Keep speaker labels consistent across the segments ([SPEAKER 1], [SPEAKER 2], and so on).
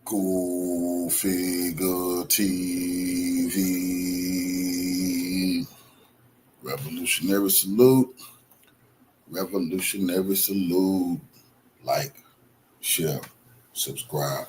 [SPEAKER 1] Go Figure TV. Revolutionary salute. Revolutionary salute. Like, share, subscribe.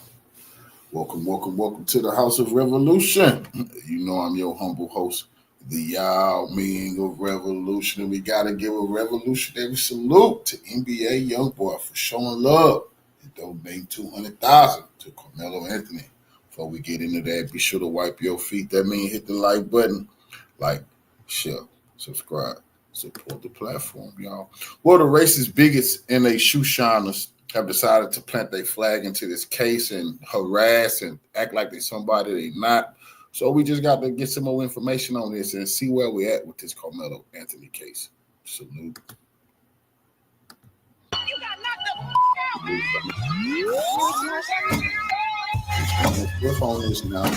[SPEAKER 1] Welcome to the House of Revolution. You know I'm your humble host, the Yao Ming of Revolution. And we got to give a revolutionary salute to NBA Youngboy for showing love and donating $200,000 to Carmelo Anthony. Before we get into that, be sure to wipe your feet. That means hit the like button. Like, share, subscribe, support the platform, y'all. Well, the racist bigots and they shoe shiners have decided to plant their flag into this case and harass and act like they're somebody they're not. So we just got to get some more information on this and see where we're at with this Carmelo Anthony case. Salute. You got knocked the out, man. What's on this now?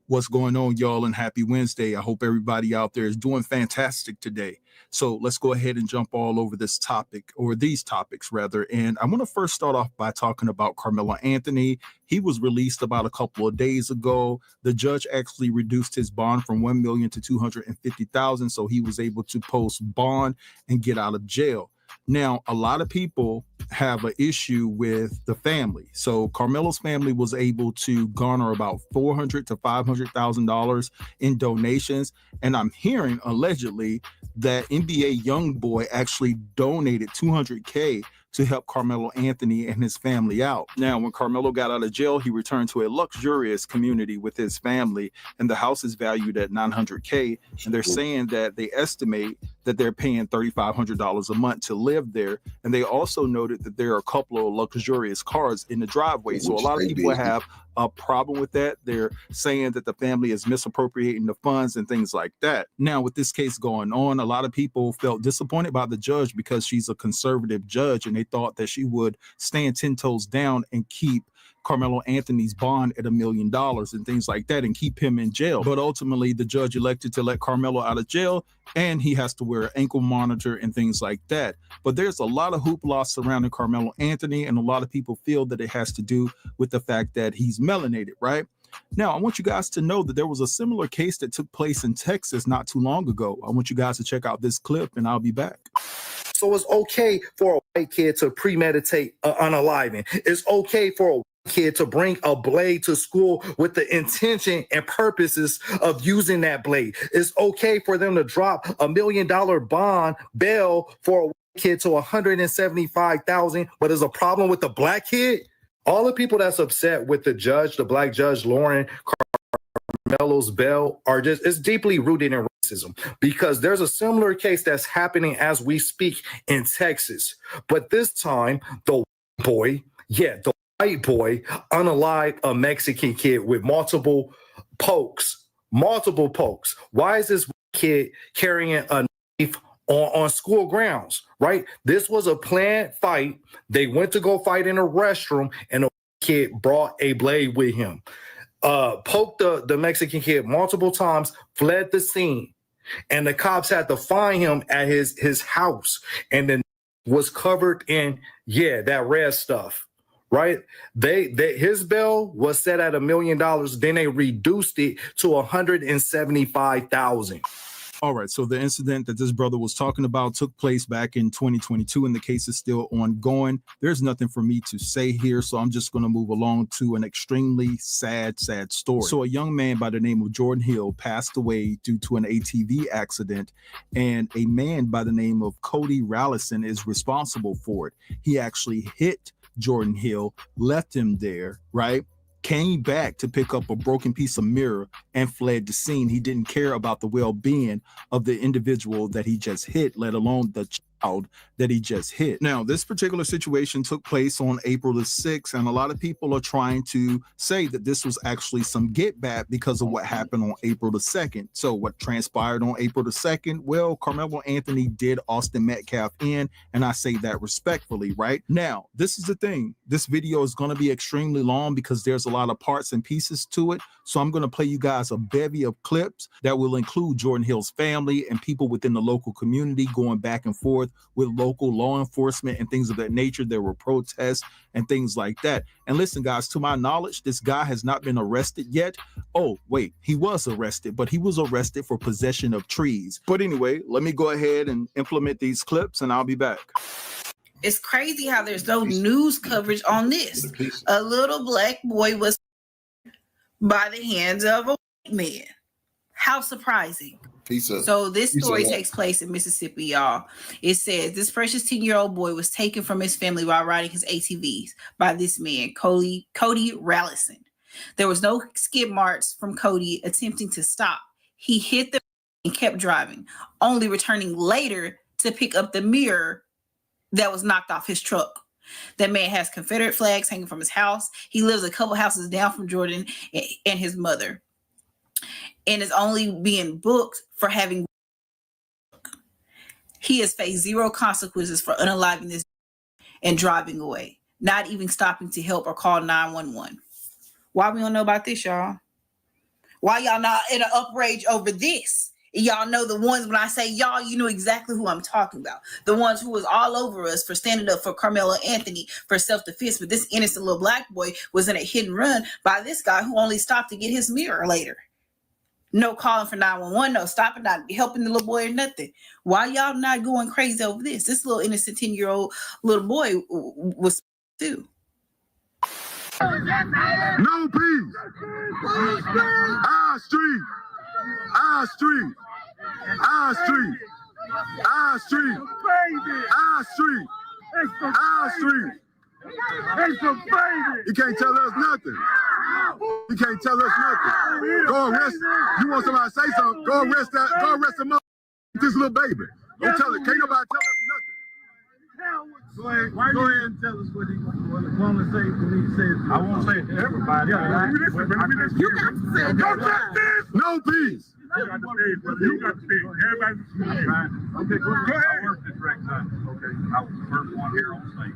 [SPEAKER 2] What's going on, y'all, and happy Wednesday. I hope everybody out there is doing fantastic today. So let's go ahead and jump all over this topic, or these topics rather. And I want to first start off by talking about Carmelo Anthony. He was released about a couple of days ago. The judge actually reduced his bond from $1 million to $250,000, so he was able to post bond and get out of jail. Now, a lot of people have an issue with the family. So Carmelo's family was able to garner about $400,000 to $500,000 in donations. And I'm hearing allegedly that NBA Youngboy actually donated $200K to help Carmelo Anthony and his family out. Now, when Carmelo got out of jail, he returned to a luxurious community with his family, and the house is valued at $900K. And they're saying that they estimate that they're paying $3,500 a month to live there. And they also noted that there are a couple of luxurious cars in the driveway. So a lot of people have a problem with that. They're saying that the family is misappropriating the funds and things like that. Now, with this case going on, a lot of people felt disappointed by the judge because she's a conservative judge, and they thought that she would stand 10 toes down and keep Carmelo Anthony's bond at $1 million and things like that and keep him in jail. But ultimately, the judge elected to let Carmelo out of jail, and he has to wear an ankle monitor and things like that. But there's a lot of hoopla surrounding Carmelo Anthony, and a lot of people feel that it has to do with the fact that he's melanated, right? Now, I want you guys to know that there was a similar case that took place in Texas not too long ago. I want you guys to check out this clip, and I'll be back.
[SPEAKER 3] So it's okay for a white kid to premeditate unaliving. It's okay for a kid to bring a blade to school with the intention and purposes of using that blade. It's okay for them to drop $1 million bond bail for a kid to $175,000, but there's a problem with the black kid. All the people that's upset with the judge, the black judge Lauren Carmelo's bail, are just, it's deeply rooted in racism, because there's a similar case that's happening as we speak in Texas. But this time, the white boy unalived a Mexican kid with multiple pokes. Why is this kid carrying a knife on school grounds, right? This was a planned fight. They went to go fight in a restroom, and a kid brought a blade with him. Poked the Mexican kid multiple times, fled the scene, and the cops had to find him at his house, and then was covered in that red stuff. Right? His bail was set at $1 million. Then they reduced it to $175,000.
[SPEAKER 2] All right. So the incident that this brother was talking about took place back in 2022, and the case is still ongoing. There's nothing for me to say here, so I'm just going to move along to an extremely sad story. So a young man by the name of Jordan Hill passed away due to an ATV accident, and a man by the name of Cody Rallison is responsible for it. He actually hit Jordan Hill, left him there, right? Came back to pick up a broken piece of mirror and fled the scene. He didn't care about the well-being of the individual that he just hit, let alone the that he just hit. Now, this particular situation took place on April the 6th, and a lot of people are trying to say that this was actually some get back because of what happened on April the 2nd. So what transpired on April the 2nd? Well, Carmelo Anthony did Austin Metcalf in, and I say that respectfully, right? Now, this is the thing. This video is going to be extremely long because there's a lot of parts and pieces to it. So I'm going to play you guys a bevy of clips that will include Jordan Hill's family and people within the local community going back and forth with local law enforcement and things of that nature. There were protests and things like that. And listen, guys, to my knowledge, this guy has not been arrested yet. Oh, wait, he was arrested, but he was arrested for possession of trees. But anyway, let me go ahead and implement these clips and I'll be back.
[SPEAKER 4] It's crazy how there's no news coverage on this. A little black boy was by the hands of a white man. How surprising. So this story takes place in Mississippi, y'all. It says this precious 10-year-old boy was taken from his family while riding his ATVs by this man, Cody Rallison. There was no skid marks from Cody attempting to stop. He hit the and kept driving, only returning later to pick up the mirror that was knocked off his truck. That man has Confederate flags hanging from his house. He lives a couple houses down from Jordan and his mother, and is only being booked for having. He has faced zero consequences for unaliving this and driving away, not even stopping to help or call 911. Why we don't know about this, y'all? Why y'all not in an outrage over this? Y'all know the ones, when I say y'all, you know exactly who I'm talking about. The ones who was all over us for standing up for Carmelo Anthony for self-defense. But this innocent little black boy was in a hit and run by this guy who only stopped to get his mirror later. No calling for 911, no stopping, not helping the little boy or nothing. Why y'all not going crazy over this? This little innocent 10-year-old little boy was too.
[SPEAKER 5] No peace. Our street. Our street. Our street. Our street. Our street. Our street. You can't tell us nothing. You can't tell us nothing. Go arrest. You want somebody to say something? Go arrest that. Go arrest this little baby. Don't tell it. Can't nobody tell us nothing. Go ahead and tell us what he want to say when he says. I won't say it to everybody. Yeah, you got to say it. No peace. You got to speak. Everybody. Okay, go ahead. I worked this right time. Okay. I was the first one here on state.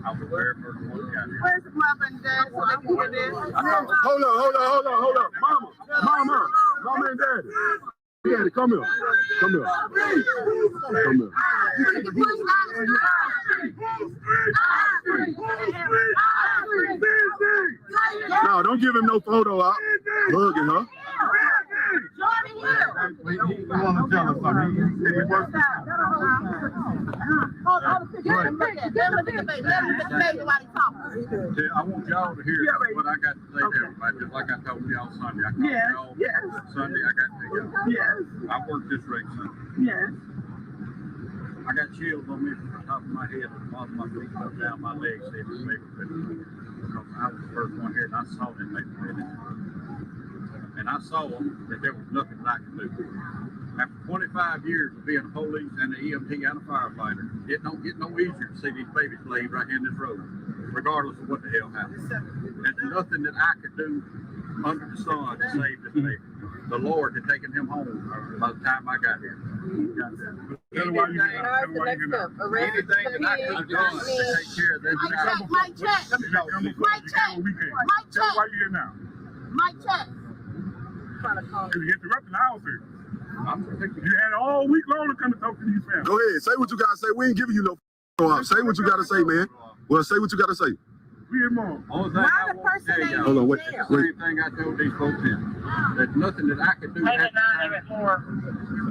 [SPEAKER 5] I was the very first one got here. Where's the mama and dad so they can hear this? Hold on. Mama and daddy. Daddy, come here. Come here. No, don't give him no photo out. Hugging her. You want to tell us something? I want y'all to hear what I got to say to everybody, just like I told y'all Sunday. I told y'all Sunday I got to y'all. Yes. I worked this race Sunday. Yes. I got chills on me from the top of my head to the bottom of my feet, up down my legs, because I was the first one here and I saw them make the and I saw that there was nothing I could do. After 25 years of being a police and an EMT and a firefighter, it don't get no easier to see these babies laid right here in this road, regardless of what the hell happened. There's nothing that I could do under the sun to save this baby. The Lord had taken him home by the time I got here. Anything that I could have done to take care of this child.
[SPEAKER 6] Mike check.
[SPEAKER 5] Why you here now?
[SPEAKER 6] Mike check.
[SPEAKER 5] You interrupting the house here. You had all week long to come and talk to these families. Go ahead, say what you gotta say. We ain't giving you no. Say what you gotta say, man. Well, say what you gotta say.
[SPEAKER 6] Why the person ain't
[SPEAKER 5] hold on, wait.
[SPEAKER 7] Same thing I told these folks here. There's nothing that I could do at this time.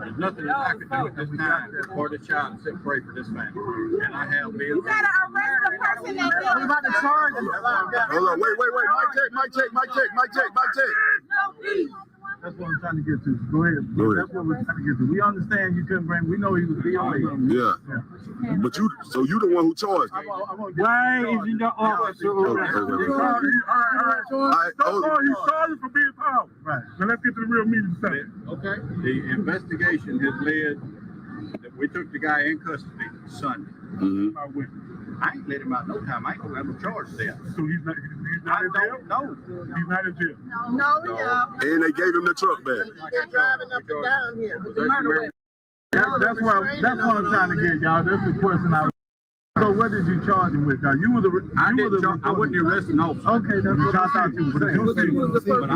[SPEAKER 7] There's nothing that I could do at this time for the child to sit and pray for this family. And I have been.
[SPEAKER 6] You gotta arrest the person that did it.
[SPEAKER 5] About to charge you. Hold on, wait. Mic check.
[SPEAKER 6] No peace.
[SPEAKER 5] That's what I'm trying to get to. Go ahead. That's what we're trying to get to. We understand you couldn't bring. We know he was DOA. Yeah. But you the one who charged.
[SPEAKER 7] Why is he the officer?
[SPEAKER 5] All right. He's sorry for being powerful. Right. Now let's get to the real meat of the thing.
[SPEAKER 7] Okay. The investigation has led that
[SPEAKER 5] We took the guy in custody Sunday. I ain't let him out no time. I ain't gonna have no charge there.
[SPEAKER 7] So he's not in jail?
[SPEAKER 5] No.
[SPEAKER 7] He's not in jail.
[SPEAKER 6] No.
[SPEAKER 8] And they gave him the truck back.
[SPEAKER 6] They're driving up and down here.
[SPEAKER 7] That's what I'm trying to get, y'all. That's the question I. So what did you charge him with? You were the.
[SPEAKER 5] I wasn't the arresting officer.
[SPEAKER 7] Okay, that's what I thought you were saying.
[SPEAKER 5] But I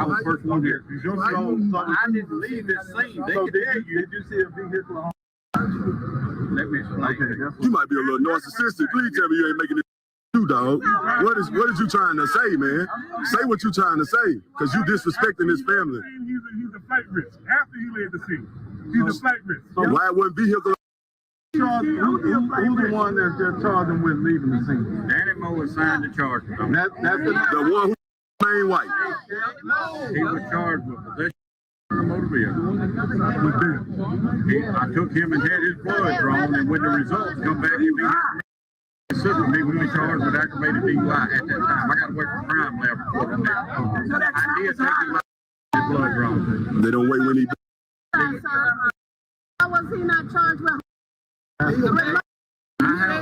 [SPEAKER 5] was first one here.
[SPEAKER 7] So
[SPEAKER 5] I didn't leave this scene. They
[SPEAKER 7] so
[SPEAKER 5] could tell you.
[SPEAKER 7] did you see a vehicle?
[SPEAKER 5] Let me explain.
[SPEAKER 8] You might be a little narcissistic. Please tell me you ain't making it you, dog. What is you trying to say, man? Say what you trying to say, because you disrespecting his family.
[SPEAKER 7] He's a flight risk. After he led the scene, he's a flight risk.
[SPEAKER 8] So why wasn't vehicle?
[SPEAKER 7] Who's the one that they're charging with leaving the scene?
[SPEAKER 5] Danny Moore signed the charge.
[SPEAKER 7] That's
[SPEAKER 8] The one who main white.
[SPEAKER 5] He was charged with possession of a motor vehicle. I took him and had his blood drawn, and when the results come back, he was charged with aggravated DUI at that time. I got to wait for crime lab report on that. I did take his blood drawn.
[SPEAKER 8] They don't wait when he.
[SPEAKER 6] How was he not charged with?
[SPEAKER 5] You have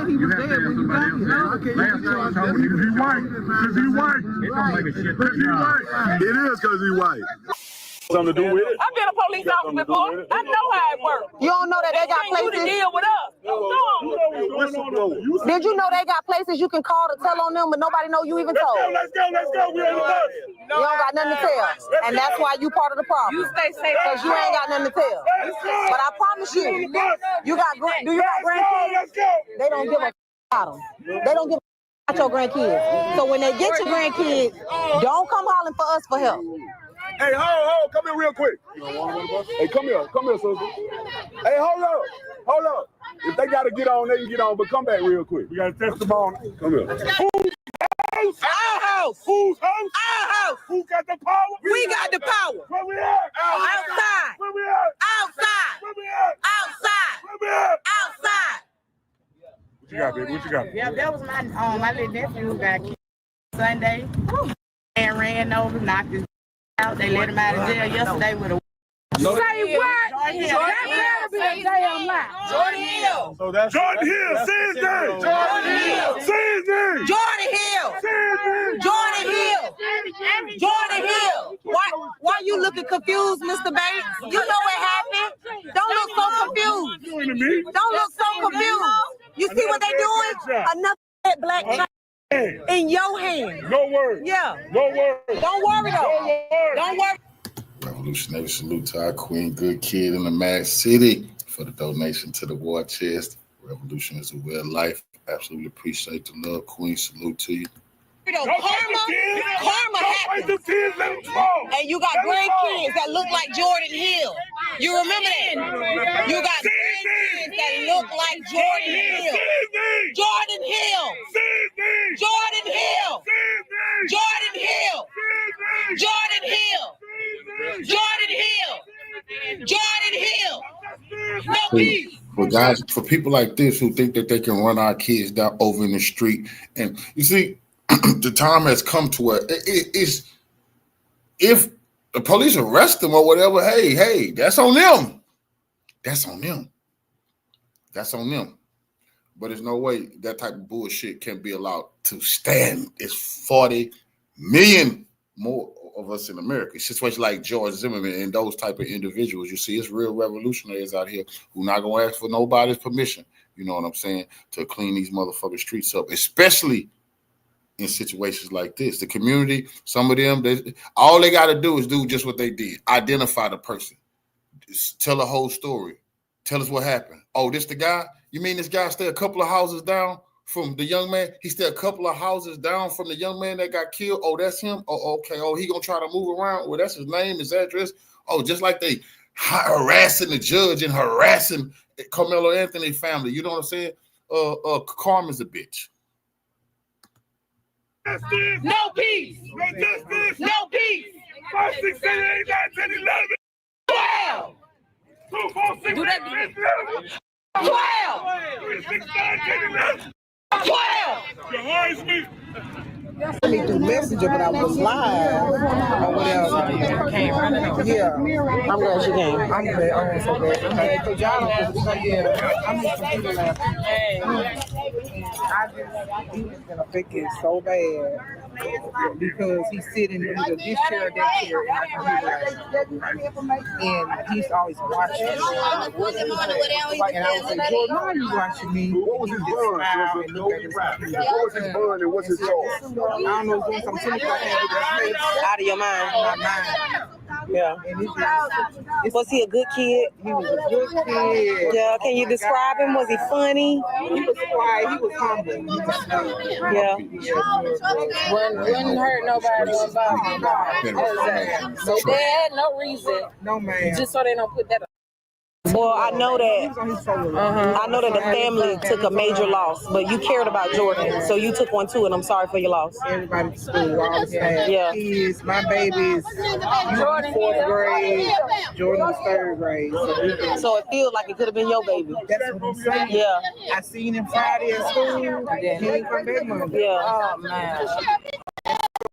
[SPEAKER 5] to have somebody else. Last time I told him,
[SPEAKER 7] Is he white? Is he white?
[SPEAKER 5] it don't make a shit.
[SPEAKER 7] Is he white?
[SPEAKER 8] It is because he white.
[SPEAKER 9] Something to do with it? I've been a police officer before. I know how it works.
[SPEAKER 10] You don't know that they got
[SPEAKER 9] You to
[SPEAKER 10] places?
[SPEAKER 9] deal with us.
[SPEAKER 10] Did you know they got places you can call to tell on them, but nobody know you even told?
[SPEAKER 7] Let's go. We're on the bus.
[SPEAKER 10] You don't got nothing to tell, and that's why you part of the problem.
[SPEAKER 9] You stay safe.
[SPEAKER 10] Because you ain't got nothing to tell. But I promise you, do you got grandkids?
[SPEAKER 7] Let's go.
[SPEAKER 10] They don't give a about them. They don't give a about your grandkids. So when they get your grandkids, don't come hollering for us for help.
[SPEAKER 8] Hey, come here real quick. Hey, come here, sister. Hey, hold up. If they gotta get on, they can get on, but come back real quick.
[SPEAKER 7] We got a testimony.
[SPEAKER 8] Come here.
[SPEAKER 9] Our house.
[SPEAKER 7] Whose house?
[SPEAKER 9] Our house.
[SPEAKER 7] Who got the power?
[SPEAKER 9] We got the power.
[SPEAKER 7] Where we at?
[SPEAKER 9] Outside.
[SPEAKER 7] Where we at?
[SPEAKER 9] Outside.
[SPEAKER 7] Where we at?
[SPEAKER 9] Outside.
[SPEAKER 7] Where we at?
[SPEAKER 9] Outside.
[SPEAKER 7] What you got, baby? What you got?
[SPEAKER 11] Yeah, that was my little nephew who got killed Sunday and ran over, knocked his out. They let him out of jail yesterday with a.
[SPEAKER 9] Say what?
[SPEAKER 11] Jordan Hill.
[SPEAKER 9] That better be a damn lie. Jordan Hill.
[SPEAKER 7] So that's Jordan Hill. Say his name.
[SPEAKER 9] Jordan Hill.
[SPEAKER 7] Say his name.
[SPEAKER 9] Jordan Hill.
[SPEAKER 7] Say his name.
[SPEAKER 9] Jordan Hill. Jordan Hill.
[SPEAKER 10] Why you looking confused, Mr. Bates? You know what happened. Don't look so confused.
[SPEAKER 7] Doing to me.
[SPEAKER 10] Don't look so confused. You see what they doing? Another black in your hand.
[SPEAKER 7] No word.
[SPEAKER 10] Yeah.
[SPEAKER 7] No word.
[SPEAKER 10] Don't worry though.
[SPEAKER 7] No word.
[SPEAKER 10] Don't worry.
[SPEAKER 1] Revolutionary salute to our queen, good kid in the Mad City for the donation to the war chest. Revolution is a way of life. Absolutely appreciate the love, queen. Salute to you.
[SPEAKER 10] Karma happens. And you got grandkids that look like Jordan Hill. You remember that? You got grandkids that look like Jordan Hill. Jordan Hill. Jordan Hill. Jordan Hill. Jordan Hill. Jordan Hill. Jordan Hill. No peace.
[SPEAKER 1] For guys, for people like this who think that they can run our kids down over in the street, and you see, the time has come to where it's if the police arrest them or whatever, hey, that's on them. That's on them. That's on them. But there's no way that type of bullshit can be allowed to stand. It's 40 million more of us in America. Situations like George Zimmerman and those type of individuals, you see, it's real revolutionaries out here who not gonna ask for nobody's permission, you know what I'm saying, to clean these motherfucking streets up, especially in situations like this. The community, some of them, all they got to do is do just what they did. Identify the person. Just tell a whole story. Tell us what happened. Oh, this the guy? You mean this guy stay a couple of houses down from the young man? He stay a couple of houses down from the young man that got killed? Oh, that's him? Oh, okay. Oh, he going to try to move around? Well, that's his name, his address. Oh, just like they harassing the judge and harassing Carmelo Anthony family. You know what I'm saying? Karma's a bitch.
[SPEAKER 9] No peace.
[SPEAKER 7] No justice.
[SPEAKER 9] No peace.
[SPEAKER 7] 5, 6, 7, 8, 9, 10, 11.
[SPEAKER 9] 12.
[SPEAKER 7] 2, 4, 6, 8, 9, 10,
[SPEAKER 9] 12.
[SPEAKER 7] 3, 6, 9, 10, 11.
[SPEAKER 9] 12.
[SPEAKER 7] Your heart is me.
[SPEAKER 12] Let me do Messenger, but I was live or whatever. Yeah.
[SPEAKER 10] I'm glad she came.
[SPEAKER 12] I'm glad. I'm so glad. I'm glad because y'all don't. Yeah. I'm just computer lab. He was gonna fix it so bad because he's sitting either this chair or that chair, and he's always watching. And I would say, Jordan, why are you watching me?
[SPEAKER 8] What was his bond? What was his bond and what's his charge?
[SPEAKER 12] I don't know. Doing some cynical thing with his face.
[SPEAKER 10] Out of your mind.
[SPEAKER 12] My mind.
[SPEAKER 10] Yeah.
[SPEAKER 12] And
[SPEAKER 10] was he a good kid?
[SPEAKER 12] He was a good kid.
[SPEAKER 10] Yeah. Can you describe him? Was he funny?
[SPEAKER 12] He was quiet. He was humble.
[SPEAKER 10] Yeah.
[SPEAKER 11] Wouldn't hurt nobody about him. So they had no reason.
[SPEAKER 12] No, man.
[SPEAKER 11] Just so they don't put that.
[SPEAKER 10] Well, I know that the family took a major loss, but you cared about Jordan, so you took one too, and I'm sorry for your loss.
[SPEAKER 12] Everybody in school, all the staff,
[SPEAKER 10] yeah.
[SPEAKER 12] Kids, my baby's Jordan 4th grade, Jordan was 3rd grade.
[SPEAKER 10] So it feels like it could have been your baby.
[SPEAKER 12] That's what I'm saying.
[SPEAKER 10] Yeah.
[SPEAKER 12] I seen him Friday at school, and he didn't come back Monday.
[SPEAKER 10] Yeah.
[SPEAKER 12] Oh, man.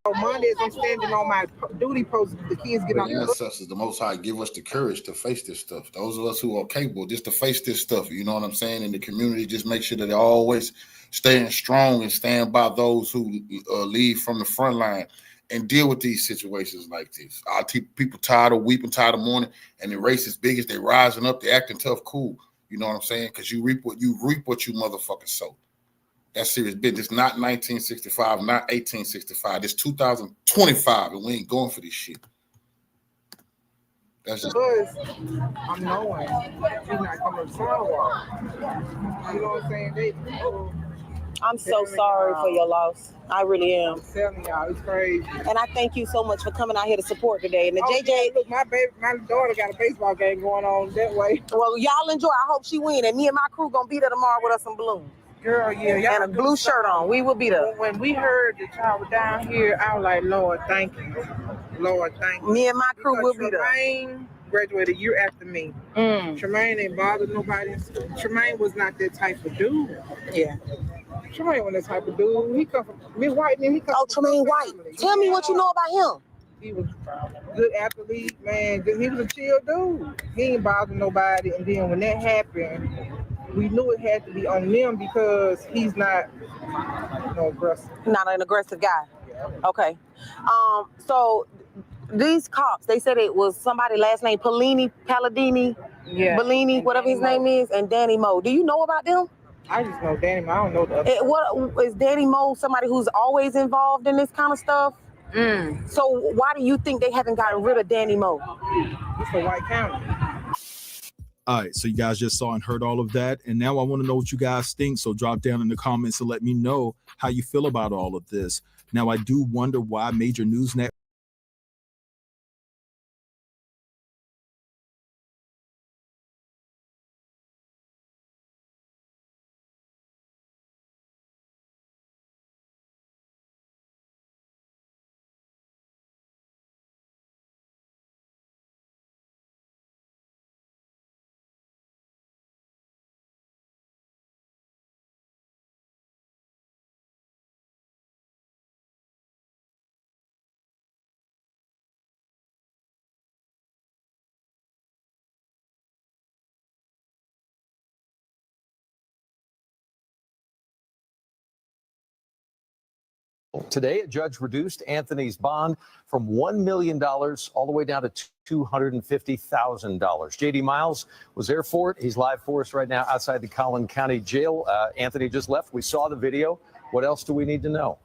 [SPEAKER 12] So Mondays, I'm standing on my duty post. The kids get on.
[SPEAKER 1] The ancestors, the Most High, give us the courage to face this stuff. Those of us who are capable, just to face this stuff. You know what I'm saying? In the community, just make sure that they're always staying strong and stand by those who lead from the front line and deal with these situations like this. Our people tired of weeping, tired of mourning, and the race is big as they rising up, they acting tough, cool. You know what I'm saying? Because you reap what you motherfuckers sow. That's serious business. It's not 1965, not 1865. It's 2025, and we ain't going for this shit. That's just
[SPEAKER 12] because I'm knowing he's not coming to sidewalk. You know what I'm saying?
[SPEAKER 10] I'm so sorry for your loss. I really am.
[SPEAKER 12] I'm telling y'all, it's crazy.
[SPEAKER 10] And I thank you so much for coming out here to support today. And the JJ,
[SPEAKER 12] look, my daughter got a baseball game going on that way.
[SPEAKER 10] Well, y'all enjoy. I hope she win. And me and my crew gonna be there tomorrow with us some balloons.
[SPEAKER 12] Girl, yeah,
[SPEAKER 10] and a blue shirt on. We will be there.
[SPEAKER 12] When we heard that y'all were down here, I was like, Lord, thank you. Lord, thank you.
[SPEAKER 10] Me and my crew will be there.
[SPEAKER 12] Tremaine graduated a year after me. Tremaine ain't bothered nobody. Tremaine was not that type of dude.
[SPEAKER 10] Yeah.
[SPEAKER 12] Tremaine wasn't that type of dude. He come from Miss White, and he come from
[SPEAKER 10] Tremaine White. Tell me what you know about him.
[SPEAKER 12] He was a good athlete, man. He was a chill dude. He ain't bothered nobody. And then when that happened, we knew it had to be on them because he's not aggressive.
[SPEAKER 10] Not an aggressive guy. Okay. So these cops, they said it was somebody last name Palladini, Bellini, whatever his name is, and Danny Moe. Do you know about them?
[SPEAKER 12] I just know Danny Moe. I don't know the other.
[SPEAKER 10] What is Danny Moe? Somebody who's always involved in this kind of stuff? So why do you think they haven't gotten rid of Danny Moe?
[SPEAKER 12] It's a white county.
[SPEAKER 2] All right, so you guys just saw and heard all of that, and now I want to know what you guys think, so drop down in the comments and let me know how you feel about all of this. Now, I do wonder why major news networks
[SPEAKER 13] Today, a judge reduced Anthony's bond from $1 million all the way down to $250,000. J.D. Miles was there for it. He's live for us right now outside the Collin County Jail. Anthony just left. We saw the video. What else do we need to know?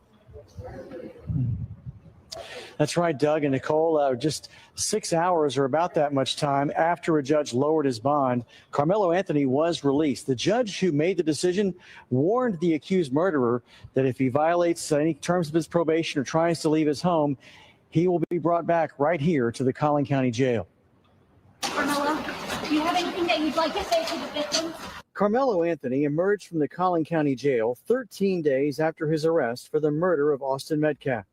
[SPEAKER 14] That's right, Doug and Nicole. Just 6 hours or about that much time after a judge lowered his bond, Carmelo Anthony was released. The judge who made the decision warned the accused murderer that if he violates any terms of his probation or tries to leave his home, he will be brought back right here to the Collin County Jail.
[SPEAKER 15] Carmelo, do you have anything that you'd like to say to the victims?
[SPEAKER 14] Carmelo Anthony emerged from the Collin County Jail 13 days after his arrest for the murder of Austin Metcalf.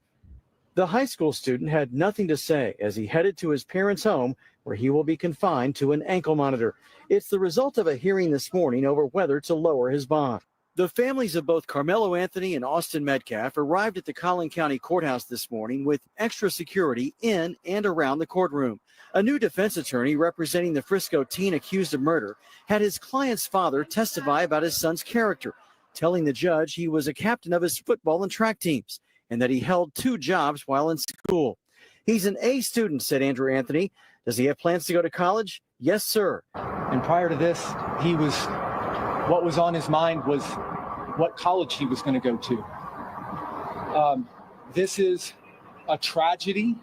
[SPEAKER 14] The high school student had nothing to say as he headed to his parents' home, where he will be confined to an ankle monitor. It's the result of a hearing this morning over whether to lower his bond. The families of both Carmelo Anthony and Austin Metcalf arrived at the Collin County Courthouse this morning with extra security in and around the courtroom. A new defense attorney representing the Frisco teen accused of murder had his client's father testify about his son's character, telling the judge he was a captain of his football and track teams and that he held 2 jobs while in school. He's an A student, said Andrew Anthony. Does he have plans to go to college? Yes, sir.
[SPEAKER 16] And prior to this, what was on his mind was what college he was going to go to. This is a tragedy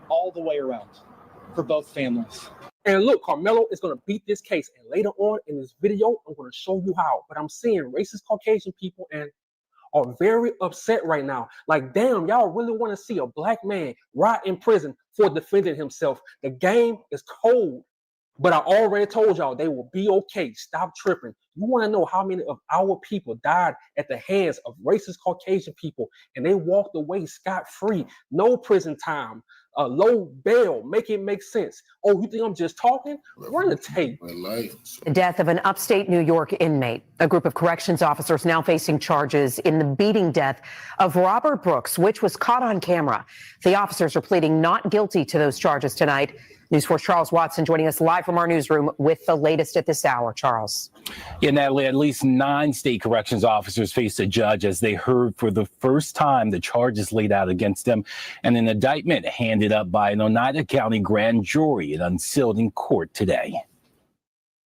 [SPEAKER 16] all the way around for both families.
[SPEAKER 17] And look, Karmelo is going to beat this case. And later on in this video, I'm going to show you how. But I'm seeing racist Caucasian people and are very upset right now. Like, damn, y'all really want to see a black man rot in prison for defending himself. The game is cold. But I already told y'all they will be okay. Stop tripping. You want to know how many of our people died at the hands of racist Caucasian people and they walked away scot-free. No prison time, low bail, make it make sense. Oh, you think I'm just talking? Run the tape.
[SPEAKER 18] The death of an upstate New York inmate. A group of corrections officers now facing charges in the beating death of Robert Brooks, which was caught on camera. The officers are pleading not guilty to those charges tonight. News 4's Charles Watson joining us live from our newsroom with the latest at this hour. Charles.
[SPEAKER 19] Yeah, Natalie, at least 9 state corrections officers faced a judge as they heard for the first time the charges laid out against them and an indictment handed up by an Oneida County grand jury and unsealed in court today.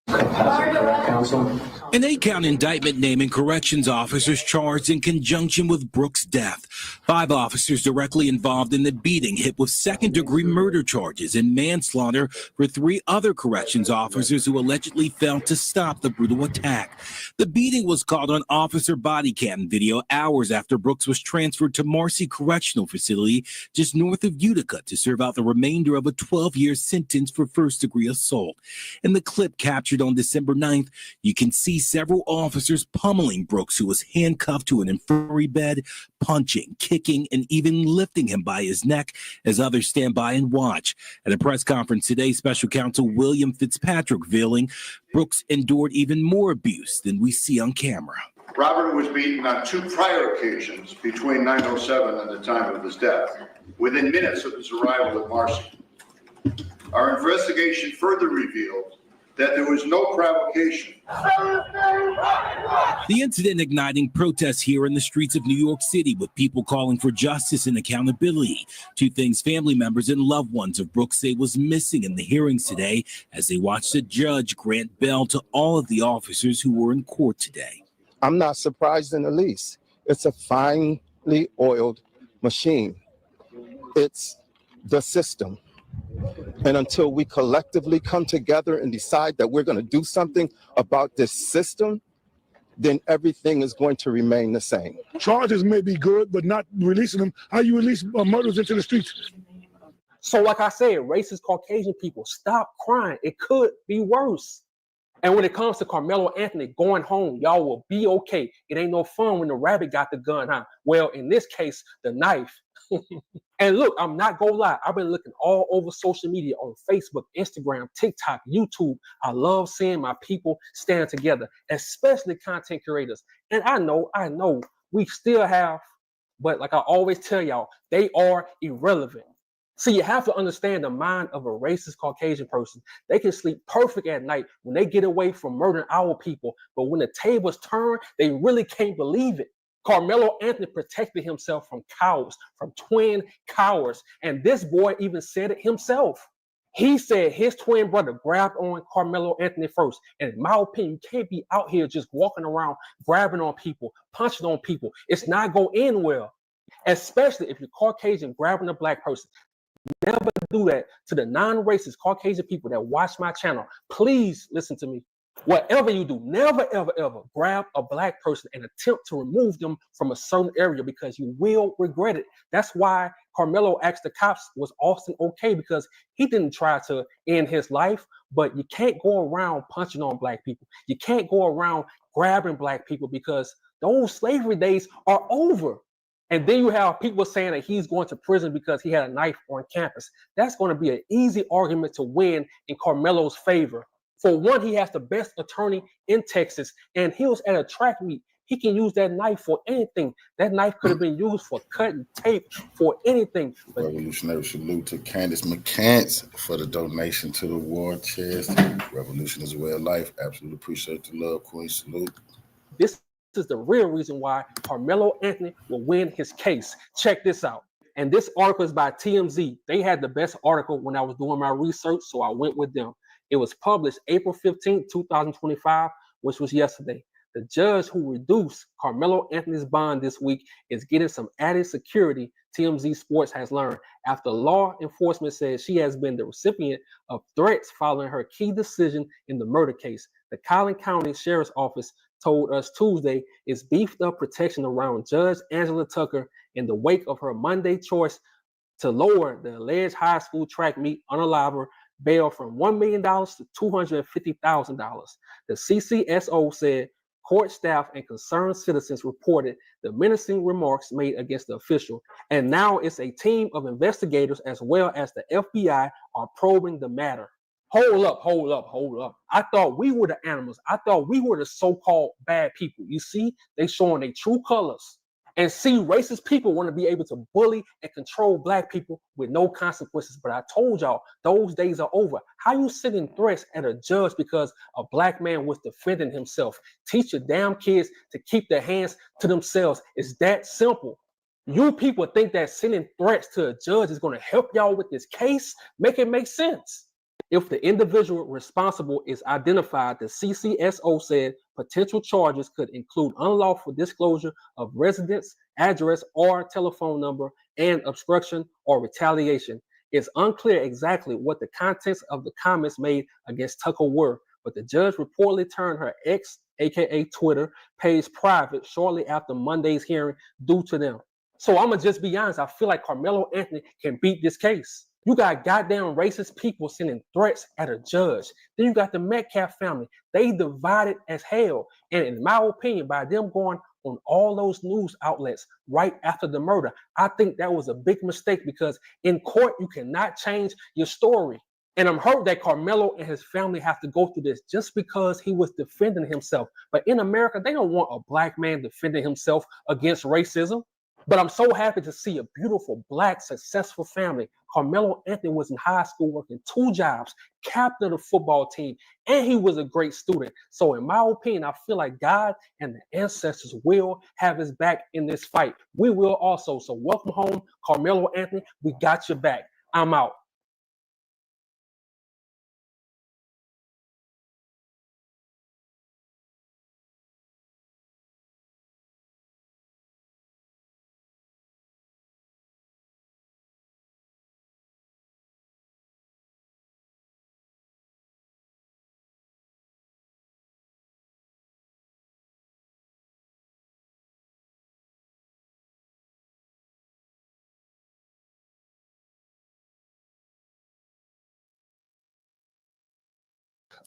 [SPEAKER 20] An 8-count indictment naming corrections officers charged in conjunction with Brooks' death. 5 officers directly involved in the beating hit with second-degree murder charges and manslaughter for 3 other corrections officers who allegedly failed to stop the brutal attack. The beating was caught on officer body cam video hours after Brooks was transferred to Marcy Correctional Facility just north of Utica to serve out the remainder of a 12-year sentence for first-degree assault. In the clip captured on December 9th, you can see several officers pummeling Brooks, who was handcuffed to an infirmary bed, punching, kicking, and even lifting him by his neck as others stand by and watch. At a press conference today, Special Counsel William Fitzpatrick revealing Brooks endured even more abuse than we see on camera.
[SPEAKER 21] Robert was beaten on 2 prior occasions between 9/07 and the time of his death, within minutes of his arrival at Marcy. Our investigation further revealed that there was no provocation.
[SPEAKER 20] The incident igniting protests here in the streets of New York City, with people calling for justice and accountability. 2 things family members and loved ones of Brooks say was missing in the hearings today as they watched the judge grant bail to all of the officers who were in court today.
[SPEAKER 22] I'm not surprised in the least. It's a finely oiled machine. It's the system. And until we collectively come together and decide that we're going to do something about this system, then everything is going to remain the same.
[SPEAKER 8] Charges may be good, but not releasing them. How you release murders into the streets?
[SPEAKER 17] So like I said, racist Caucasian people, stop crying. It could be worse. And when it comes to Carmelo Anthony going home, y'all will be okay. It ain't no fun when the rabbit got the gun, huh? Well, in this case, the knife. And look, I'm not gonna lie. I've been looking all over social media on Facebook, Instagram, TikTok, YouTube. I love seeing my people stand together, especially content creators. And I know we still have, but like I always tell y'all, they are irrelevant. So you have to understand the mind of a racist Caucasian person. They can sleep perfect at night when they get away from murdering our people. But when the tables turn, they really can't believe it. Carmelo Anthony protected himself from cowards, from twin cowards. And this boy even said it himself. He said his twin brother grabbed on Carmelo Anthony first. And in my opinion, you can't be out here just walking around, grabbing on people, punching on people. It's not going to end well, especially if you're Caucasian grabbing a black person. Never do that to the non-racist Caucasian people that watch my channel. Please listen to me. Whatever you do, never, ever, ever grab a black person and attempt to remove them from a certain area, because you will regret it. That's why Karmelo asked the cops, was Austin okay? Because he didn't try to end his life, but you can't go around punching on black people. You can't go around grabbing black people, because those slavery days are over. And then you have people saying that he's going to prison because he had a knife on campus. That's going to be an easy argument to win in Carmelo's favor. For one, he has the best attorney in Texas, and he was at a track meet. He can use that knife for anything. That knife could have been used for cutting tape, for anything.
[SPEAKER 1] Revolutionary salute to Candace McCants for the donation to the war chest. Revolution is a way of life. Absolutely appreciate the love, Queen. Salute.
[SPEAKER 17] This is the real reason why Carmelo Anthony will win his case. Check this out. And this article is by TMZ. They had the best article when I was doing my research, so I went with them. It was published April 15, 2025, which was yesterday. The judge who reduced Carmelo Anthony's bond this week is getting some added security, TMZ Sports has learned, after law enforcement says she has been the recipient of threats following her key decision in the murder case. The Collin County Sheriff's Office told us Tuesday it's beefed up protection around Judge Angela Tucker in the wake of her Monday choice to lower the alleged high school track meet unaliver bail from $1 million to $250,000. The CCSO said court staff and concerned citizens reported the menacing remarks made against the official, and now it's a team of investigators as well as the FBI are probing the matter. Hold up. I thought we were the animals. I thought we were the so-called bad people. You see, they showing their true colors. And see, racist people want to be able to bully and control black people with no consequences. But I told y'all, those days are over. How you sending threats at a judge because a black man was defending himself? Teach your damn kids to keep their hands to themselves. It's that simple. You people think that sending threats to a judge is going to help y'all with this case? Make it make sense. If the individual responsible is identified, the CCSO said potential charges could include unlawful disclosure of residence, address, or telephone number, and obstruction or retaliation. It's unclear exactly what the contents of the comments made against Tucker were, but the judge reportedly turned her X, aka Twitter, page private shortly after Monday's hearing due to them. So I'm gonna just be honest, I feel like Carmelo Anthony can beat this case. You got goddamn racist people sending threats at a judge. Then you got the Metcalf family. They divided as hell. And in my opinion, by them going on all those news outlets right after the murder, I think that was a big mistake because in court, you cannot change your story. And I'm hurt that Carmelo and his family have to go through this just because he was defending himself. But in America, they don't want a black man defending himself against racism. But I'm so happy to see a beautiful, black, successful family. Carmelo Anthony was in high school working 2 jobs, captain of the football team, and he was a great student. So in my opinion, I feel like God and the ancestors will have his back in this fight. We will also. So welcome home, Carmelo Anthony. We got your back. I'm out.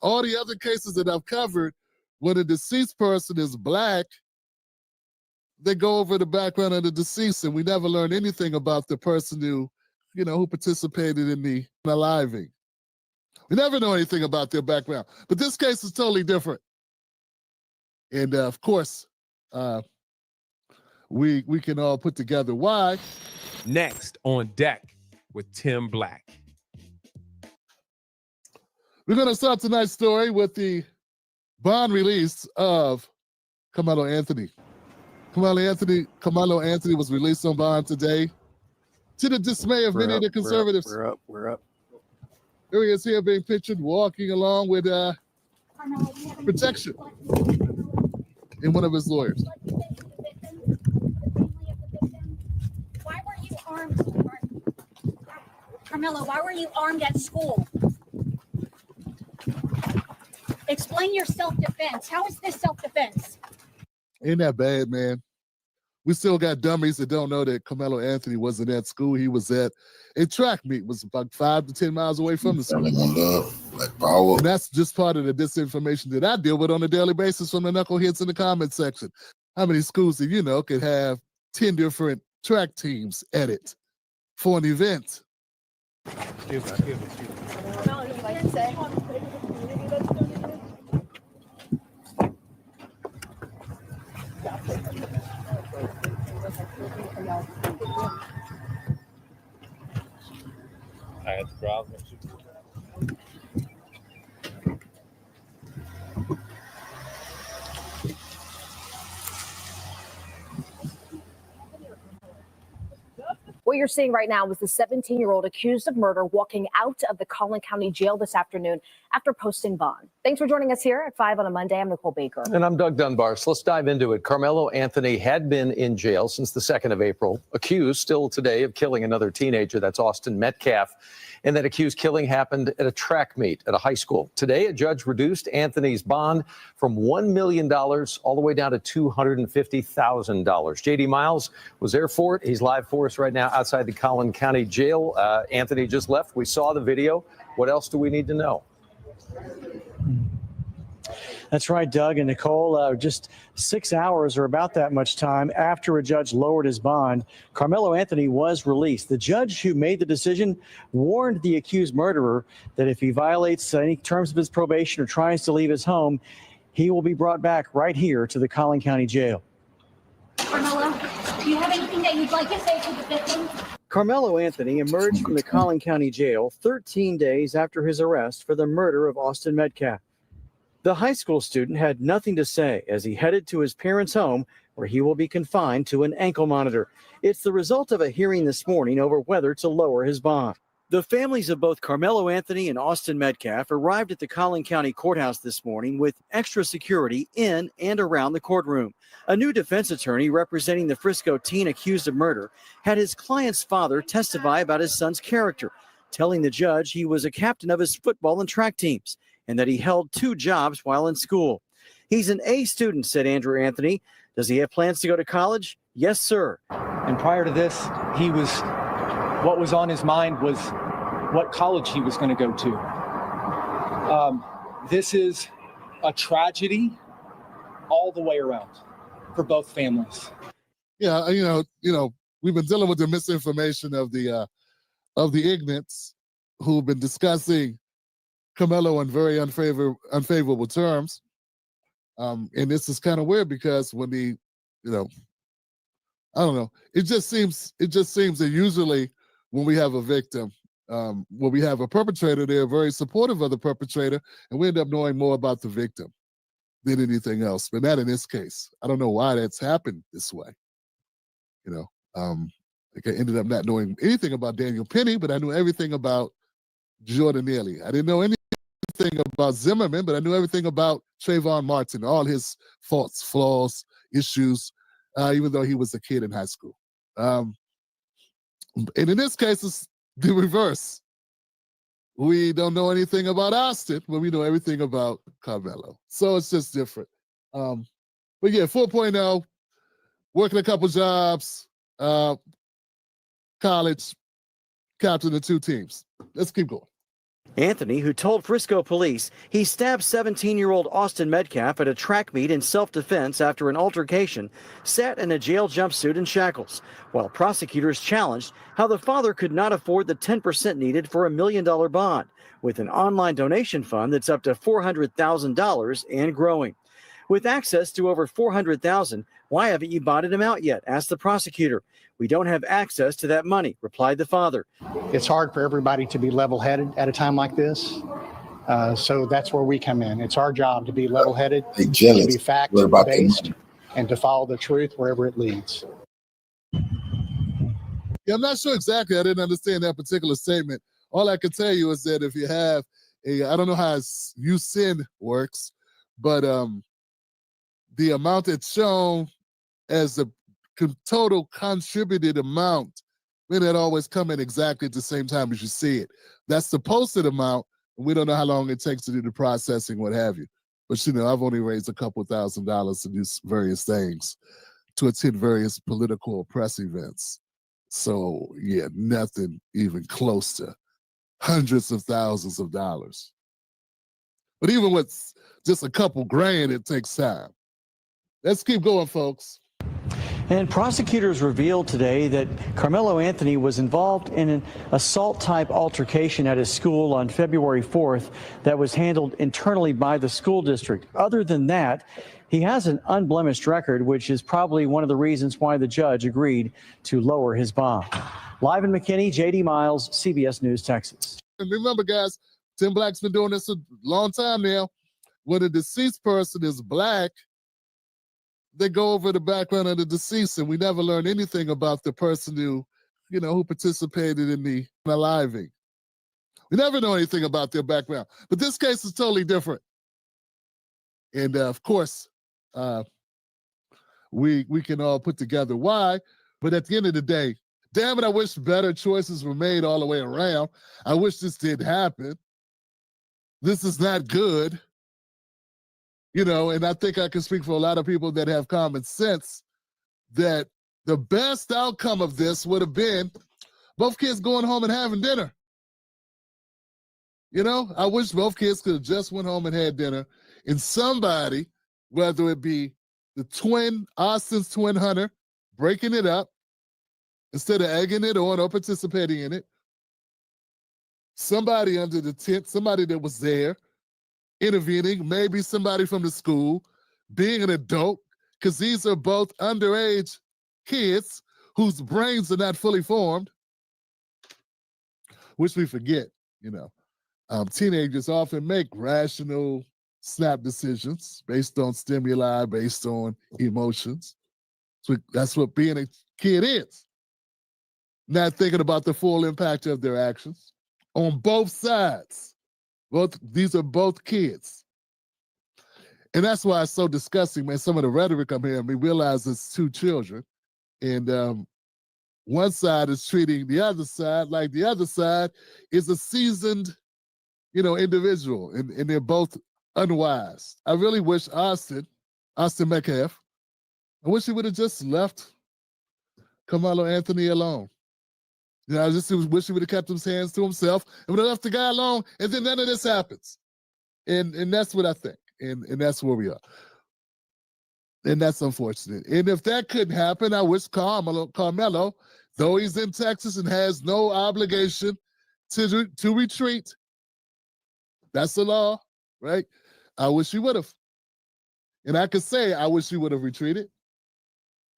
[SPEAKER 3] All the other cases that I've covered, when a deceased person is black, they go over the background of the deceased, and we never learn anything about the person who participated in the unaliving. We never know anything about their background. But this case is totally different. And of course, we can all put together why.
[SPEAKER 4] Next on deck with Tim Black.
[SPEAKER 3] We're going to start tonight's story with the bond release of Carmelo Anthony. Carmelo Anthony was released on bond today, to the dismay of many of the conservatives.
[SPEAKER 23] We're up.
[SPEAKER 3] Here he is here being pictured walking along with protection in one of his lawyers.
[SPEAKER 15] Why were you armed? Carmelo, why were you armed at school? Explain your self-defense. How is this self-defense?
[SPEAKER 3] Ain't that bad, man? We still got dummies that don't know that Carmelo Anthony wasn't at school. He was at a track meet, was about 5 to 10 miles away from the school. And that's just part of the disinformation that I deal with on a daily basis from the knuckleheads in the comment section. How many schools do you know could have 10 different track teams at it for an event?
[SPEAKER 15] Excuse me.
[SPEAKER 5] What you're seeing right now is the 17-year-old accused of murder walking out of the Collin County Jail this afternoon after posting bond. Thanks for joining us here at 5 on a Monday. I'm Nicole Baker.
[SPEAKER 13] And I'm Doug Dunbar. So let's dive into it. Carmelo Anthony had been in jail since the 2nd of April, accused still today of killing another teenager. That's Austin Metcalf. And that accused killing happened at a track meet at a high school. Today, a judge reduced Anthony's bond from $1 million all the way down to $250,000. JD Miles was there for it. He's live for us right now outside the Collin County Jail. Anthony just left. We saw the video. What else do we need to know?
[SPEAKER 14] That's right, Doug and Nicole. Just 6 hours or about that much time after a judge lowered his bond, Carmelo Anthony was released. The judge who made the decision warned the accused murderer that if he violates any terms of his probation or tries to leave his home, he will be brought back right here to the Collin County Jail.
[SPEAKER 15] Carmelo, do you have anything that you'd like to say to the victim?
[SPEAKER 14] Carmelo Anthony emerged from the Collin County Jail 13 days after his arrest for the murder of Austin Metcalf. The high school student had nothing to say as he headed to his parents' home, where he will be confined to an ankle monitor. It's the result of a hearing this morning over whether to lower his bond. The families of both Carmelo Anthony and Austin Metcalf arrived at the Collin County Courthouse this morning with extra security in and around the courtroom. A new defense attorney representing the Frisco teen accused of murder had his client's father testify about his son's character, telling the judge he was a captain of his football and track teams and that he held 2 jobs while in school. He's an A student, said Andrew Anthony. Does he have plans to go to college? Yes, sir.
[SPEAKER 16] And prior to this, what was on his mind was what college he was going to go to. This is a tragedy all the way around for both families.
[SPEAKER 3] Yeah, you know, we've been dealing with the misinformation of the ignorants who've been discussing Karmelo in very unfavorable terms. And this is kind of weird because when I don't know, it just seems that usually when we have a victim, when we have a perpetrator, they're very supportive of the perpetrator, and we end up knowing more about the victim than anything else. But not in this case. I don't know why that's happened this way. Like I ended up not knowing anything about Daniel Penny, but I knew everything about Jordan Neely. I didn't know anything about Zimmerman, but I knew everything about Trayvon Martin, all his faults, flaws, issues, even though he was a kid in high school. And in this case, it's the reverse. We don't know anything about Austin, but we know everything about Karmelo. So it's just different. But yeah, 4.0, working a couple jobs, college, captain of 2 teams. Let's keep going.
[SPEAKER 14] Anthony, who told Frisco police he stabbed 17-year-old Austin Metcalf at a track meet in self-defense after an altercation, sat in a jail jumpsuit and shackles, while prosecutors challenged how the father could not afford the 10% needed for $1 million bond, with an online donation fund that's up to $400,000 and growing. With access to over $400,000, why haven't you bonded him out yet? Asked the prosecutor. We don't have access to that money, replied the father.
[SPEAKER 6] It's hard for everybody to be level-headed at a time like this. So that's where we come in. It's our job to be level-headed, to be fact-based, and to follow the truth wherever it leads.
[SPEAKER 3] Yeah, I'm not sure exactly. I didn't understand that particular statement. All I can tell you is that if you have I don't know how USIN works, but the amount that's shown as the total contributed amount may not always come in exactly at the same time as you see it. That's the posted amount, and we don't know how long it takes to do the processing, what have you. But, I've only raised a couple $1,000s to do various things, to attend various political press events. So, yeah, nothing even close to hundreds of thousands of dollars. But even with just a couple grand, it takes time. Let's keep going, folks.
[SPEAKER 14] And prosecutors revealed today that Carmelo Anthony was involved in an assault-type altercation at his school on February 4th that was handled internally by the school district. Other than that, he has an unblemished record, which is probably one of the reasons why the judge agreed to lower his bond. Live in McKinney, JD Miles, CBS News, Texas.
[SPEAKER 3] And remember, guys, Tim Black's been doing this a long time now. When a deceased person is black, they go over the background of the deceased, and we never learn anything about the person who participated in the unaliving. We never know anything about their background. But this case is totally different. And of course, we can all put together why. But at the end of the day, damn it, I wish better choices were made all the way around. I wish this didn't happen. This is not good. And I think I can speak for a lot of people that have common sense that the best outcome of this would have been both kids going home and having dinner. I wish both kids could have just went home and had dinner, and somebody, whether it be Austin's twin Hunter, breaking it up instead of egging it on or participating in it, somebody under the tent, somebody that was there, intervening, maybe somebody from the school, being an adult, because these are both underage kids whose brains are not fully formed, which we forget, teenagers often make rational, snap decisions based on stimuli, based on emotions. So that's what being a kid is. Not thinking about the full impact of their actions on both sides. These are both kids. And that's why it's so disgusting, man. Some of the rhetoric I'm hearing, we realize it's two children. And one side is treating the other side like the other side is a seasoned, individual. And they're both unwise. I really wish Austin Metcalf, I wish he would have just left Carmelo Anthony alone. I just wish he would have kept his hands to himself and would have left the guy alone, and then none of this happens. And that's what I think. And that's where we are. And that's unfortunate. And if that couldn't happen, I wish Carmelo, though he's in Texas and has no obligation to retreat, that's the law, right? I wish he would have. And I could say I wish he would have retreated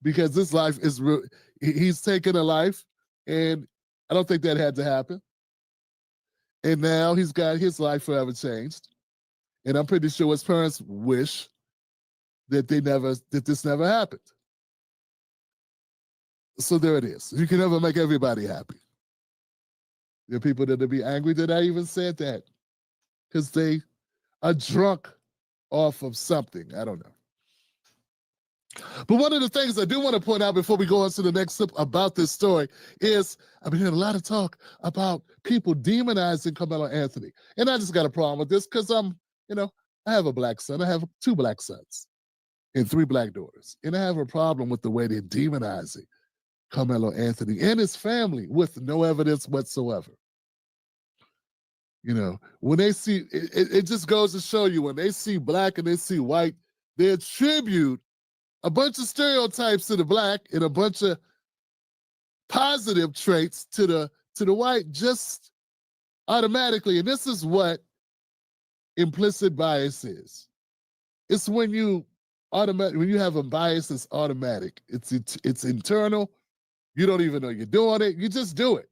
[SPEAKER 3] because this life is real. He's taken a life, and I don't think that had to happen. And now he's got his life forever changed. And I'm pretty sure his parents wish that this never happened. So there it is. You can never make everybody happy. There are people that will be angry that I even said that because they are drunk off of something. I don't know. But one of the things I do want to point out before we go on to the next clip about this story is I've been hearing a lot of talk about people demonizing Carmelo Anthony. And I just got a problem with this because I have a black son. I have 2 black sons and 3 black daughters. And I have a problem with the way they're demonizing Carmelo Anthony and his family with no evidence whatsoever. When they see, it just goes to show you, when they see black and they see white, they attribute a bunch of stereotypes to the black and a bunch of positive traits to the white just automatically. And this is what implicit bias is. It's when you have a bias that's automatic. It's internal. You don't even know you're doing it. You just do it.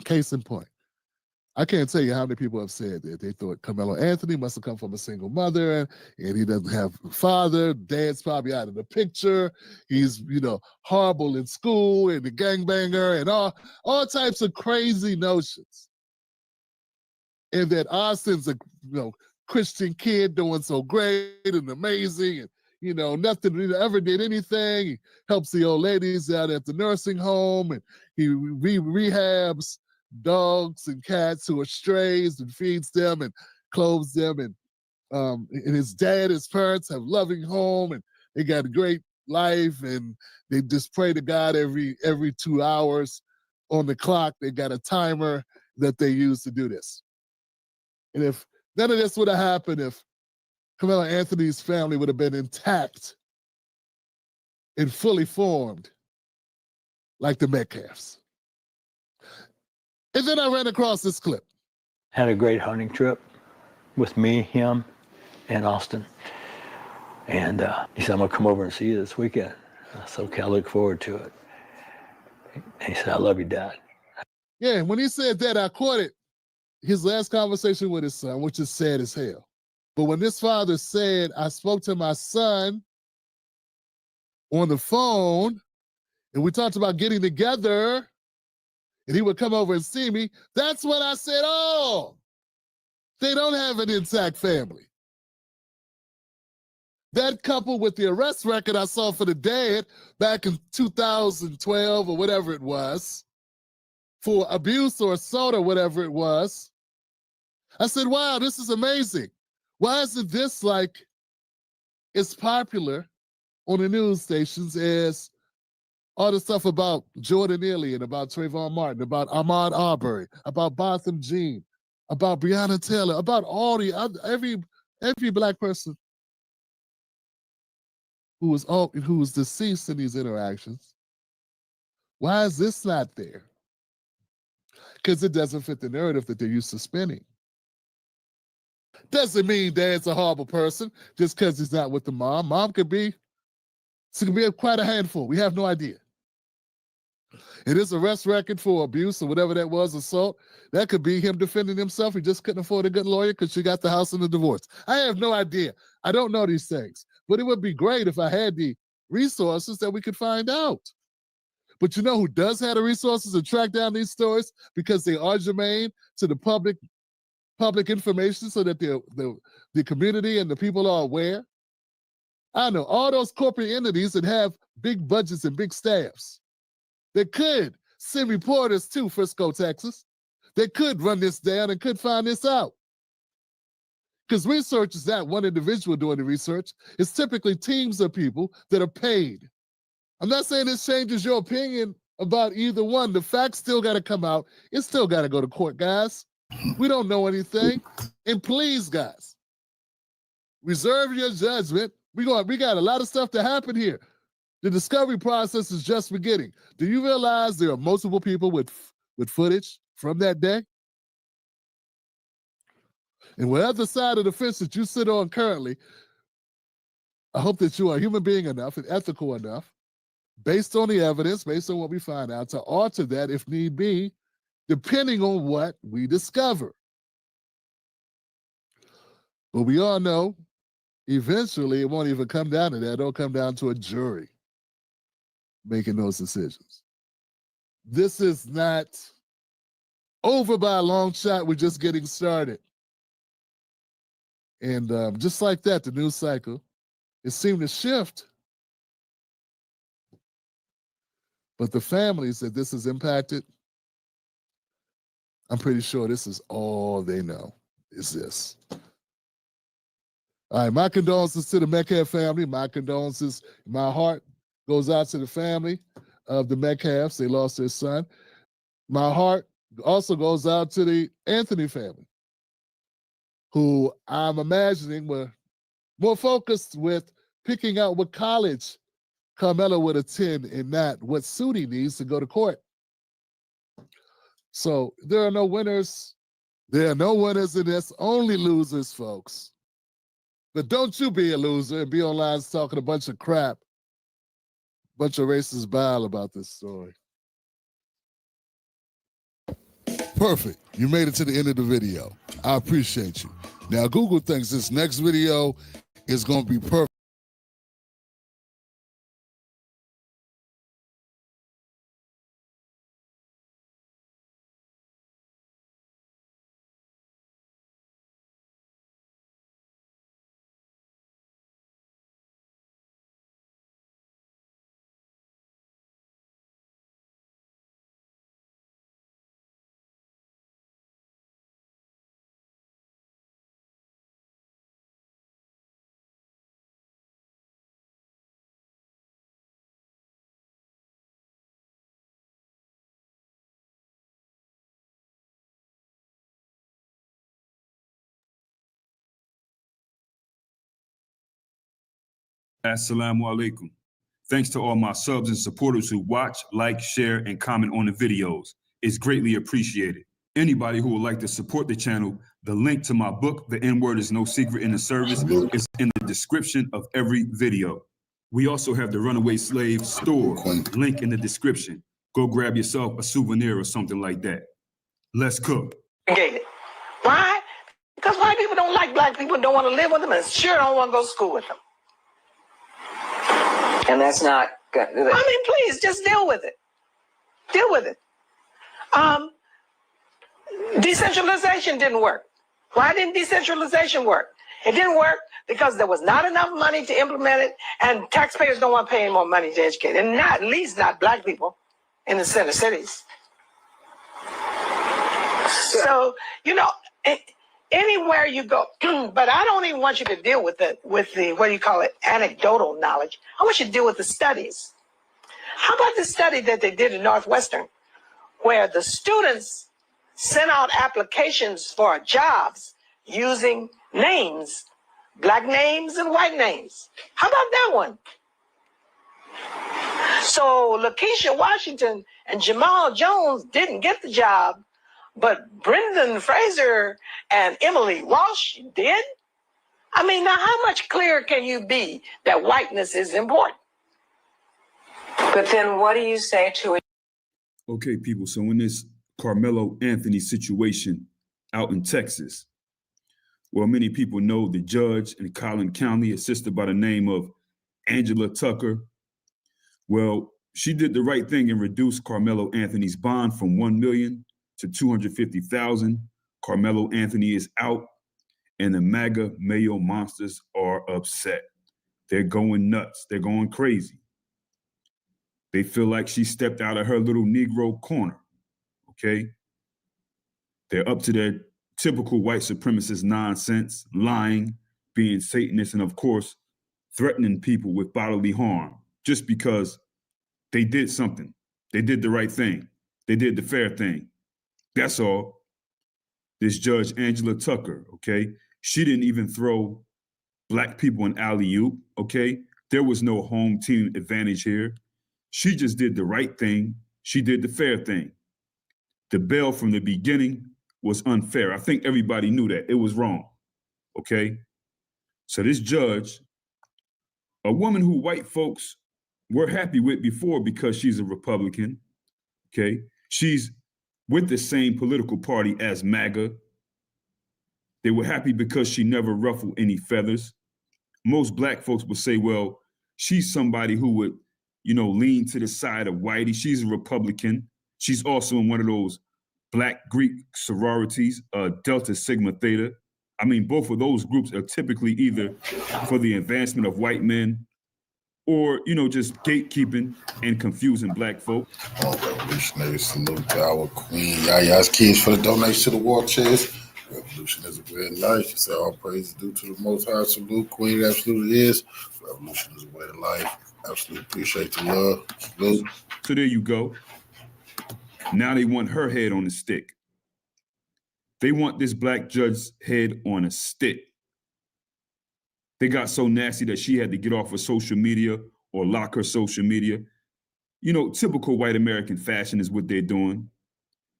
[SPEAKER 3] Case in point. I can't tell you how many people have said that they thought Carmelo Anthony must have come from a single mother and he doesn't have a father. Dad's probably out of the picture. He's, horrible in school and a gangbanger and all types of crazy notions. And that Austin's a Christian kid doing so great and amazing and nothing ever did anything. He helps the old ladies out at the nursing home and he rehabs dogs and cats who are strays and feeds them and clothes them. And his parents have loving home and they got a great life and they just pray to God every 2 hours on the clock. They got a timer that they use to do this. And if none of this would have happened, if Carmelo Anthony's family would have been intact and fully formed like the Metcalfs. And then I ran across this clip.
[SPEAKER 7] Had a great hunting trip with me, him, and Austin. And he said, I'm going to come over and see you this weekend. I said, okay, I look forward to it. And he said, I love you, Dad.
[SPEAKER 3] Yeah, when he said that, I caught it. his last conversation with his son, which is sad as hell. But when this father said, I spoke to my son on the phone, and we talked about getting together, and he would come over and see me, that's when I said, oh, they don't have an intact family. That coupled with the arrest record I saw for the dad back in 2012 or whatever it was, for abuse or assault or whatever it was, I said, wow, this is amazing. Why isn't this like it's popular on the news stations as all the stuff about Jordan Neely and about Trayvon Martin, about Ahmaud Arbery, about Botham Jean, about Breonna Taylor, about all the other, every black person who was deceased in these interactions. Why is this not there? Because it doesn't fit the narrative that they're used to spinning. Doesn't mean dad's a horrible person just because he's not with the mom. Mom could be quite a handful. We have no idea. And his arrest record for abuse or whatever that was, assault, that could be him defending himself. He just couldn't afford a good lawyer because she got the house in the divorce. I have no idea. I don't know these things. But it would be great if I had the resources that we could find out. But you know who does have the resources to track down these stories because they are germane to the public information so that the community and the people are aware? I know all those corporate entities that have big budgets and big staffs. They could send reporters to Frisco, Texas. They could run this down and could find this out. Because research is not one individual doing the research. It's typically teams of people that are paid. I'm not saying this changes your opinion about either one. The facts still got to come out. It's still got to go to court, guys. We don't know anything. And please, guys, reserve your judgment. We got a lot of stuff to happen here. The discovery process is just beginning. Do you realize there are multiple people with footage from that day? And whatever side of the fence that you sit on currently, I hope that you are a human being enough and ethical enough, based on the evidence, based on what we find out, to alter that if need be, depending on what we discover. But we all know, eventually, it won't even come down to that. It'll come down to a jury making those decisions. This is not over by a long shot. We're just getting started. And just like that, the news cycle, it seemed to shift. But the families that this has impacted, I'm pretty sure this is all they know, is this. All right, my condolences to the Metcalf family. My condolences, my heart goes out to the family of the Metcalfs. They lost their son. My heart also goes out to the Anthony family, who I'm imagining were more focused with picking out what college Karmelo would attend and not what suit he needs to go to court. So there are no winners. There are no winners in this, only losers, folks. But don't you be a loser and be online talking a bunch of crap, bunch of racist bile about this story. Perfect. You made it to the end of the video. I appreciate you. Now, Google thinks this next video is going to be perfect.
[SPEAKER 9] Assalamu alaikum. Thanks to all my subs and supporters who watch, like, share, and comment on the videos. It's greatly appreciated. Anybody who would like to support the channel, the link to my book, The N-Word is No Secret in the Service, is in the description of every video. We also have the Runaway Slave store, link in the description. Go grab yourself a souvenir or something like that. Let's cook.
[SPEAKER 11] Okay.
[SPEAKER 10] don't like black people and don't want to live with them and sure don't want to go to school with them.
[SPEAKER 11] And that's not good.
[SPEAKER 10] I mean, please, just deal with it. Deal with it. Decentralization didn't work. Why didn't decentralization work? It didn't work because there was not enough money to implement it, and taxpayers don't want to pay any more money to educate, and not, at least not black people in the center cities. So, you know, anywhere you go, but I don't even want you to deal with the, what do you call it, anecdotal knowledge. I want you to deal with the studies. How about the study that they did in Northwestern, where the students sent out applications for jobs using names, black names and white names? How about that one? So Lakeisha Washington and Jamal Jones didn't get the job, but Brendan Fraser and Emily Walsh did? I mean, now how much clearer can you be that whiteness is important?
[SPEAKER 11] But then what do you say to it?
[SPEAKER 9] Okay, people, so in this Carmelo Anthony situation out in Texas, well, many people know the judge in Collin County, a sister by the name of Angela Tucker. Well, she did the right thing and reduced Carmelo Anthony's bond from $1 million to $250,000. Carmelo Anthony is out, and the MAGA Mayo monsters are upset. They're going nuts. They're going crazy. They feel like she stepped out of her little Negro corner, okay? They're up to their typical white supremacist nonsense, lying, being Satanists, and of course, threatening people with bodily harm just because they did something. They did the right thing. They did the fair thing. That's all. This Judge Angela Tucker, okay? She didn't even throw black people in alley-oop, okay? There was no home team advantage here. She just did the right thing. She did the fair thing. The bail from the beginning was unfair. I think everybody knew that. It was wrong, okay? So this judge, a woman who white folks were happy with before because she's a Republican, okay? She's with the same political party as MAGA. They were happy because she never ruffled any feathers. Most black folks would say, well, she's somebody who would, you know, lean to the side of whitey. She's a Republican. She's also in one of those Black Greek sororities, Delta Sigma Theta. I mean, both of those groups are typically either for the advancement of white men or, you know, just gatekeeping and confusing black folk.
[SPEAKER 1] All revolutionary salute to our queen, Yaya's kids for the donation to the war chest. Revolution is a way of life. She said all praise is due to the Most High. Salute, queen, it absolutely is. Revolution is a way of life. Absolutely appreciate the love. Salute.
[SPEAKER 9] So there you go. Now they want her head on a stick. They want this black judge's head on a stick. They got so nasty that she had to get off of social media or lock her social media. You know, typical white American fashion is what they're doing.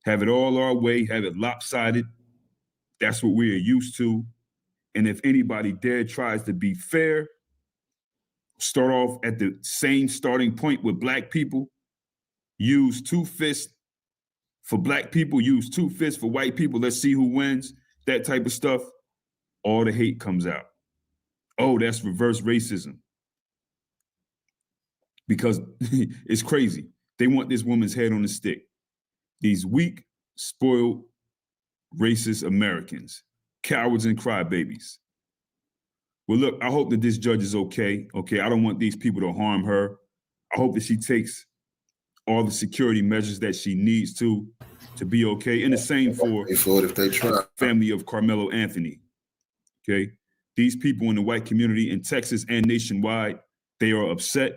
[SPEAKER 9] Have it all our way, have it lopsided. That's what we are used to. And if anybody dare tries to be fair, start off at the same starting point with black people, use 2 fists for black people, use 2 fists for white people, let's see who wins, that type of stuff, all the hate comes out. Oh, that's reverse racism. Because it's crazy. They want this woman's head on a stick. These weak, spoiled, racist Americans, cowards and crybabies. Well, look, I hope that this judge is okay. Okay, I don't want these people to harm her. I hope that she takes all the security measures that she needs to be okay. And the same for
[SPEAKER 1] if they try.
[SPEAKER 9] The family of Carmelo Anthony. Okay, these people in the white community in Texas and nationwide, they are upset.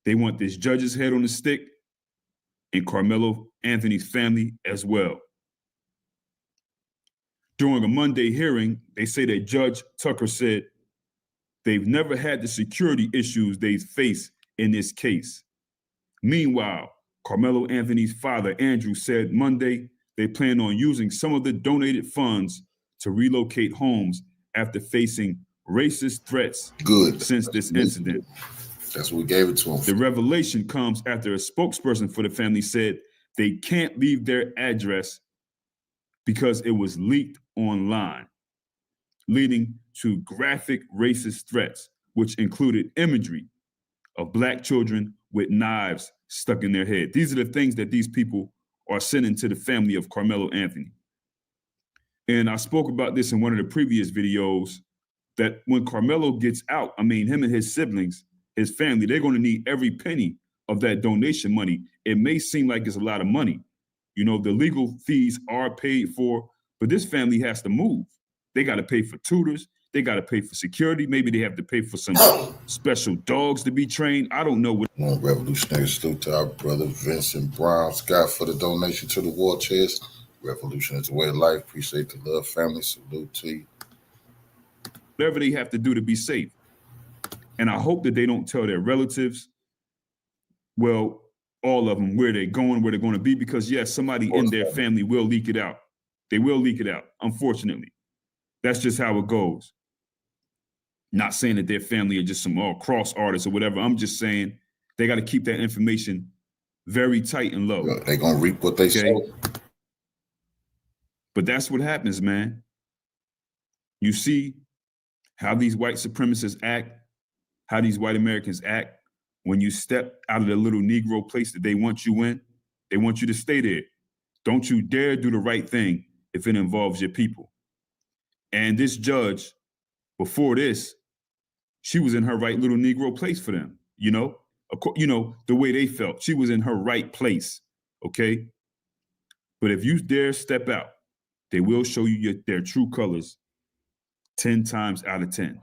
[SPEAKER 9] They want this judge's head on the stick and Carmelo Anthony's family as well. During a Monday hearing, they say that Judge Tucker said they've never had the security issues they face in this case. Meanwhile, Carmelo Anthony's father, Andrew, said Monday they plan on using some of the donated funds to relocate homes after facing racist threats since this incident.
[SPEAKER 1] That's what we gave it to them.
[SPEAKER 9] The revelation comes after a spokesperson for the family said they can't leave their address because it was leaked online. leading to graphic racist threats, which included imagery of Black children with knives stuck in their head. These are the things that these people are sending to the family of Carmelo Anthony. And I spoke about this in one of the previous videos, that when Carmelo gets out, I mean, him and his siblings, his family, they're going to need every penny of that donation money. It may seem like it's a lot of money. You know, the legal fees are paid for, but this family has to move. They got to pay for tutors. They got to pay for security. Maybe they have to pay for some special dogs to be trained. I don't know what.
[SPEAKER 1] Revolutionary salute to our brother Vincent Brown Scott for the donation to the war chest. Revolution is the way of life. Appreciate the love, family. Salute to you.
[SPEAKER 9] Whatever they have to do to be safe. And I hope that they don't tell their relatives, well, all of them, where they're going to be, because yes, somebody in their family will leak it out. They will leak it out, unfortunately. That's just how it goes. Not saying that their family are just some cross artists or whatever. I'm just saying they got to keep that information very tight and low.
[SPEAKER 1] They're going to reap what they sow.
[SPEAKER 9] But that's what happens, man. You see how these white supremacists act, how these white Americans act when you step out of the little Negro place that they want you in. They want you to stay there. Don't you dare do the right thing if it involves your people. And this judge, before this, she was in her right little Negro place for them, you know? The way they felt. She was in her right place, okay? But if you dare step out, they will show you their true colors 10 times out of 10.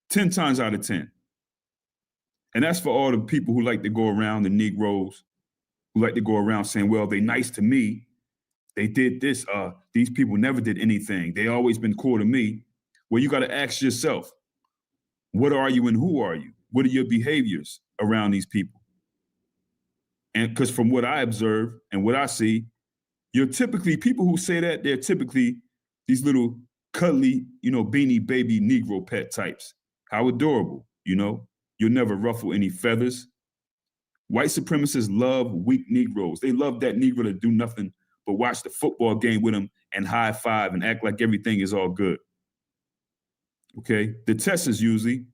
[SPEAKER 9] 10 times out of 10. And that's for all the people who like to go around, the Negroes, who like to go around saying, well, they nice to me. They did this. These people never did anything. They always been cool to me. Well, you got to ask yourself, what are you and who are you? What are your behaviors around these people? And because from what I observe and what I see, you're typically, people who say that, they're typically these little cuddly, beanie baby Negro pet types. How adorable, You'll never ruffle any feathers. White supremacists love weak Negroes. They love that Negro to do nothing but watch the football game with them and high five and act like everything is all good. Okay? The test is usually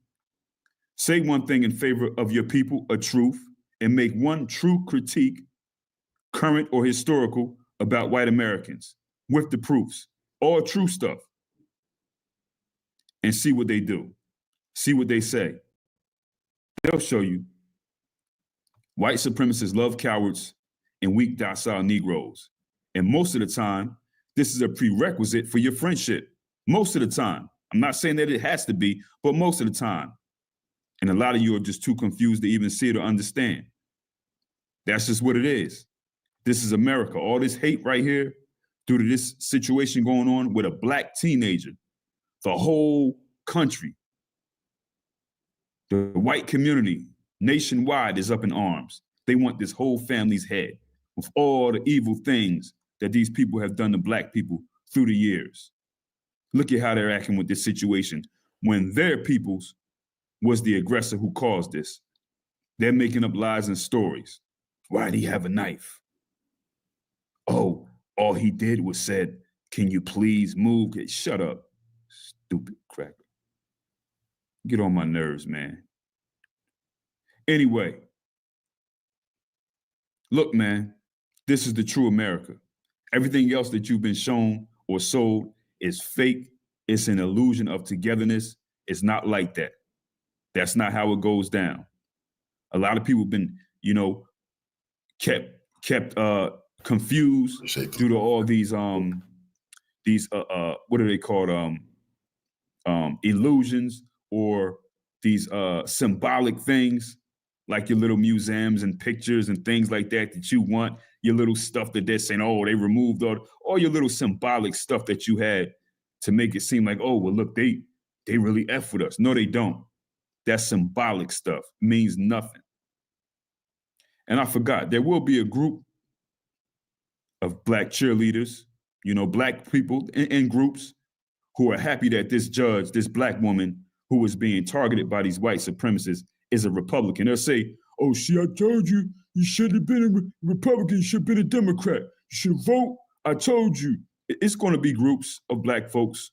[SPEAKER 9] say one thing in favor of your people, a truth, and make one true critique, current or historical, about white Americans with the proofs, all true stuff, and see what they do. See what they say. They'll show you. White supremacists love cowards and weak, docile Negroes. And most of the time, this is a prerequisite for your friendship. Most of the time. I'm not saying that it has to be, but most of the time. And a lot of you are just too confused to even see it or understand. That's just what it is. This is America. All this hate right here, due to this situation going on with a Black teenager, the whole country, the white community nationwide is up in arms. They want this whole family's head with all the evil things that these people have done to Black people through the years. Look at how they're acting with this situation when their peoples was the aggressor who caused this. They're making up lies and stories. Why did he have a knife? Oh, all he did was said, can you please move? Shut up, stupid cracker. Get on my nerves, man. Anyway, look, man, this is the true America. Everything else that you've been shown or sold is fake. It's an illusion of togetherness. It's not like that. That's not how it goes down. A lot of people have been, kept confused due to all these what are they called? Illusions, or these symbolic things, like your little museums and pictures and things like that you want, your little stuff that they're saying, oh, they removed all your little symbolic stuff that you had to make it seem like, oh, well, look, they really F with us. No, they don't. That symbolic stuff means nothing. And I forgot, there will be a group of Black cheerleaders, Black people in groups who are happy that this judge, this Black woman who is being targeted by these white supremacists is a Republican. They'll say, oh, see, I told you, you should have been a Republican, you should have been a Democrat. You should vote. I told you. It's going to be groups of Black folks,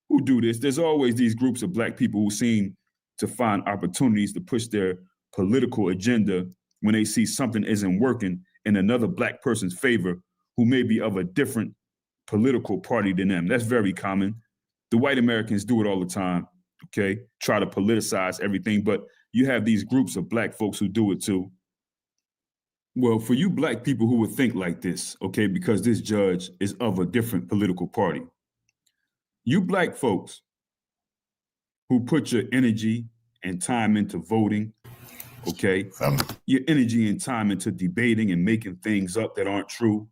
[SPEAKER 9] who do this. There's always these groups of black people who seem to find opportunities to push their political agenda when they see something isn't working in another black person's favor who may be of a different political party than them. That's very common. The white Americans do it all the time, okay? Try to politicize everything, but you have these groups of black folks who do it too. Well, for you black people who would think like this, okay, because this judge is of a different political party, you black folks who put your energy and time into voting, okay, your energy and time into debating and making things up that aren't true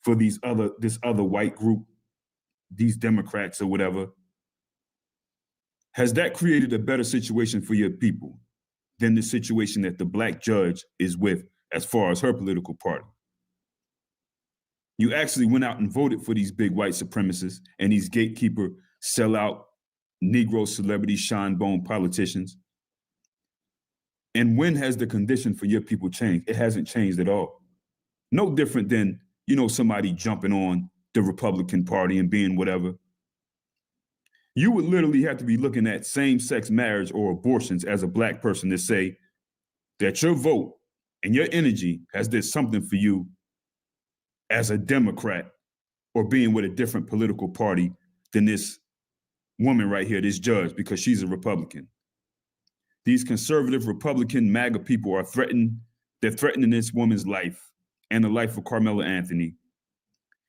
[SPEAKER 9] for this other white group, these Democrats or whatever, has that created a better situation for your people than the situation that the black judge is with as far as her political party? You actually went out and voted for these big white supremacists and these gatekeeper, sellout, Negro celebrity, shine bone politicians. And when has the condition for your people changed? It hasn't changed at all. No different than, somebody jumping on the Republican Party and being whatever. You would literally have to be looking at same-sex marriage or abortions as a black person to say that your vote and your energy has did something for you as a Democrat or being with a different political party than this woman right here, this judge, because she's a Republican. These conservative Republican MAGA people are threatening this woman's life and the life of Carmelo Anthony.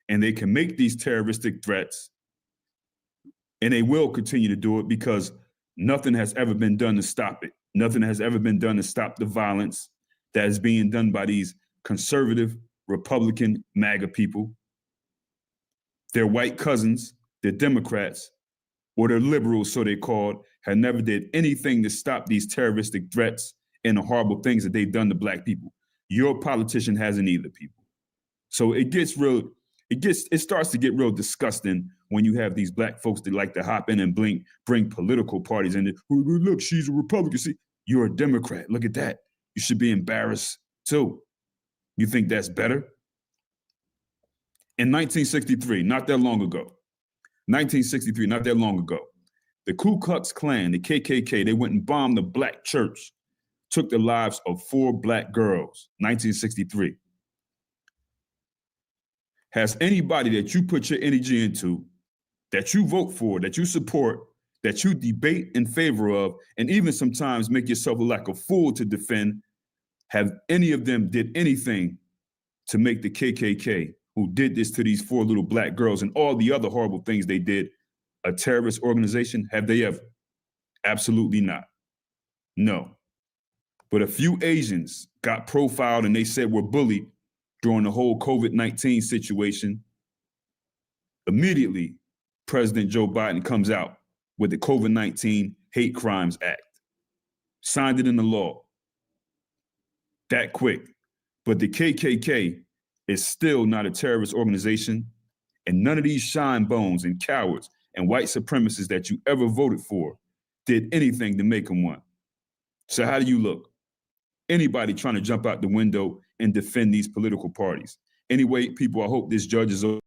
[SPEAKER 9] And they can make these terroristic threats, and they will continue to do it because nothing has ever been done to stop it. Nothing has ever been done to stop the violence that is being done by these conservative Republican MAGA people. Their white cousins, they're Democrats, or they're liberals, so they called, have never did anything to stop these terroristic threats and the horrible things that they've done to black people. Your politician hasn't either, people. So it starts to get real disgusting when you have these black folks that like to hop in and bring political parties in. Look, she's a Republican. See, you're a Democrat. Look at that. You should be embarrassed too. You think that's better? In 1963, not that long ago, the Ku Klux Klan, the KKK, they went and bombed the black church, took the lives of 4 black girls, 1963. Has anybody that you put your energy into, that you vote for, that you support, that you debate in favor of, and even sometimes make yourself look like a fool to defend, have any of them did anything to make the KKK, who did this to these 4 little black girls and all the other horrible things they did, a terrorist organization? Have they ever? Absolutely not. No. But a few Asians got profiled and they said were bullied during the whole COVID-19 situation. Immediately, President Joe Biden comes out with the COVID-19 Hate Crimes Act, signed it into law that quick. But the KKK is still not a terrorist organization, and none of these shine bones and cowards and white supremacists that you ever voted for did anything to make them one. So how do you look? Anybody trying to jump out the window and defend these political parties? Anyway, people, I hope this judge is over.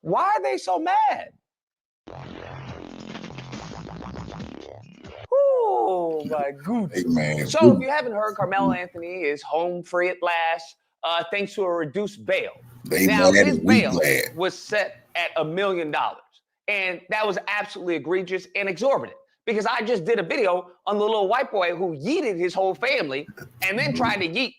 [SPEAKER 2] Why are they so mad? Oh my goodness.
[SPEAKER 1] Hey,
[SPEAKER 2] so if you haven't heard, Carmelo Anthony is home free at last, thanks to a reduced bail. Now, his bail was set at $1 million. And that was absolutely egregious and exorbitant, because I just did a video on the little white boy who yeeted his whole family and then tried to yeet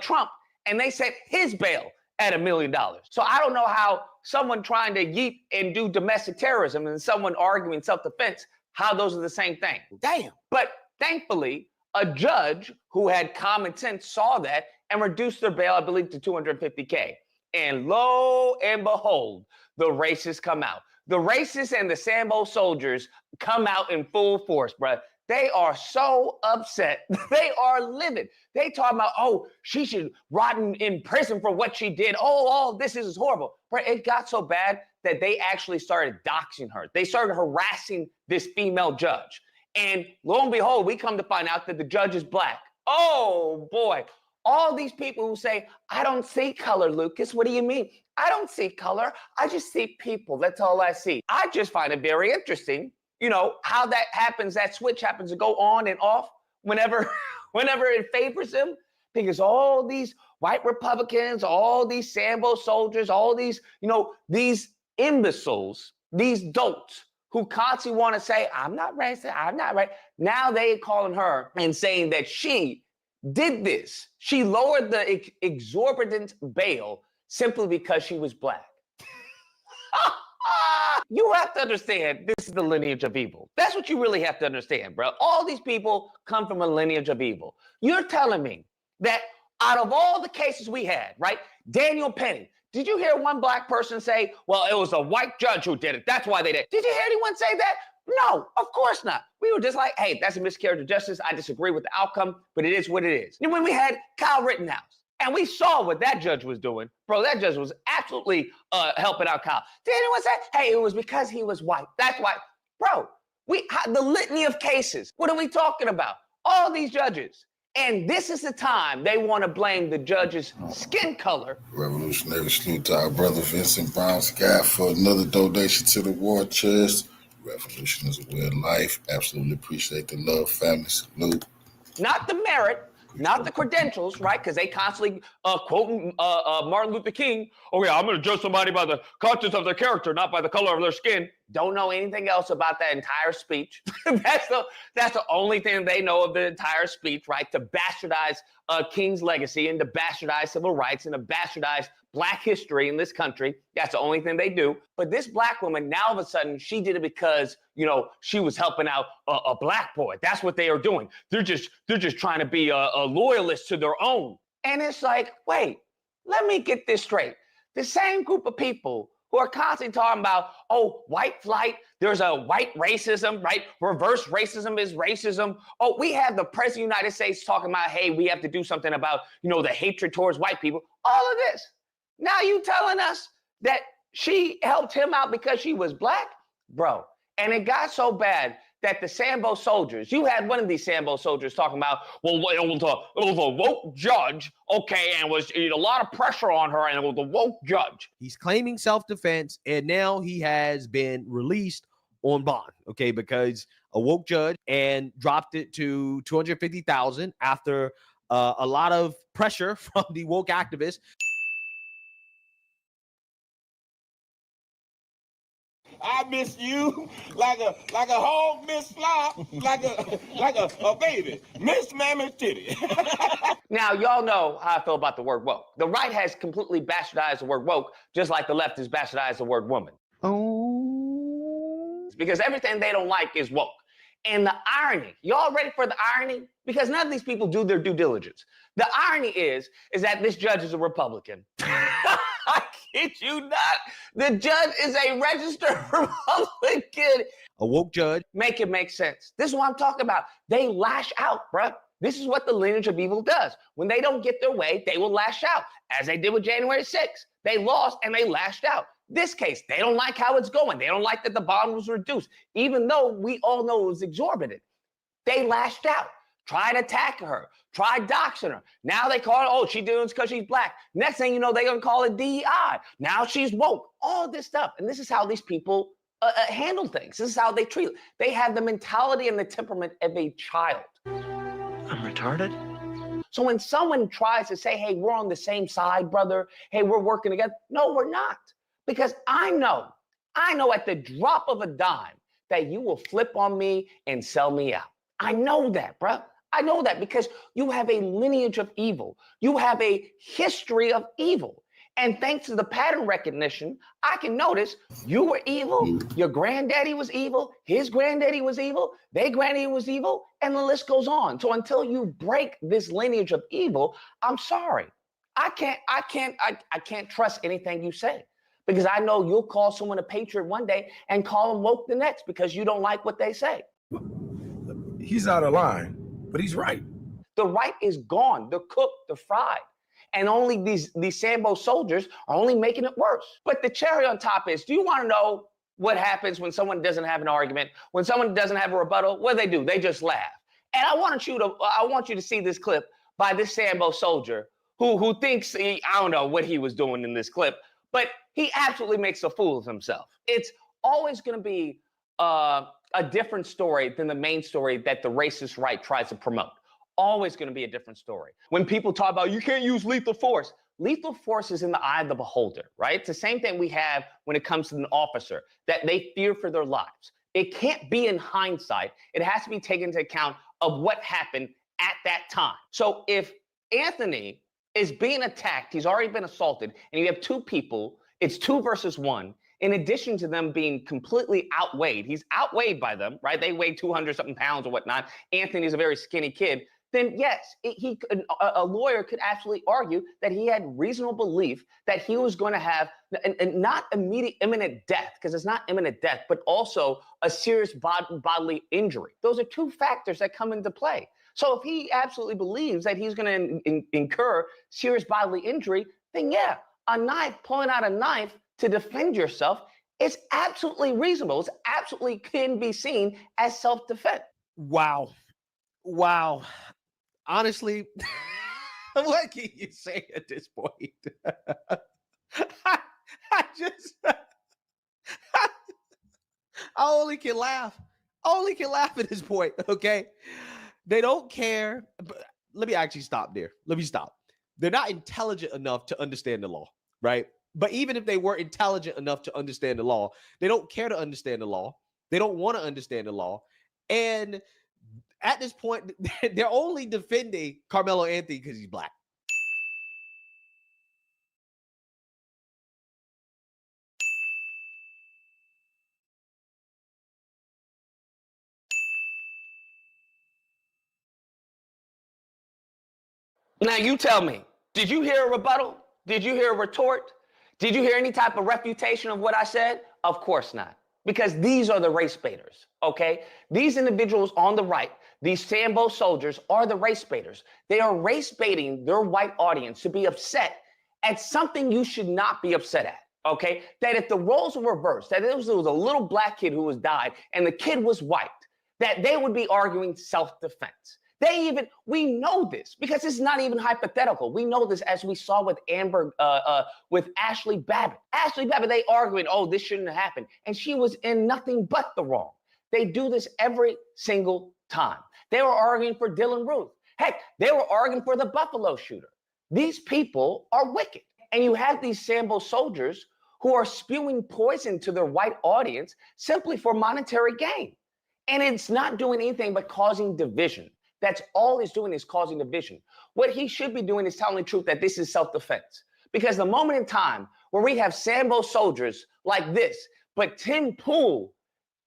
[SPEAKER 2] Trump, and they set his bail at $1 million. So I don't know how someone trying to yeet and do domestic terrorism and someone arguing self-defense, how those are the same thing.
[SPEAKER 12] Damn.
[SPEAKER 2] But thankfully, a judge who had common sense saw that and reduced their bail, I believe, to $250K. And lo and behold, the racists come out. The racists and the Sambo soldiers come out in full force, bruh. They are so upset. They are livid. They talk about, oh, she should rot in prison for what she did. Oh, this is horrible. But it got so bad that they actually started doxing her. They started harassing this female judge. And lo and behold, we come to find out that the judge is black. Oh, boy. All these people who say, I don't see color, Lucas. What do you mean? I don't see color. I just see people. That's all I see. I just find it very interesting, you know, how that happens, that switch happens to go on and off whenever it favors them. Because all these white Republicans, all these Sambo soldiers, all these, you know, these imbeciles, these dolts who constantly want to say, I'm not racist, I'm not right. Now they calling her and saying that she did this. She lowered the exorbitant bail simply because she was black. You have to understand, this is the lineage of evil. That's what you really have to understand, bro. All these people come from a lineage of evil. You're telling me that out of all the cases we had, right, Daniel Penny, did you hear one black person say, well, it was a white judge who did it, that's why they did it? Did you hear anyone say that? No, of course not. We were just like, hey, that's a miscarriage of justice. I disagree with the outcome, but it is what it is. And when we had Kyle Rittenhouse, and we saw what that judge was doing, bro, that judge was absolutely helping out Kyle. Did anyone say, hey, it was because he was white? That's why. Bro, the litany of cases, what are we talking about? All these judges. And this is the time they want to blame the judge's skin color.
[SPEAKER 1] Revolutionary salute to our brother Vincent Brown Scott for another donation to the war chest. Revolution is a way of life. Absolutely appreciate the love, family. Salute.
[SPEAKER 2] Not the merit, not the credentials, right? Because they constantly quoting Martin Luther King. Oh yeah, I'm going to judge somebody by the contents of their character, not by the color of their skin. Don't know anything else about that entire speech. That's the only thing they know of the entire speech, right? To bastardize King's legacy and to bastardize civil rights and to bastardize black history in this country. That's the only thing they do. But this black woman, now all of a sudden, she did it because, you know, she was helping out a black boy. That's what they are doing. They're just trying to be a loyalist to their own. And it's like, wait, let me get this straight. The same group of people who are constantly talking about, oh, white flight, there's a white racism, right? Reverse racism is racism. Oh, we have the president of the United States talking about, hey, we have to do something about, you know, the hatred towards white people. All of this. Now you telling us that she helped him out because she was black? Bro, and it got so bad that the Sambo soldiers, you had one of these Sambo soldiers talking about, well, it was a woke judge, okay, and was a lot of pressure on her, and it was a woke judge.
[SPEAKER 12] He's claiming self-defense, and now he has been released on bond, okay, because a woke judge and dropped it to $250,000 after a lot of pressure from the woke activists.
[SPEAKER 18] I miss you like a hog miss slop, like a baby. Miss Mammy's titty.
[SPEAKER 2] Now, y'all know how I feel about the word woke. The right has completely bastardized the word woke, just like the left has bastardized the word woman. Oh. Because everything they don't like is woke. And the irony, y'all ready for the irony? Because none of these people do their due diligence. The irony is that this judge is a Republican. I kid you not. The judge is a registered Republican.
[SPEAKER 12] A woke judge.
[SPEAKER 2] Make it make sense. This is what I'm talking about. They lash out, bruh. This is what the lineage of evil does. When they don't get their way, they will lash out, as they did with January 6th. They lost and they lashed out. This case, they don't like how it's going. They don't like that the bond was reduced, even though we all know it was exorbitant. They lashed out, tried attacking her, tried doxing her. Now they call it, oh, she doing this because she's black. Next thing you know, they're going to call it DEI. Now she's woke. All this stuff. And this is how these people handle things. This is how they treat it. They have the mentality and the temperament of a child.
[SPEAKER 23] I'm retarded?
[SPEAKER 2] So when someone tries to say, hey, we're on the same side, brother. Hey, we're working together. No, we're not. Because I know at the drop of a dime that you will flip on me and sell me out. I know that, bro. I know that because you have a lineage of evil. You have a history of evil. And thanks to the pattern recognition, I can notice you were evil, your granddaddy was evil, his granddaddy was evil, their granddaddy was evil, and the list goes on. So until you break this lineage of evil, I'm sorry. I can't trust anything you say, because I know you'll call someone a patriot one day and call them woke the next because you don't like what they say.
[SPEAKER 18] He's out of line, but he's right.
[SPEAKER 2] The right is gone. They're cooked, they're fried. And only these Sambo soldiers are only making it worse. But the cherry on top is, do you want to know what happens when someone doesn't have an argument, when someone doesn't have a rebuttal? What do? They just laugh. And I want you to see this clip by this Sambo soldier who thinks, I don't know what he was doing in this clip, but he absolutely makes a fool of himself. It's always going to be a different story than the main story that the racist right tries to promote. Always going to be a different story. When people talk about you can't use lethal force is in the eye of the beholder, right? It's the same thing we have when it comes to an officer, that they fear for their lives. It can't be in hindsight. It has to be taken into account of what happened at that time. So if Anthony is being attacked, he's already been assaulted, and you have two people, it's 2 versus 1, in addition to them being completely outweighed, he's outweighed by them, right? They weigh 200-something pounds or whatnot. Anthony's a very skinny kid. Then yes, a lawyer could absolutely argue that he had reasonable belief that he was going to have not immediate imminent death, because it's not imminent death, but also a serious bodily injury. Those are two factors that come into play. So if he absolutely believes that he's going to incur serious bodily injury, then yeah, pulling out a knife to defend yourself is absolutely reasonable. It's absolutely can be seen as self-defense.
[SPEAKER 12] Wow. Honestly, what can you say at this point? I only can laugh. At this point, okay? They don't care. But let me actually stop there. They're not intelligent enough to understand the law, right? But even if they were intelligent enough to understand the law, they don't care to understand the law. They don't want to understand the law. And at this point, they're only defending Carmelo Anthony because he's black.
[SPEAKER 2] Now you tell me, did you hear a rebuttal? Did you hear a retort? Did you hear any type of refutation of what I said? Of course not. Because these are the race baiters, okay? These individuals on the right, these Sambo soldiers, are the race baiters. They are race baiting their white audience to be upset at something you should not be upset at, okay? That if the roles were reversed, that there was a little black kid who was died and the kid was white, that they would be arguing self-defense. We know this because it's not even hypothetical. We know this as we saw with with Ashley Babbitt. Ashley Babbitt, they arguing, oh, this shouldn't have happened. And she was in nothing but the wrong. They do this every single time. They were arguing for Dylan Ruth. Heck, they were arguing for the Buffalo shooter. These people are wicked. And you have these Sambo soldiers who are spewing poison to their white audience simply for monetary gain. And it's not doing anything but causing division. That's all he's doing, is causing division. What he should be doing is telling the truth that this is self-defense. Because the moment in time where we have Sambo soldiers like this, but Tim Pool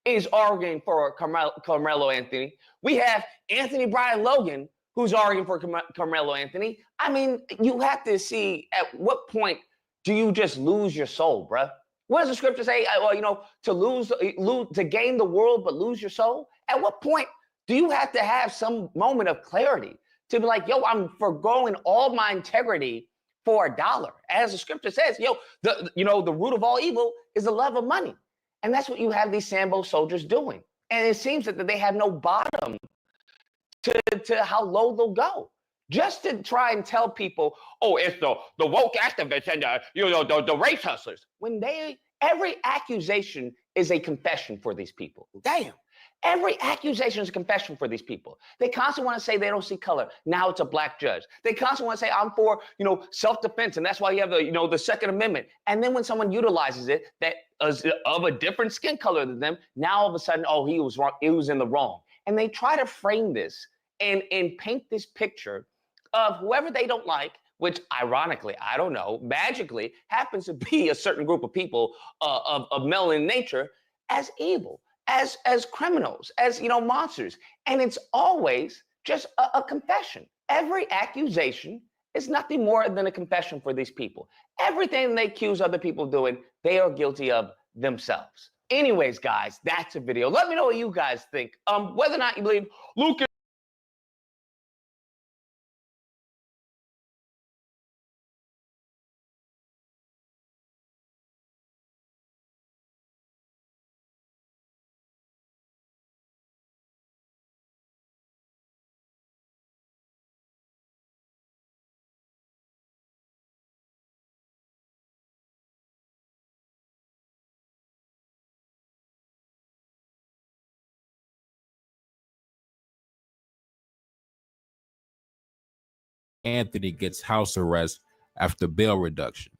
[SPEAKER 2] is arguing for Carmelo Anthony. We have Anthony Brian Logan who's arguing for Carmelo Anthony. I mean, you have to see at what point do you just lose your soul, bruh? What does the scripture say? Well, to gain the world but lose your soul? At what point do you have to have some moment of clarity to be like, yo, I'm forgoing all my integrity for $1? As the scripture says, the root of all evil is the love of money. And that's what you have these Sambo soldiers doing. And it seems that they have no bottom to how low they'll go. Just to try and tell people, oh, it's the woke activists and the race hustlers. When every accusation is a confession for these people. Damn. Every accusation is a confession for these people. They constantly want to say they don't see color. Now it's a black judge. They constantly want to say I'm for, self-defense, and that's why you have the Second Amendment. And then when someone utilizes it that is of a different skin color than them, now all of a sudden, oh, he was wrong. He was in the wrong. And they try to frame this and paint this picture of whoever they don't like, which ironically, I don't know, magically happens to be a certain group of people of melanin nature as evil, as criminals, as, you know, monsters. And it's always just a confession. Every accusation is nothing more than a confession for these people. Everything they accuse other people of doing, they are guilty of themselves. Anyways, guys, that's a video. Let me know what you guys think. Whether or not you believe Luke
[SPEAKER 19] Anthony gets house arrest after bail reduction.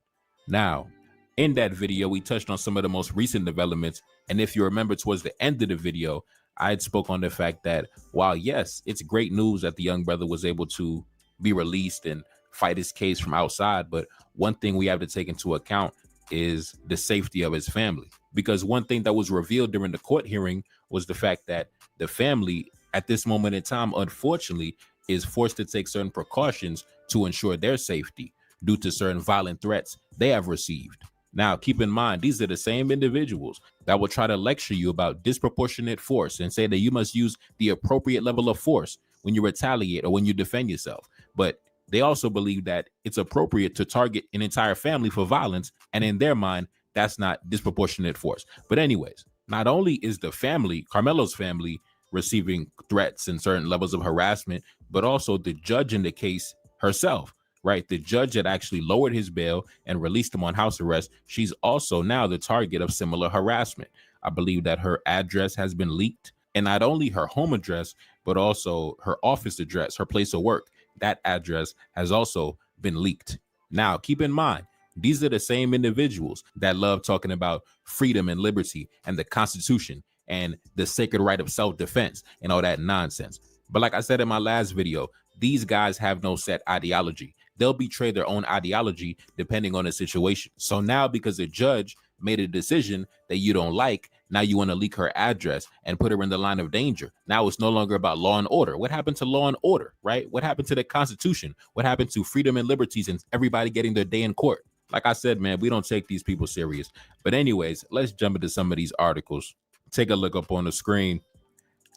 [SPEAKER 19] Now, in that video, we touched on some of the most recent developments. And if you remember towards the end of the video, I had spoke on the fact that while, yes, it's great news that the young brother was able to be released and fight his case from outside, but one thing we have to take into account is the safety of his family. Because one thing that was revealed during the court hearing was the fact that the family at this moment in time, unfortunately, is forced to take certain precautions to ensure their safety due to certain violent threats they have received. Now, keep in mind, these are the same individuals that will try to lecture you about disproportionate force and say that you must use the appropriate level of force when you retaliate or when you defend yourself. But they also believe that it's appropriate to target an entire family for violence, and in their mind, that's not disproportionate force. But anyways, not only is the family, Karmelo's family, receiving threats and certain levels of harassment, but also the judge in the case herself, right? The judge that actually lowered his bail and released him on house arrest, she's also now the target of similar harassment. I believe that her address has been leaked, and not only her home address, but also her office address, her place of work. That address has also been leaked. Now, keep in mind, these are the same individuals that love talking about freedom and liberty and the Constitution and the sacred right of self-defense and all that nonsense. But like I said in my last video, these guys have no set ideology. They'll betray their own ideology depending on the situation. So now, because the judge made a decision that you don't like, now you want to leak her address and put her in the line of danger. Now it's no longer about law and order. What happened to law and order, right? What happened to the Constitution? What happened to freedom and liberties and everybody getting their day in court? Like I said, man, we don't take these people serious. But anyways, let's jump into some of these articles. Take a look up on the screen.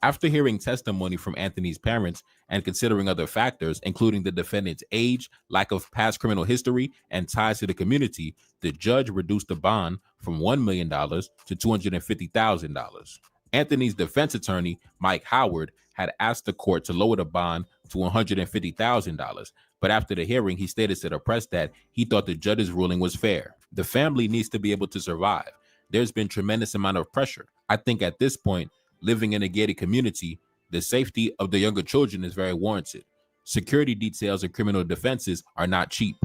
[SPEAKER 19] After hearing testimony from Anthony's parents and considering other factors, including the defendant's age, lack of past criminal history, and ties to the community, the judge reduced the bond from $1 million to $250,000. Anthony's defense attorney, Mike Howard, had asked the court to lower the bond to $150,000. But after the hearing, he stated to the press that he thought the judge's ruling was fair. The family needs to be able to survive. There's been tremendous amount of pressure. I think at this point, living in a gated community, the safety of the younger children is very warranted. Security details and criminal defenses are not cheap.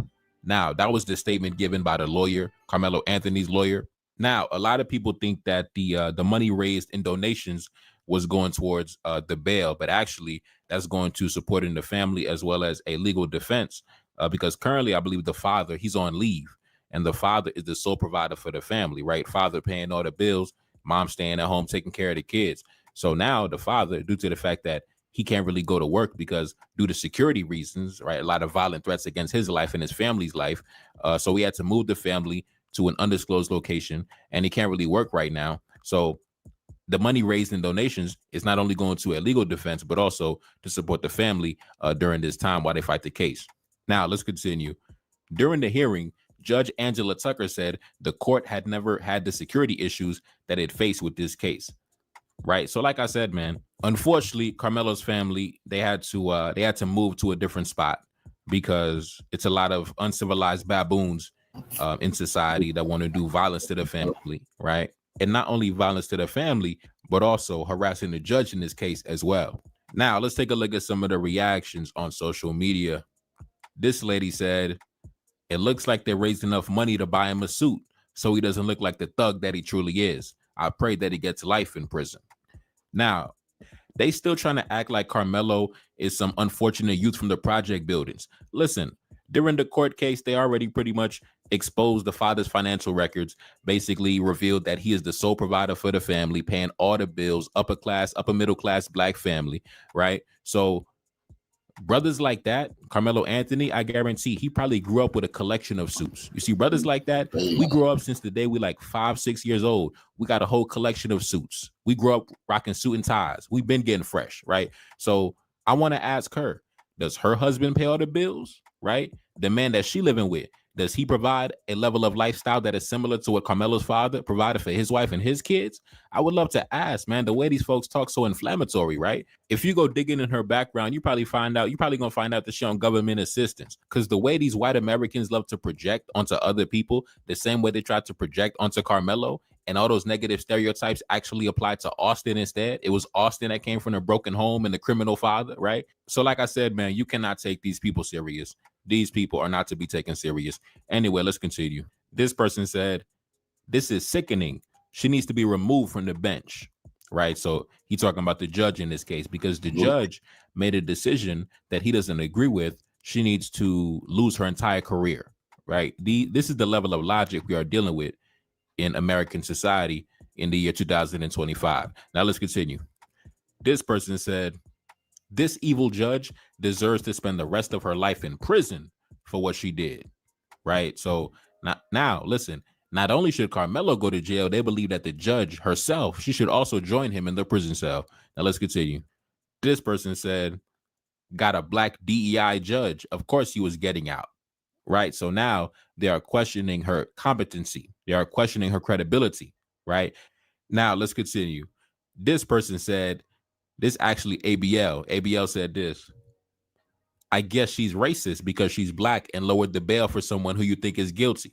[SPEAKER 19] Now, that was the statement given by the lawyer, Carmelo Anthony's lawyer. Now, a lot of people think that the money raised in donations was going towards the bail, but actually that's going to supporting the family as well as a legal defense, because currently I believe the father, he's on leave, and the father is the sole provider for the family, right? Father paying all the bills, mom staying at home taking care of the kids. So now the father, due to the fact that he can't really go to work because due to security reasons, right, a lot of violent threats against his life and his family's life, so he had to move the family to an undisclosed location, and he can't really work right now. So the money raised in donations is not only going to a legal defense, but also to support the family during this time while they fight the case. Now, let's continue. During the hearing, Judge Angela Tucker said the court had never had the security issues that it faced with this case. Right. So like I said, man, unfortunately, Karmelo's family, they had to move to a different spot because it's a lot of uncivilized baboons in society that want to do violence to the family. Right. And not only violence to the family, but also harassing the judge in this case as well. Now, let's take a look at some of the reactions on social media. This lady said, "It looks like they raised enough money to buy him a suit so he doesn't look like the thug that he truly is. I pray that he gets life in prison." Now, they still trying to act like Karmelo is some unfortunate youth from the project buildings. Listen, During the court case, they already pretty much exposed the father's financial records, basically revealed that he is the sole provider for the family, paying all the bills, upper middle class black family, right? So brothers like that, Carmelo Anthony, I guarantee he probably grew up with a collection of suits. You see, brothers like that, we grew up since the day we like 5-6 years old. We got a whole collection of suits. We grew up rocking suit and ties. We've been getting fresh, right? So I want to ask her, does her husband pay all the bills, right? The man that she living with, does he provide a level of lifestyle that is similar to what Carmelo's father provided for his wife and his kids? I would love to ask, man, the way these folks talk so inflammatory, right? If you go digging in her background, you're probably going to find out that she on government assistance, because the way these white Americans love to project onto other people, the same way they tried to project onto Carmelo, and all those negative stereotypes actually applied to Austin instead. It was Austin that came from a broken home and the criminal father, right? So like I said, man, you cannot take these people serious. These people are not to be taken serious. Anyway, let's continue. This person said, this is sickening. She needs to be removed from the bench, right? So he's talking about the judge in this case, because the judge made a decision that he doesn't agree with. She needs to lose her entire career, right? This is the level of logic we are dealing with in American society in the year 2025. Now let's continue. This person said, this evil judge deserves to spend the rest of her life in prison for what she did, right? So now listen, not only should Carmelo go to jail, they believe that the judge herself, she should also join him in the prison cell. Now let's continue. This person said, got a black DEI judge. Of course he was getting out, right? So now they are questioning her competency. They are questioning her credibility, right? Now let's continue. This person said, this actually ABL. ABL said this. I guess she's racist because she's black and lowered the bail for someone who you think is guilty.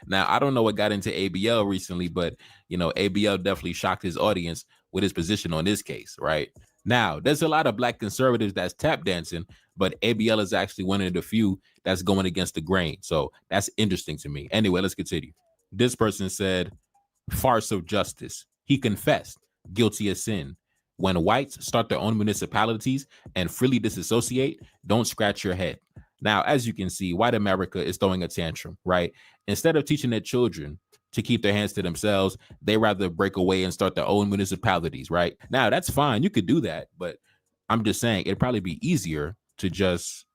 [SPEAKER 19] Now, I don't know what got into ABL recently, but, you know, ABL definitely shocked his audience with his position on this case, right? Now, there's a lot of black conservatives that's tap dancing, but ABL is actually one of the few that's going against the grain. So that's interesting to me. Anyway, let's continue. This person said, farce of justice. He confessed guilty of sin. When whites start their own municipalities and freely disassociate, don't scratch your head. Now, as you can see, white America is throwing a tantrum, right? Instead of teaching their children to keep their hands to themselves, they rather break away and start their own municipalities, right? Now, that's fine. You could do that, but I'm just saying it'd probably be easier to just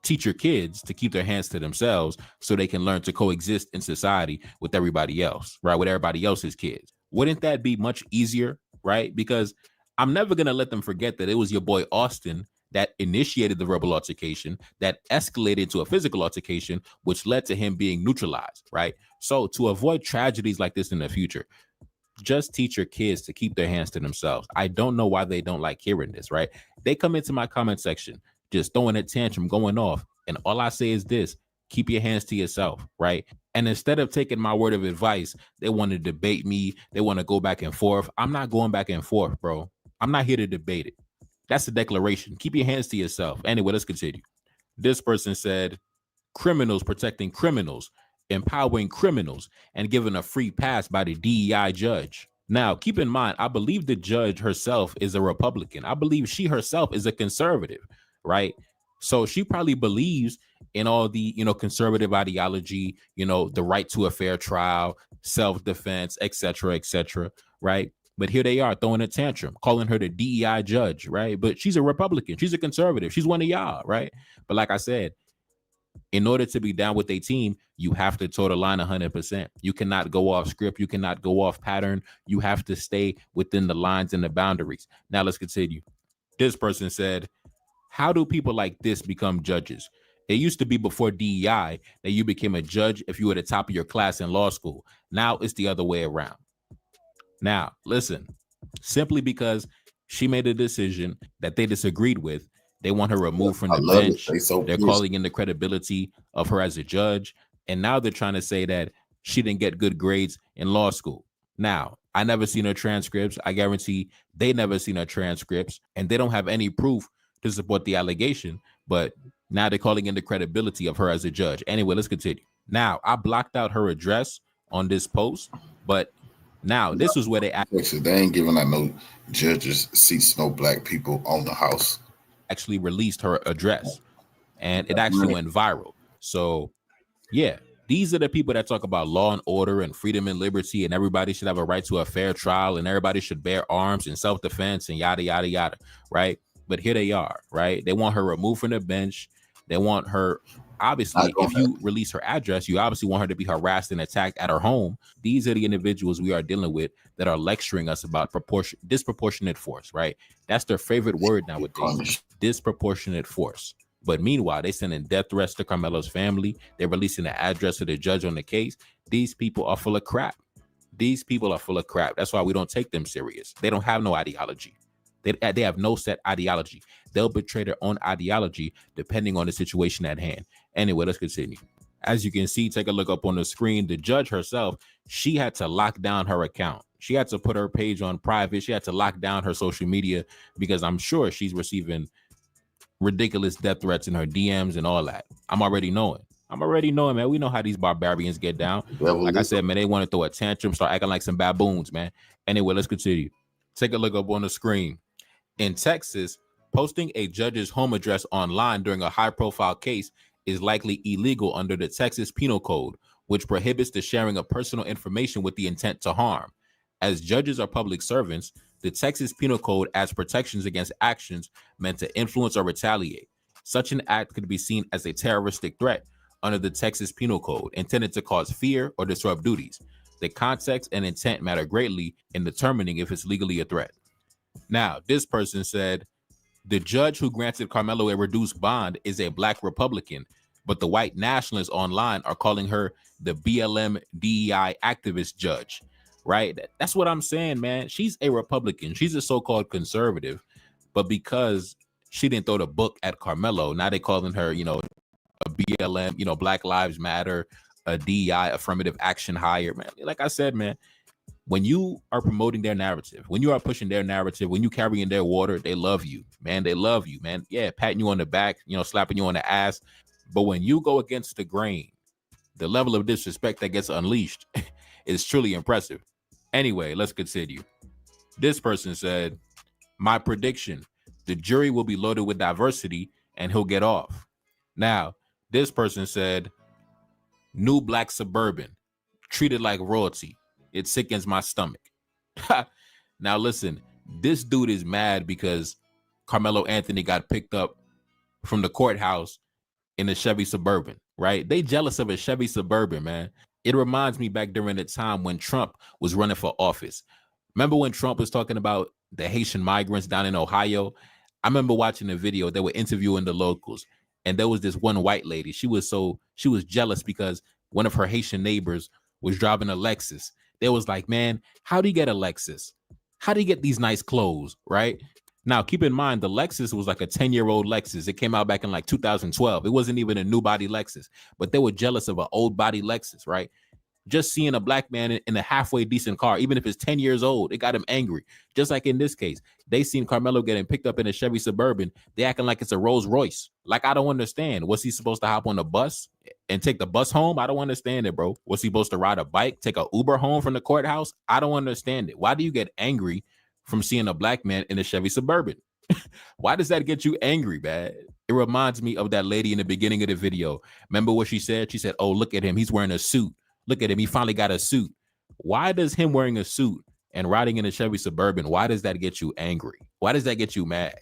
[SPEAKER 19] teach your kids to keep their hands to themselves so they can learn to coexist in society with everybody else, right? With everybody else's kids. Wouldn't that be much easier, right? Because I'm never going to let them forget that it was your boy Austin that initiated the verbal altercation, that escalated to a physical altercation, which led to him being neutralized, right? So to avoid tragedies like this in the future, just teach your kids to keep their hands to themselves. I don't know why they don't like hearing this, right? They come into my comment section just throwing a tantrum, going off, and all I say is this: keep your hands to yourself, right? And instead of taking my word of advice, they want to debate me. They want to go back and forth. I'm not going back and forth, bro. I'm not here to debate it. That's a declaration. Keep your hands to yourself. Anyway, let's continue. This person said, criminals protecting criminals, empowering criminals, and given a free pass by the DEI judge. Now, keep in mind, I believe the judge herself is a Republican. I believe she herself is a conservative, right? So she probably believes in all the, conservative ideology, the right to a fair trial, self-defense, etc., right? But here they are throwing a tantrum, calling her the DEI judge, right? But she's a Republican. She's a conservative. She's one of y'all, right? But like I said, in order to be down with a team, you have to toe the line 100%. You cannot go off script. You cannot go off pattern. You have to stay within the lines and the boundaries. Now let's continue. This person said, how do people like this become judges? It used to be before DEI that you became a judge if you were the top of your class in law school. Now it's the other way around. Now, listen, simply because she made a decision that they disagreed with, they want her removed from the bench. They're calling in the credibility of her as a judge. And now they're trying to say that she didn't get good grades in law school. Now, I never seen her transcripts. I guarantee they never seen her transcripts, and they don't have any proof to support the allegation. But now they're calling in the credibility of her as a judge. Anyway, let's continue. Now, I blocked out her address on this post, but now this was where they
[SPEAKER 1] ain't giving out no judges seats, no black people on the house.
[SPEAKER 19] Actually released her address. and it actually went viral. So yeah, these are the people that talk about law and order and freedom and liberty, and everybody should have a right to a fair trial, and everybody should bear arms and self-defense and yada yada yada, right? But here they are, right? They want her removed from the bench. They want her, obviously, if you release her address, you obviously want her to be harassed and attacked at her home. These are the individuals we are dealing with that are lecturing us about disproportionate force, right? That's their favorite word nowadays, disproportionate force. But meanwhile, they sending death threats to Karmelo's family. They're releasing the address of the judge on the case. These people are full of crap. These people are full of crap. That's why we don't take them serious. They don't have no ideology. They have no set ideology. They'll betray their own ideology depending on the situation at hand. Anyway, let's continue. As you can see, take a look up on the screen. The judge herself, she had to lock down her account. She had to put her page on private. She had to lock down her social media because I'm sure she's receiving ridiculous death threats in her DMs and all that. I'm already knowing, man. We know how these barbarians get down. Like I said, man, they want to throw a tantrum, start acting like some baboons, man. Anyway, let's continue. Take a look up on the screen. In Texas, posting a judge's home address online during a high-profile case is likely illegal under the Texas Penal Code, which prohibits the sharing of personal information with the intent to harm. As judges are public servants, the Texas Penal Code adds protections against actions meant to influence or retaliate. Such an act could be seen as a terroristic threat under the Texas Penal Code, intended to cause fear or disrupt duties. The context and intent matter greatly in determining if it's legally a threat. Now, this person said, the judge who granted Karmelo a reduced bond is a black Republican, but the white nationalists online are calling her the BLM DEI activist judge. Right? That's what I'm saying, man. She's a Republican. She's a so-called conservative, but because she didn't throw the book at Karmelo, now they calling her, a BLM, Black Lives Matter, a DEI, affirmative action hire, man. Like I said, man, when you are promoting their narrative, when you are pushing their narrative, when you carrying their water, they love you, man. They love you, man. Yeah, patting you on the back, slapping you on the ass. But when you go against the grain, the level of disrespect that gets unleashed is truly impressive. Anyway, let's continue. This person said, my prediction, the jury will be loaded with diversity and he'll get off. Now, this person said, new black suburban, treated like royalty. It sickens my stomach. Now, listen, this dude is mad because Carmelo Anthony got picked up from the courthouse in a Chevy Suburban, right? They jealous of a Chevy Suburban, man. It reminds me back during the time when Trump was running for office. Remember when Trump was talking about the Haitian migrants down in Ohio? I remember watching a video. They were interviewing the locals, and there was this one white lady. She was jealous because one of her Haitian neighbors was driving a Lexus. They was like, man, how do you get a Lexus? How do you get these nice clothes, right? Now, keep in mind, the Lexus was like a 10-year-old Lexus. It came out back in like 2012. It wasn't even a new body Lexus, but they were jealous of an old body Lexus, right? Just seeing a black man in a halfway decent car, even if it's 10 years old, it got him angry. Just like in this case, they seen Karmelo getting picked up in a Chevy Suburban. They acting like it's a Rolls Royce. Like, I don't understand. Was he supposed to hop on the bus and take the bus home? I don't understand it, bro. Was he supposed to ride a bike, take an Uber home from the courthouse? I don't understand it. Why do you get angry from seeing a black man in a Chevy Suburban? Why does that get you angry, man? It reminds me of that lady in the beginning of the video. Remember what she said? She said, oh, look at him. He's wearing a suit. Look at him. He finally got a suit. Why does him wearing a suit and riding in a Chevy Suburban, why does that get you angry? Why does that get you mad?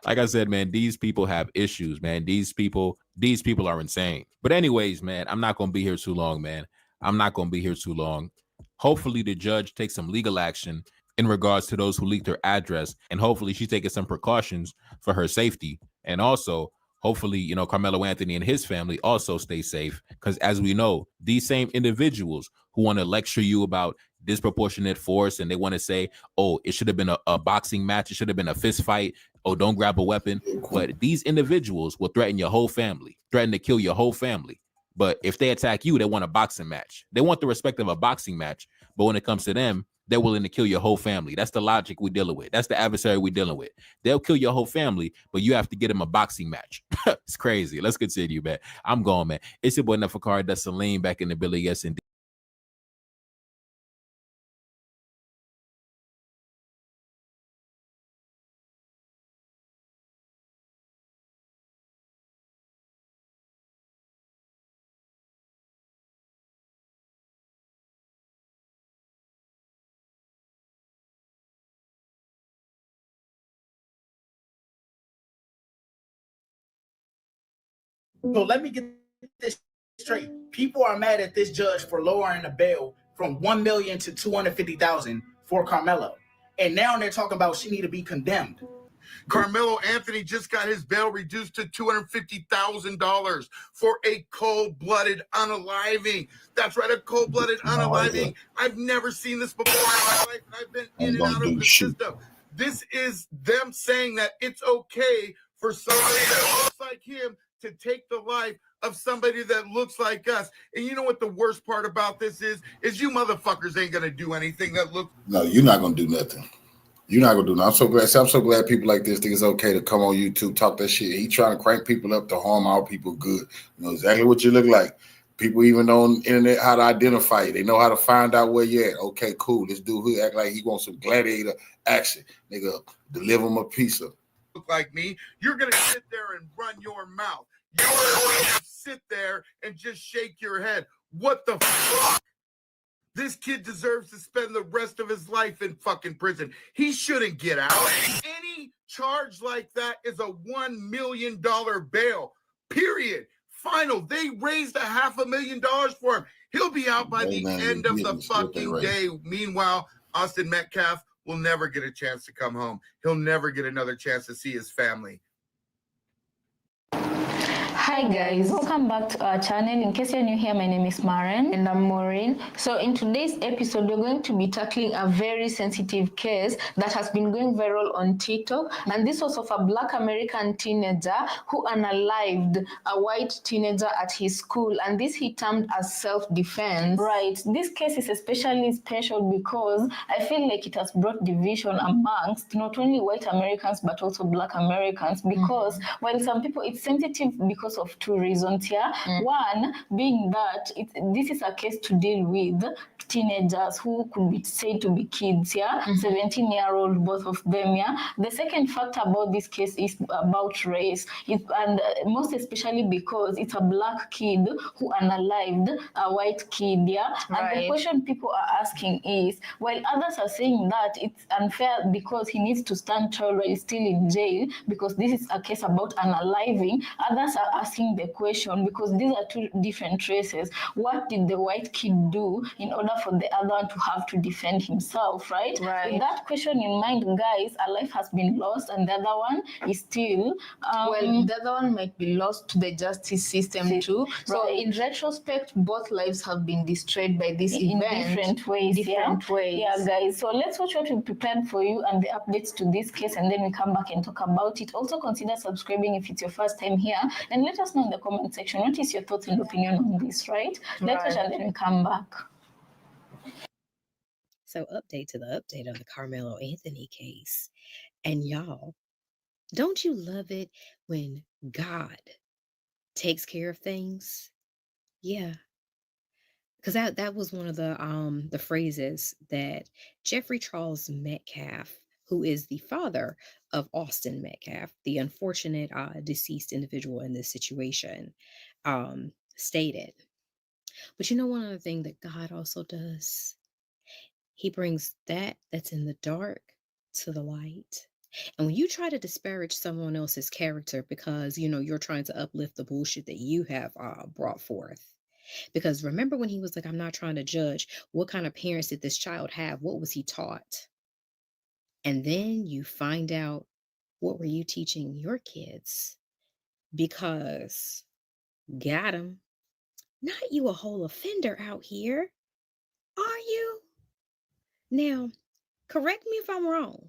[SPEAKER 19] Like I said, man, these people have issues, man. These people are insane. But anyways, man, I'm not going to be here too long, man. I'm not going to be here too long. Hopefully the judge takes some legal action in regards to those who leaked her address. And hopefully she's taking some precautions for her safety. And also, hopefully, Carmelo Anthony and his family also stay safe. Because as we know, these same individuals who want to lecture you about disproportionate force and they want to say, oh, it should have been a boxing match. It should have been a fist fight. Oh, don't grab a weapon. But these individuals will threaten your whole family, threaten to kill your whole family. But if they attack you, they want a boxing match. They want the respect of a boxing match. But when it comes to them, they're willing to kill your whole family. That's the logic we're dealing with. That's the adversary we're dealing with. They'll kill your whole family, but you have to get them a boxing match. It's crazy. Let's continue, man. I'm going, man. It's your boy Nefakari. That's Salim back in the Billy. Yes, indeed.
[SPEAKER 20] So let me get this straight. People are mad at this judge for lowering the bail from $1 million to $250,000 for Karmelo. And now they're talking about she need to be condemned.
[SPEAKER 21] Carmelo Anthony just got his bail reduced to $250,000 for a cold-blooded unaliving. That's right, a cold-blooded unaliving. I've never seen this before in my life, and I've been in and out of the system. This is them saying that it's okay for somebody that looks like him to take the life of somebody that looks like us. And you know what the worst part about this is you motherfuckers ain't gonna do anything that looks.
[SPEAKER 1] No, you're not gonna do nothing. You're not gonna do nothing. I'm so glad people like this think it's okay to come on YouTube, talk that shit. He trying to crank people up to harm our people good. You know exactly what you look like. People even on the internet how to identify you. They know how to find out where you're at. Okay, cool. This dude who act like he wants some gladiator action. Nigga, deliver him a pizza.
[SPEAKER 21] Look like me, you're gonna sit there and run your mouth. You're going to sit there and just shake your head. What the fuck? This kid deserves to spend the rest of his life in fucking prison. He shouldn't get out. Any charge like that is a $1 million bail. Period. Final. They raised $500,000 for him. He'll be out by the end of the fucking day. Meanwhile, Austin Metcalf will never get a chance to come home. He'll never get another chance to see his family.
[SPEAKER 22] Hi guys, welcome back to our channel. In case you're new here, my name is Maren and I'm Maureen. So in today's episode, we're going to be tackling a very sensitive case that has been going viral on TikTok, and this was of a Black American teenager who unalived a white teenager at his school, and this he termed as self-defense. Right, this case is especially special because I feel like it has brought division amongst not only white Americans but also Black Americans, because while some people it's sensitive because of two reasons here. One being that this is a case to deal with teenagers who could be said to be kids, 17-year-old, both of them, The second factor about this case is about race, and most especially because it's a Black kid who unalived a white kid, And the question people are asking is, while others are saying that it's unfair because he needs to stand trial while he's still in jail because this is a case about unaliving, others are asking the question, because these are two different races, what did the white kid do in order for the other one to have to defend himself, right? With that question in mind, guys, a life has been lost and the other one is still, well, the other one might be lost to the justice system too. So in retrospect, both lives have been destroyed by this event. In different ways. Yeah, guys. So let's watch what we prepared for you and the updates to this case, and then we come back and talk about it. Also consider subscribing if it's your first time here, and let us know in the comment section what is your thoughts and opinion on this, right? Let's watch and then we come back.
[SPEAKER 24] So update to the update of the Carmelo Anthony case. And y'all, don't you love it when God takes care of things? Yeah. Because that was one of the phrases that Jeffrey Charles Metcalf, who is the father of Austin Metcalf, the unfortunate deceased individual in this situation, stated. But you know, one other thing that God also does, he brings that's in the dark to the light. And when you try to disparage someone else's character because, you know, you're trying to uplift the bullshit that you have brought forth. Because remember when he was like, I'm not trying to judge. What kind of parents did this child have? What was he taught? And then you find out, what were you teaching your kids? Because got him. Not you a whole offender out here. Are you? Now, correct me if I'm wrong.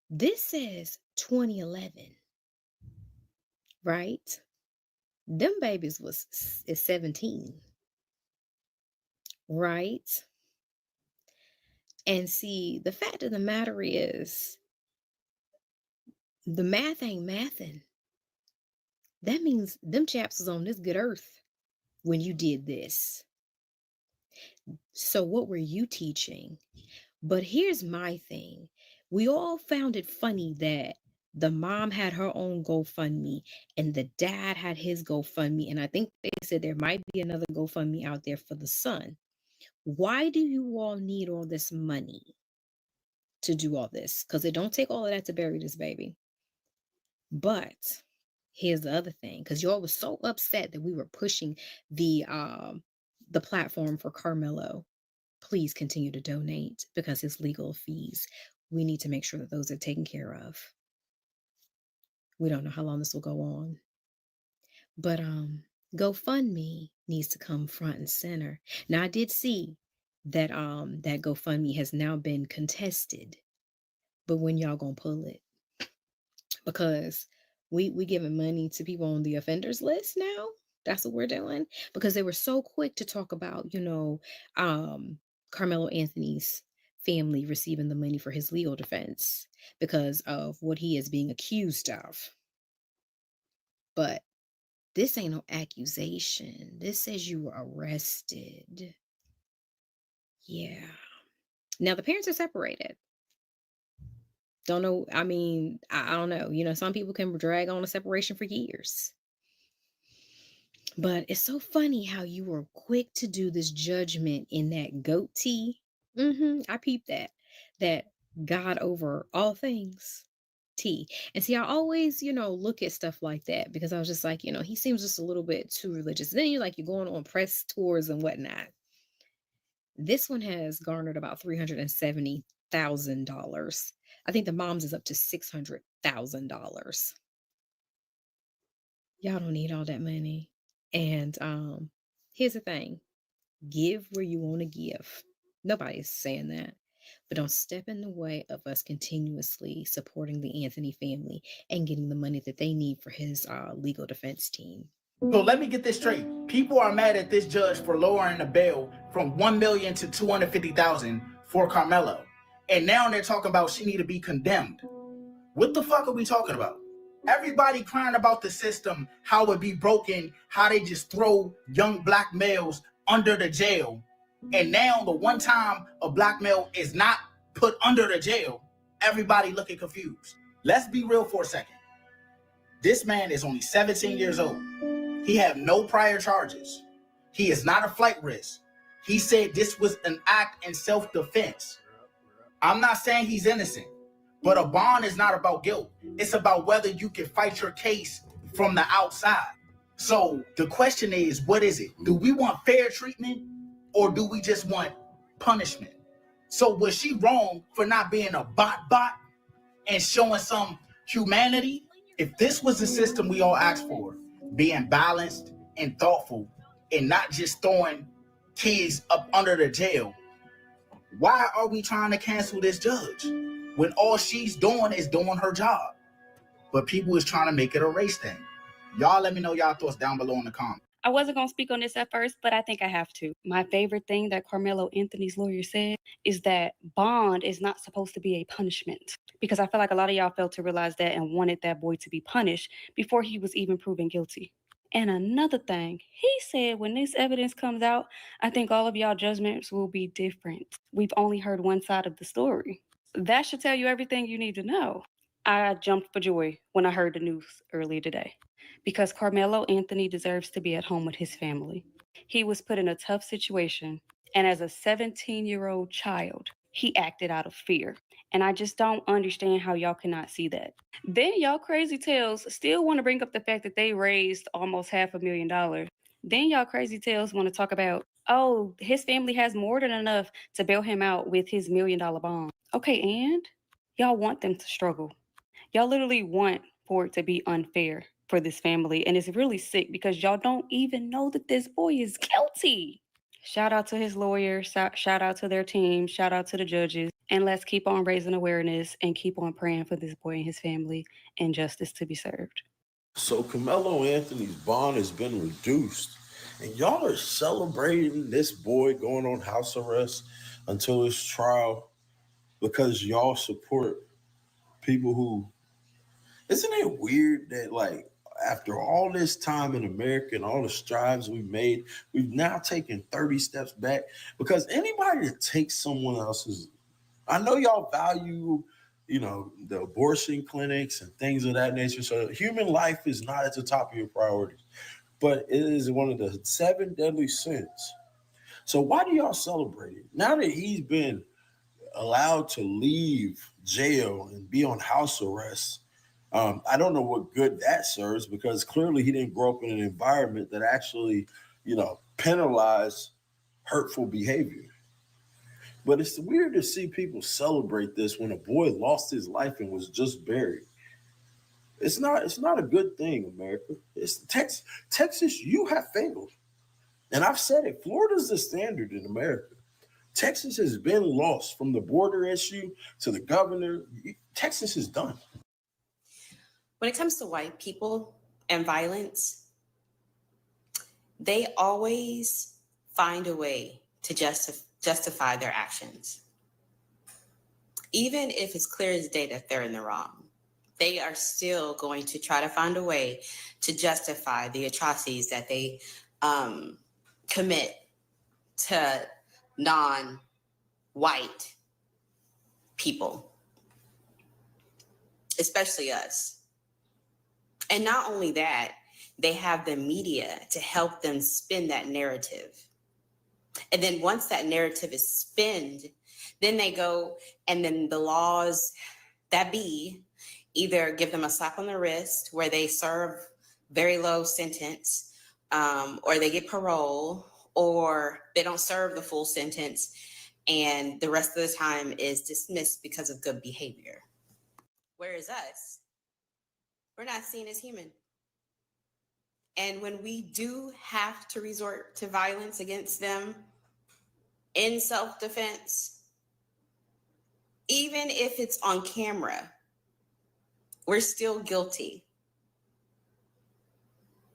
[SPEAKER 24] This says 2011, right? Them babies is 17, right? And see, the fact of the matter is, the math ain't mathing. That means them chaps was on this good earth when you did this. So what were you teaching? But here's my thing. We all found it funny that the mom had her own GoFundMe and the dad had his GoFundMe. And I think they said there might be another GoFundMe out there for the son. Why do you all need all this money to do all this? Because it don't take all of that to bury this baby. But here's the other thing, because y'all was so upset that we were pushing the platform for Karmelo. Please continue to donate, because his legal fees, we need to make sure that those are taken care of. We don't know how long this will go on. But GoFundMe needs to come front and center. Now, I did see that that GoFundMe has now been contested. But when y'all gonna pull it? Because we giving money to people on the offenders list now. That's what we're doing. Because they were so quick to talk about, Carmelo Anthony's family receiving the money for his legal defense because of what he is being accused of. But this ain't no accusation. This says you were arrested. Yeah. Now the parents are separated. Don't know. I mean, I don't know. Some people can drag on a separation for years. But it's so funny how you were quick to do this judgment in that goat tea. I peeped that. That God over all things tea. And see, I always, look at stuff like that because I was just like, he seems just a little bit too religious. And then you're going on press tours and whatnot. This one has garnered about $370,000. I think the mom's is up to $600,000. Y'all don't need all that money. And here's the thing. Give where you want to give. Nobody's saying that. But don't step in the way of us continuously supporting the Anthony family and getting the money that they need for his legal defense team.
[SPEAKER 20] So let me get this straight. People are mad at this judge for lowering the bail from $1 million to $250,000 for Karmelo. And now they're talking about she need to be condemned. What the fuck are we talking about? Everybody crying about the system, how it be broken, how they just throw young black males under the jail. And now the one time a black male is not put under the jail, everybody looking confused. Let's be real for a second. This man is only 17 years old. He had no prior charges. He is not a flight risk. He said this was an act in self-defense. I'm not saying he's innocent, but a bond is not about guilt. It's about whether you can fight your case from the outside. So the question is, what is it? Do we want fair treatment or do we just want punishment? So was she wrong for not being a bot and showing some humanity? If this was the system we all asked for, being balanced and thoughtful and not just throwing kids up under the jail, why are we trying to cancel this judge when all she's doing is doing her job? But people is trying to make it a race thing. Y'all let me know y'all thoughts down below in the comments.
[SPEAKER 4] I wasn't going to speak on this at first, but I think I have to. My favorite thing that Carmelo Anthony's lawyer said is that bond is not supposed to be a punishment, because I feel like a lot of y'all failed to realize that and wanted that boy to be punished before he was even proven guilty. And another thing, he said when this evidence comes out, I think all of y'all judgments will be different. We've only heard one side of the story. That should tell you everything you need to know. I jumped for joy when I heard the news earlier today, because Carmelo Anthony deserves to be at home with his family. He was put in a tough situation, and as a 17-year-old child, he acted out of fear. And I just don't understand how y'all cannot see that. Then y'all crazy tales still want to bring up the fact that they raised almost $500,000. Then y'all crazy tales want to talk about, oh, his family has more than enough to bail him out with his $1 million bond. Okay, and y'all want them to struggle. Y'all literally want for it to be unfair for this family. And it's really sick because y'all don't even know that this boy is guilty. Shout out to his lawyers, shout out to their team, shout out to the judges. And let's keep on raising awareness and keep on praying for this boy and his family and justice to be served.
[SPEAKER 5] So Carmelo Anthony's bond has been reduced. And y'all are celebrating this boy going on house arrest until his trial because y'all support people who... Isn't it weird that, like, after all this time in America and all the strides we've made, we've now taken 30 steps back? Because anybody that takes someone else's... I know y'all value, the abortion clinics and things of that nature. So human life is not at the top of your priorities. But it is one of the 7 deadly sins. So why do y'all celebrate it? Now that he's been allowed to leave jail and be on house arrest, I don't know what good that serves, because clearly he didn't grow up in an environment that actually, penalized hurtful behavior. But it's weird to see people celebrate this when a boy lost his life and was just buried. It's not a good thing, America. It's Texas, you have failed. And I've said it, Florida's the standard in America. Texas has been lost, from the border issue to the governor. Texas is done.
[SPEAKER 8] When it comes to white people and violence, they always find a way to justify their actions. Even if it's clear as day that they're in the wrong, they are still going to try to find a way to justify the atrocities that they commit to non-white people, especially us. And not only that, they have the media to help them spin that narrative. And then once that narrative is spinned, then they go, and then the laws that be either give them a slap on the wrist where they serve very low sentence, or they get parole, or they don't serve the full sentence, and the rest of the time is dismissed because of good behavior. Whereas us, we're not seen as human. And when we do have to resort to violence against them in self-defense, even if it's on camera, we're still guilty.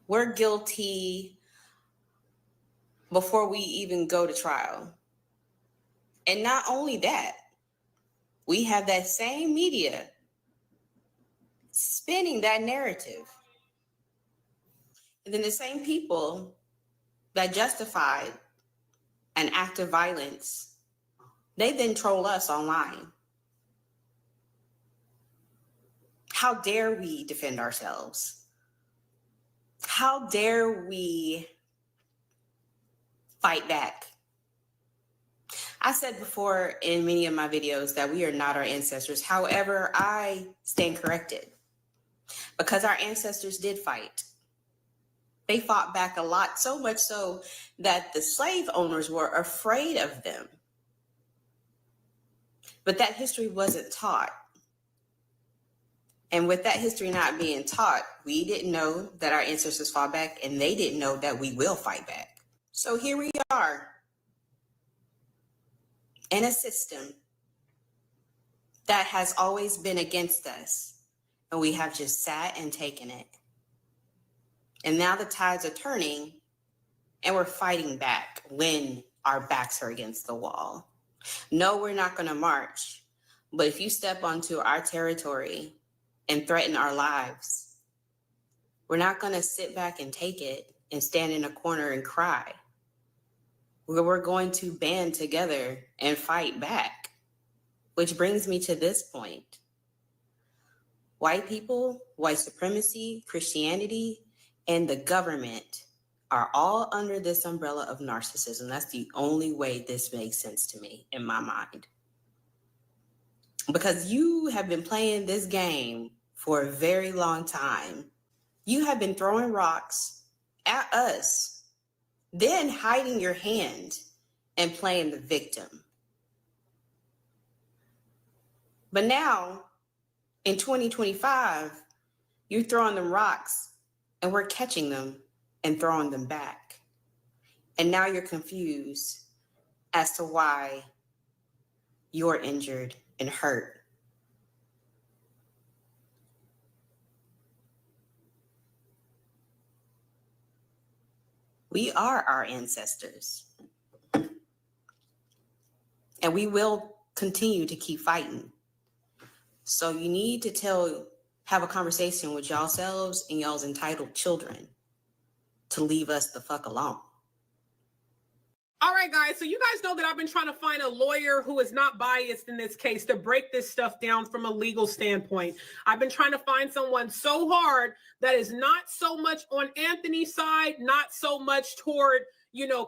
[SPEAKER 8] We're guilty before we even go to trial. And not only that, we have that same media spinning that narrative. And then the same people that justified an act of violence, they then troll us online. How dare we defend ourselves? How dare we fight back? I said before in many of my videos that we are not our ancestors. However, I stand corrected, because our ancestors did fight. They fought back a lot, so much so that the slave owners were afraid of them. But that history wasn't taught. And with that history not being taught, we didn't know that our ancestors fought back, and they didn't know that we will fight back. So here we are in a system that has always been against us, and we have just sat and taken it. And now the tides are turning, and we're fighting back when our backs are against the wall. No, we're not going to march. But if you step onto our territory and threaten our lives, we're not going to sit back and take it and stand in a corner and cry. We're going to band together and fight back. Which brings me to this point. White people, white supremacy, Christianity, and the government are all under this umbrella of narcissism. That's the only way this makes sense to me in my mind. Because you have been playing this game for a very long time. You have been throwing rocks at us, then hiding your hand and playing the victim. But now, in 2025, you're throwing them rocks and we're catching them and throwing them back. And now you're confused as to why you're injured and hurt. We are our ancestors. And we will continue to keep fighting. So you need to have a conversation with yourselves and y'all's entitled children to leave us the fuck alone.
[SPEAKER 13] All right, guys. So you guys know that I've been trying to find a lawyer who is not biased in this case to break this stuff down from a legal standpoint. I've been trying to find someone so hard that is not so much on Anthony's side, not so much toward,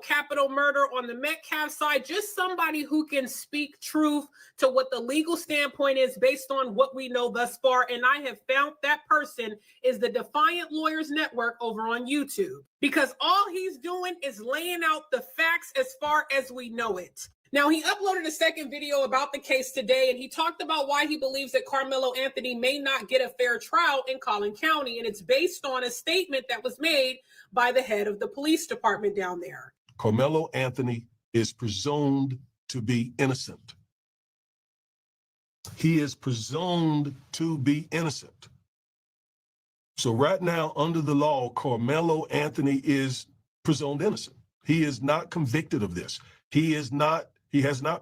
[SPEAKER 13] capital murder on the Metcalf side, just somebody who can speak truth to what the legal standpoint is based on what we know thus far. And I have found that person is the Defiant Lawyers Network over on YouTube, because all he's doing is laying out the facts as far as we know it. Now, he uploaded a second video about the case today, and he talked about why he believes that Carmelo Anthony may not get a fair trial in Collin County, and it's based on a statement that was made by the head of the police department down there.
[SPEAKER 6] Carmelo Anthony is presumed to be innocent. He is presumed to be innocent. So right now, under the law, Carmelo Anthony is presumed innocent. He is not convicted of this. He has not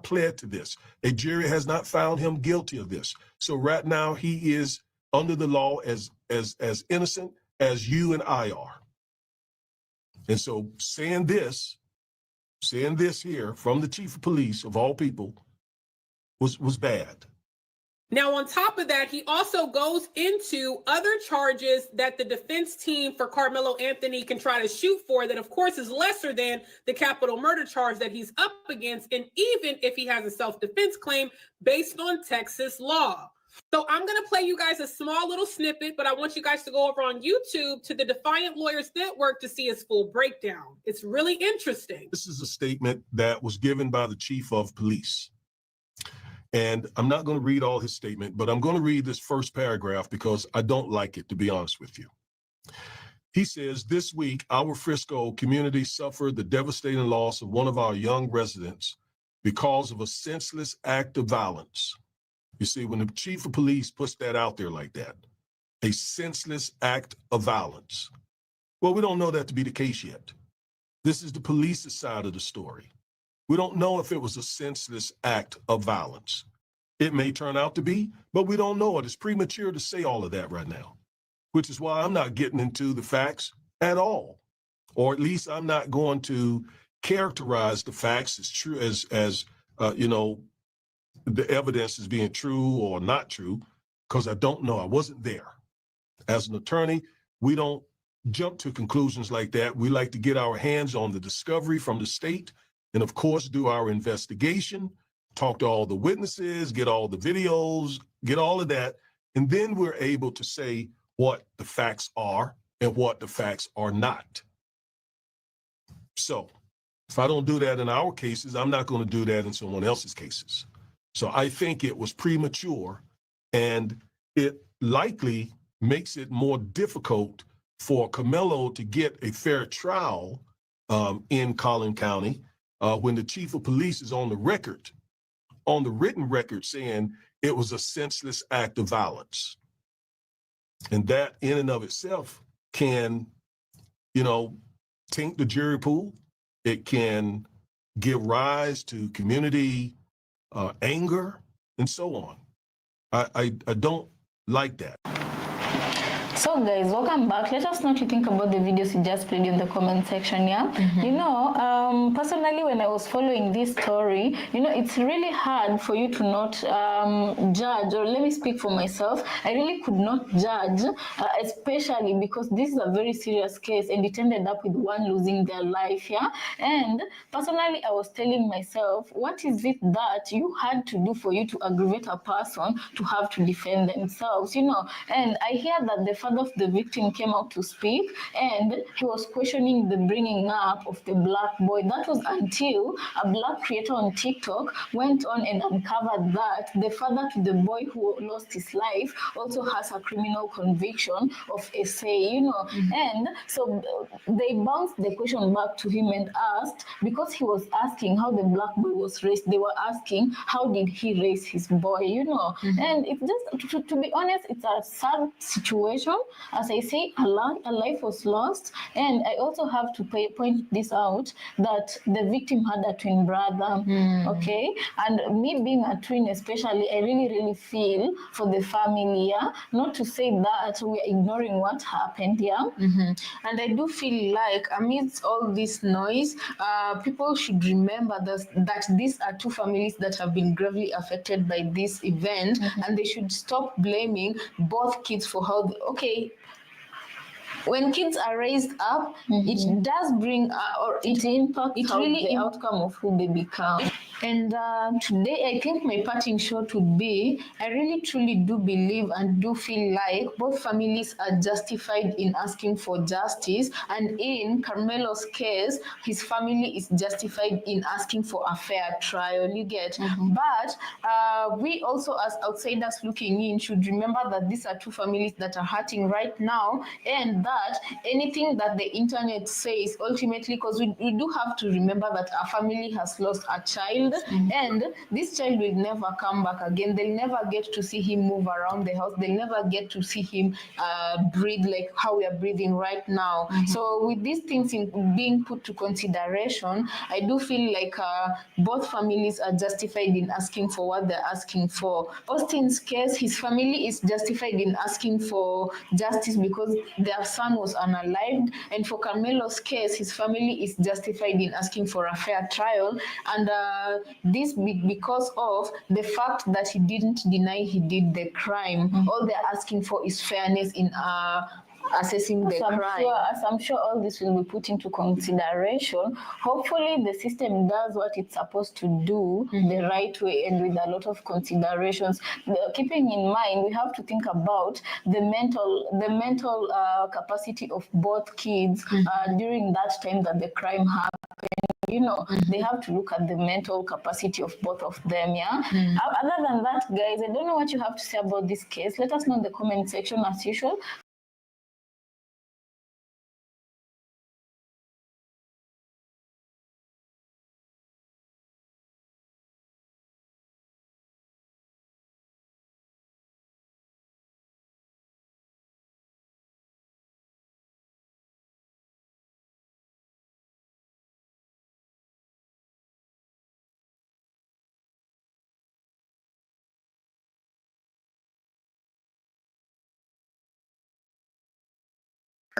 [SPEAKER 6] pled to this. A jury has not found him guilty of this. So right now, he is under the law as innocent as you and I are. And so saying this here from the chief of police of all people was bad.
[SPEAKER 13] Now, on top of that, he also goes into other charges that the defense team for Carmelo Anthony can try to shoot for that, of course, is lesser than the capital murder charge that he's up against, and even if he has a self-defense claim based on Texas law. So I'm going to play you guys a small little snippet, but I want you guys to go over on YouTube to the Defiant Lawyers Network to see his full breakdown. It's really interesting.
[SPEAKER 6] This is a statement that was given by the chief of police. And I'm not going to read all his statement, but I'm going to read this first paragraph because I don't like it, to be honest with you. He says, this week, our Frisco community suffered the devastating loss of one of our young residents because of a senseless act of violence. You see, when the chief of police puts that out there like that, a senseless act of violence. Well, we don't know that to be the case yet. This is the police's side of the story. We don't know if it was a senseless act of violence. It may turn out to be, but we don't know it. It's premature to say all of that right now, which is why I'm not getting into the facts at all, or at least I'm not going to characterize the facts as true as the evidence is being true or not true, because I don't know. I wasn't there. As an attorney, we don't jump to conclusions like that. We like to get our hands on the discovery from the state and, of course, do our investigation, talk to all the witnesses, get all the videos, get all of that. And then we're able to say what the facts are and what the facts are not. So if I don't do that in our cases, I'm not going to do that in someone else's cases. So I think it was premature, and it likely makes it more difficult for Karmelo to get a fair trial in Collin County when the chief of police is on the written record saying it was a senseless act of violence. And that in and of itself can, taint the jury pool. It can give rise to community anger and so on. I don't like that.
[SPEAKER 22] So guys, welcome back. Let us know what you think about the videos you just played in the comment section, yeah? Personally, when I was following this story, it's really hard for you to not judge, or let me speak for myself. I really could not judge, especially because this is a very serious case and it ended up with one losing their life, yeah? And personally, I was telling myself, what is it that you had to do for you to aggravate a person to have to defend themselves, And I hear that the father of the victim came out to speak, and he was questioning the bringing up of the black boy. That was until a black creator on TikTok went on and uncovered that the father to the boy who lost his life also has a criminal conviction of essay, And so they bounced the question back to him and asked, because he was asking how the black boy was raised, they were asking how did he raise his boy, And it's just, to be honest, it's a sad situation. As I say, a life was lost. And I also have to point this out, that the victim had a twin brother, okay? And me being a twin especially, I really, really feel for the family, yeah? Not to say that we're ignoring what happened, yeah?
[SPEAKER 15] And I do feel like amidst all this noise, people should remember that these are two families that have been gravely affected by this event, and they should stop blaming both kids for how, when kids are raised up, it does bring, or it impacts the outcome of who they become. And today, I think my parting shot would be, I really truly do believe and do feel like both families are justified in asking for justice. And in Karmelo's case, his family is justified in asking for a fair trial, you get. But we also, as outsiders looking in, should remember that these are two families that are hurting right now, and that anything that the internet says, ultimately, because we do have to remember that our family has lost a child, and this child will never come back again. They'll never get to see him move around the house. They'll never get to see him breathe like how we are breathing right now. So with these things being put to consideration, I do feel like both families are justified in asking for what they're asking for. Austin's case, his family is justified in asking for justice because their son was unalived. And for Carmelo's case, his family is justified in asking for a fair trial. And this because of the fact that he didn't deny he did the crime. All they're asking for is fairness in assessing the crime. As I'm sure all this will be put into consideration, hopefully the system does what it's supposed to do the right way and with a lot of considerations. Keeping in mind, we have to think about the mental capacity of both kids during that time that the crime happened. You know, they have to look at the mental capacity of both of them, yeah? Other than that, guys, I don't know what you have to say about this case. Let us know in the comment section as usual.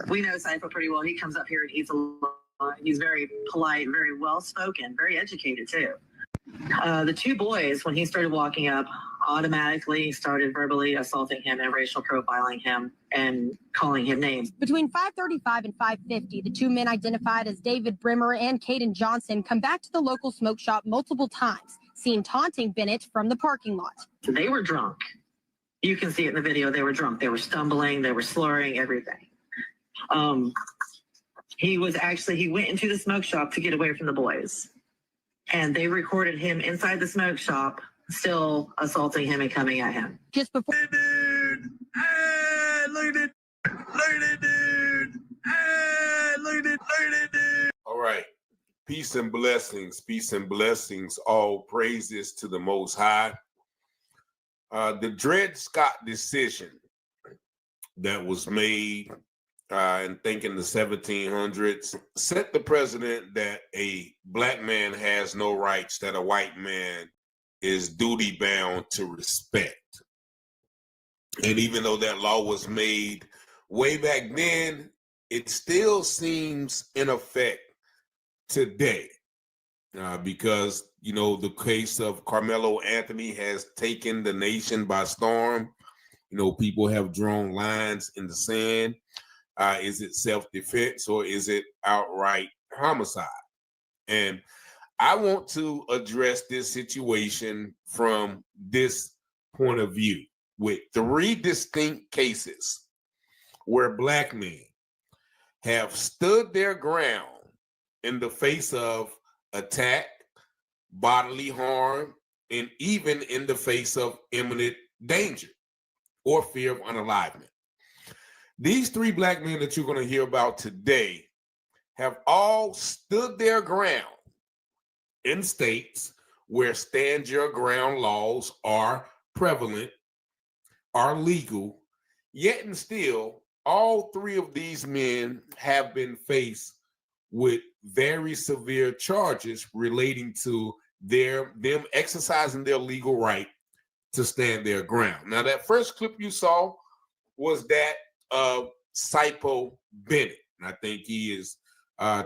[SPEAKER 7] We know Cypher pretty well. He comes up here and eats a lot. He's very polite, very well-spoken, very educated, too. The two boys, when he started walking up, automatically started verbally assaulting him and racial profiling him and calling him names.
[SPEAKER 14] Between 5:35 and 5:50, the two men identified as David Brimmer and Caden Johnson come back to the local smoke shop multiple times, seen taunting Bennett from the parking lot.
[SPEAKER 7] They were drunk. You can see it in the video. They were drunk. They were stumbling. They were slurring, everything. He went into the smoke shop to get away from the boys. And they recorded him inside the smoke shop, still assaulting him and coming at him.
[SPEAKER 14] Just before.
[SPEAKER 18] Hey, dude! Hey, look at it! Look at it, dude! Hey, look at it! Look at it, dude!
[SPEAKER 16] All right. Peace and blessings. Peace and blessings. All praises to the Most High. The Dred Scott decision that was made I think in the 1700s, set the precedent that a black man has no rights that a white man is duty bound to respect. And even though that law was made way back then, it still seems in effect today because, you know, the case of Carmelo Anthony has taken the nation by storm. You know, people have drawn lines in the sand. Is it self-defense or is it outright homicide? And I want to address this situation from this point of view with 3 distinct cases where black men have stood their ground in the face of attack, bodily harm, and even in the face of imminent danger or fear of unalivement. These 3 black men that you're going to hear about today have all stood their ground in states where stand your ground laws are prevalent, are legal, yet and still, all 3 of these men have been faced with very severe charges relating to them exercising their legal right to stand their ground. Now, that first clip you saw was that of Saipo Bennett. And I think he is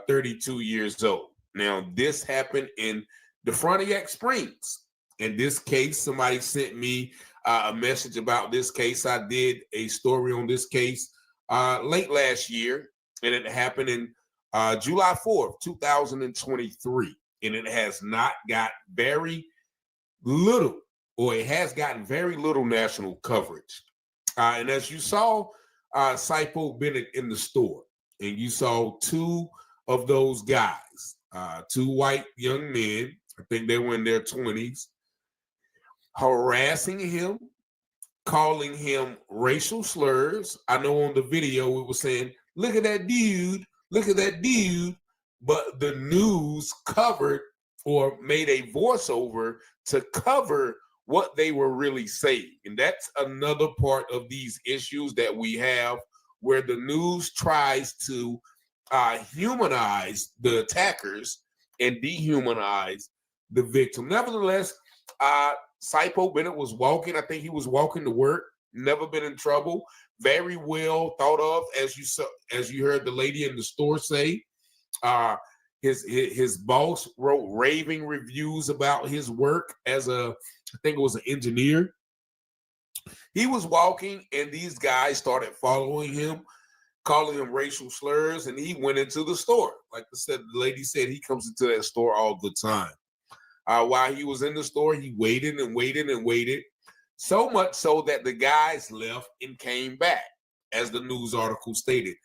[SPEAKER 16] 32 years old. Now, this happened in the Frontenac Springs. In this case, somebody sent me a message about this case. I did a story on this case late last year, and it happened in July 4th, 2023, and it has not got very little, or it has gotten very little national coverage. And as you saw, Saipo Bennett in the store, and you saw two of those guys, two white young men, I think they were in their 20s, harassing him, calling him racial slurs. I know on the video it was saying, look at that dude, but the news covered or made a voiceover to cover what they were really saying. And that's another part of these issues that we have, where the news tries to humanize the attackers and dehumanize the victim. Nevertheless, Saipo Bennett was walking. I think he was walking to work. Never been in trouble. Very well thought of, as you heard the lady in the store say. His boss wrote raving reviews about his work as I think it was an engineer. He was walking, and these guys started following him, calling him racial slurs, and he went into the store. Like I said, the lady said he comes into that store all the time. While he was in the store, he waited and waited and waited, so much so that the guys left and came back, as the news article stated.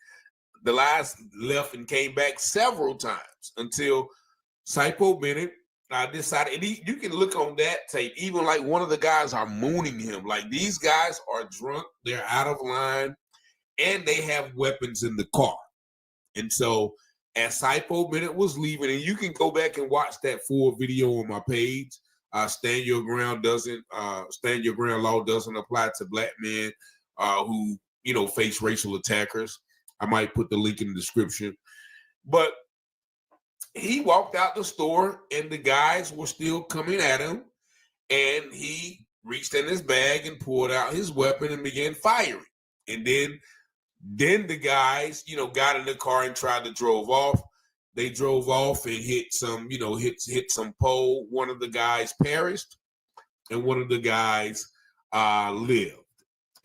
[SPEAKER 16] The guys left and came back several times until Saipo Bennett decided, and you can look on that tape, even like one of the guys are mooning him. Like, these guys are drunk, they're out of line, and they have weapons in the car. And so as Saipo Bennett was leaving, and you can go back and watch that full video on my page. Stand Your Ground law doesn't apply to black men who face racial attackers. I might put the link in the description. But he walked out the store, and the guys were still coming at him, and he reached in his bag and pulled out his weapon and began firing. And then the guys, got in the car and tried to drive off. They drove off and hit some pole. One of the guys perished, and one of the guys lived.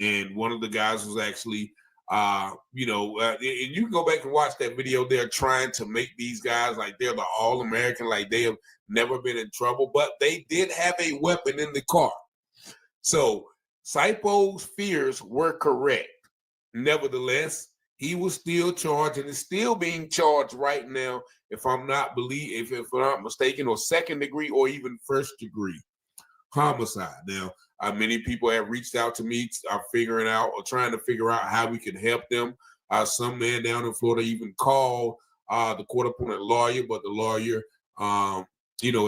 [SPEAKER 16] And one of the guys was actually, and you can go back and watch that video. They're trying to make these guys like they're the All-American, like they have never been in trouble, but they did have a weapon in the car. So Saipo's fears were correct. Nevertheless, he was still charged and is still being charged right now, if I'm not mistaken, or second degree or even first degree homicide. Now, many people have reached out to me, trying to figure out how we can help them. Some man down in Florida even called the court appointed lawyer, but the lawyer,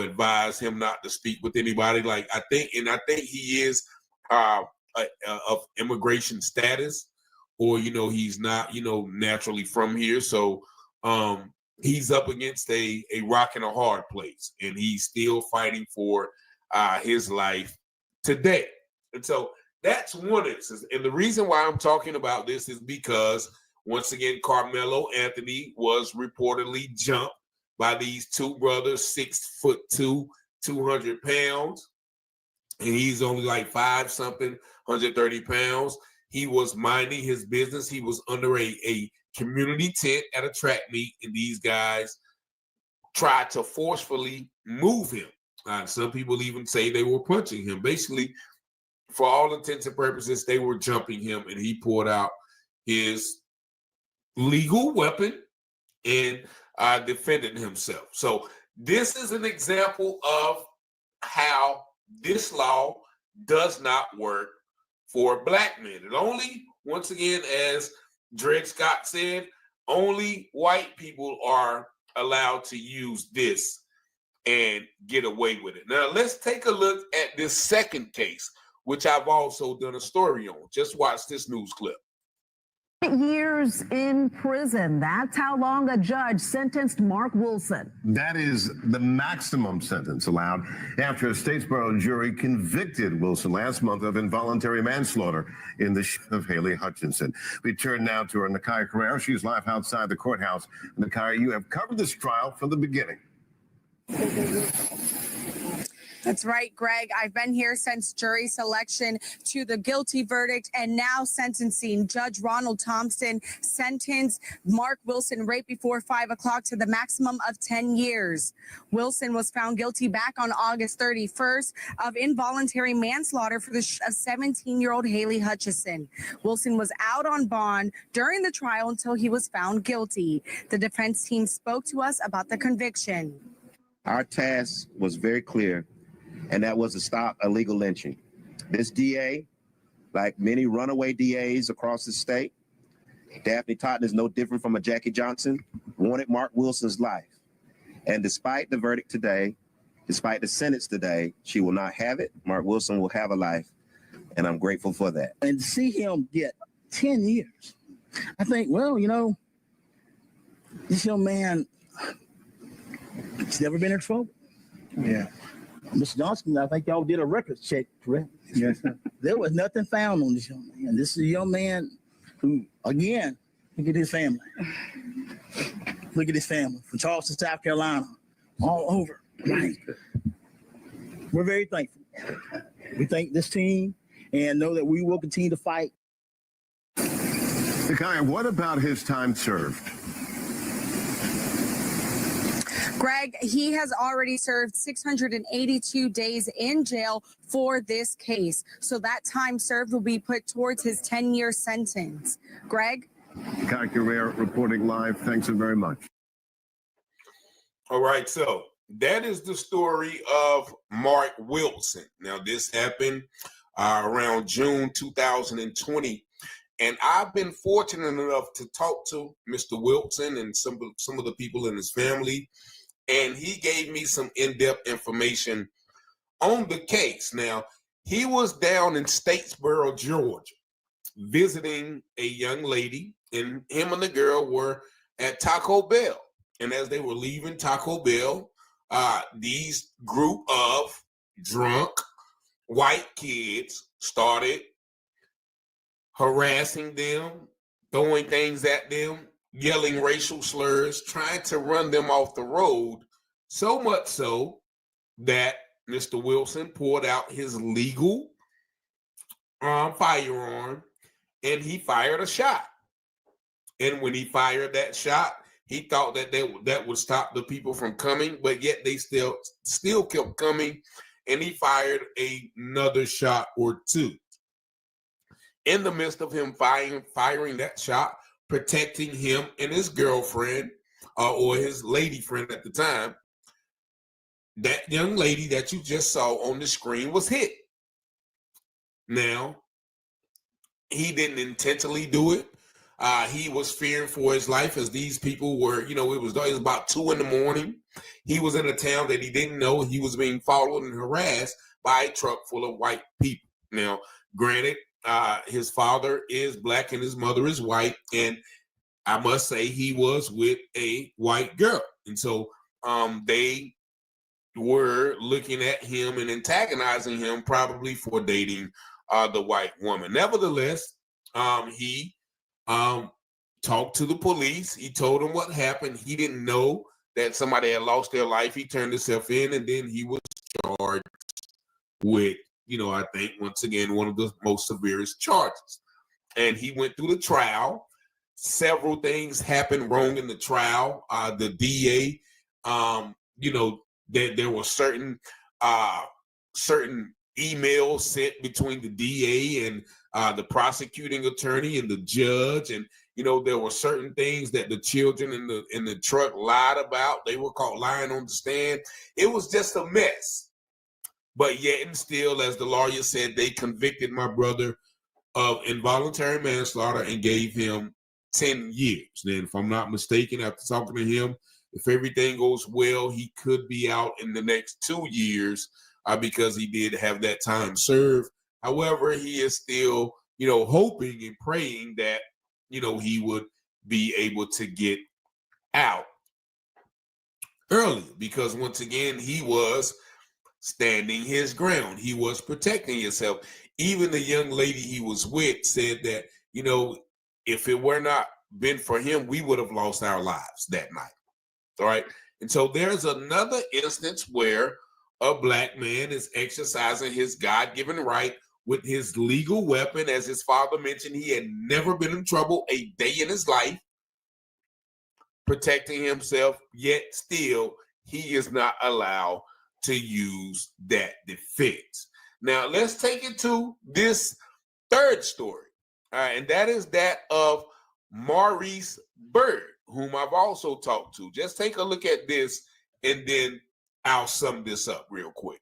[SPEAKER 16] advised him not to speak with anybody. I think he is of immigration status, or he's not naturally from here, so he's up against a rock and a hard place, and he's still fighting for his life today. And so that's one instance. And the reason why I'm talking about this is because, once again, Carmelo Anthony was reportedly jumped by these two brothers, 6'2", 200 pounds, and he's only like 5-something, 130 pounds. He was minding his business. He was under a community tent at a track meet, and these guys tried to forcefully move him. Some people even say they were punching him. Basically, for all intents and purposes, they were jumping him, and he pulled out his legal weapon and defended himself. So this is an example of how this law does not work for black men. And only, once again, as Dred Scott said, only white people are allowed to use this and get away with it. Now, let's take a look at this second case, which I've also done a story on. Just watch this news clip.
[SPEAKER 3] Years in prison. That's how long a judge sentenced Mark Wilson.
[SPEAKER 10] That is the maximum sentence allowed after a Statesboro jury convicted Wilson last month of involuntary manslaughter in the shooting of Haley Hutchinson. We turn now to our Nakia Carrera. She's live outside the courthouse. Nakia, you have covered this trial from the beginning.
[SPEAKER 9] That's right, Greg. I've been here since jury selection to the guilty verdict and now sentencing. Judge Ronald Thompson sentenced Mark Wilson right before 5 o'clock to the maximum of 10 years. Wilson was found guilty back on August 31st of involuntary manslaughter for the 17-year-old Haley Hutchison. Wilson was out on bond during the trial until he was found guilty. The defense team spoke to us about the conviction.
[SPEAKER 11] Our task was very clear, and that was to stop illegal lynching. This DA, like many runaway DAs across the state, Daphne Totten is no different from a Jackie Johnson, wanted Mark Wilson's life. And despite the verdict today, despite the sentence today, she will not have it. Mark Wilson will have a life, and I'm grateful for that.
[SPEAKER 17] And to see him get 10 years, I think, well, you know, this young man, he's never been in trouble. Yeah. Mr. Johnson, I think y'all did a records check, correct? Yes, sir. There was nothing found on this young man. This is a young man who, again, look at his family. Look at his family from Charleston, South Carolina, all over. Right. We're very thankful. We thank this team and know that we will continue to fight.
[SPEAKER 10] Nakia, what about his time served?
[SPEAKER 9] Greg, he has already served 682 days in jail for this case. So that time served will be put towards his 10-year sentence. Greg?
[SPEAKER 10] Nakia Guerrero reporting live. Thanks so very much.
[SPEAKER 16] All right, so that is the story of Mark Wilson. Now, this happened around June 2020. And I've been fortunate enough to talk to Mr. Wilson and some of the people in his family. And he gave me some in-depth information on the case. Now, he was down in Statesboro, Georgia, visiting a young lady, and him and the girl were at Taco Bell. And as they were leaving Taco Bell, these group of drunk white kids started harassing them, throwing things at them, yelling racial slurs, trying to run them off the road, so much so that Mr. Wilson pulled out his legal firearm and he fired a shot. And when he fired that shot, he thought that that would stop the people from coming, but yet they still kept coming, and he fired another shot or two. In the midst of him firing that shot, protecting him and his girlfriend or his lady friend at the time, that young lady that you just saw on the screen was hit. Now, he didn't intentionally do it. He was fearing for his life as these people were, it was about 2 a.m. He was in a town that he didn't know. He was being followed and harassed by a truck full of white people. Now, granted, his father is black and his mother is white, and I must say he was with a white girl. And so they were looking at him and antagonizing him probably for dating the white woman. Nevertheless, he talked to the police. He told them what happened. He didn't know that somebody had lost their life. He turned himself in, and then he was charged with, I think, once again, one of the most severest charges. And he went through the trial. Several things happened wrong in the trial. The DA, there were certain emails sent between the DA and the prosecuting attorney and the judge, and there were certain things that the children in the truck lied about. They were caught lying on the stand. It was just a mess. But yet and still, as the lawyer said, they convicted my brother of involuntary manslaughter and gave him 10 years. Then, if I'm not mistaken, after talking to him, if everything goes well, he could be out in the next 2 years because he did have that time served. However, he is still, hoping and praying that, he would be able to get out early, because once again, he was standing his ground. He was protecting himself. Even the young lady he was with said that, if it were not been for him, we would have lost our lives that night. All right. And so there's another instance where a black man is exercising his God-given right with his legal weapon. As his father mentioned, he had never been in trouble a day in his life, protecting himself, yet still he is not allowed to use that defense. Now, let's take it to this third story, and that is that of Maurice Byrd, whom I've also talked to. Just take a look at this, and then I'll sum this up real quick.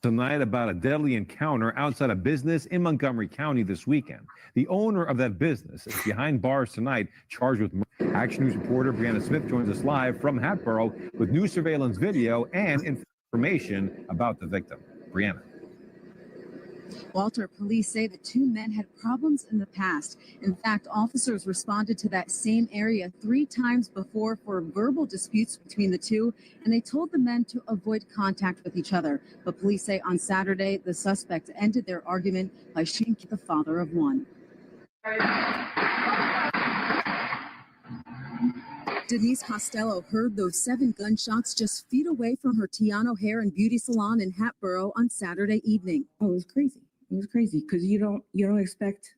[SPEAKER 2] Tonight about a deadly encounter outside a business in Montgomery County this weekend. The owner of that business is behind bars tonight, charged with murder. Action News reporter Brianna Smith joins us live from Hatboro with new surveillance video and information about the victim. Brianna.
[SPEAKER 12] Walter, police say the two men had problems in the past. In fact, officers responded to that same area 3 times before for verbal disputes between the two, and they told the men to avoid contact with each other. But police say on Saturday, the suspect ended their argument by shooting the father of one. Denise Costello heard those 7 gunshots just feet away from her Tiano Hair and Beauty Salon in Hatboro on Saturday evening.
[SPEAKER 19] Oh, it was crazy. It was crazy because you don't expect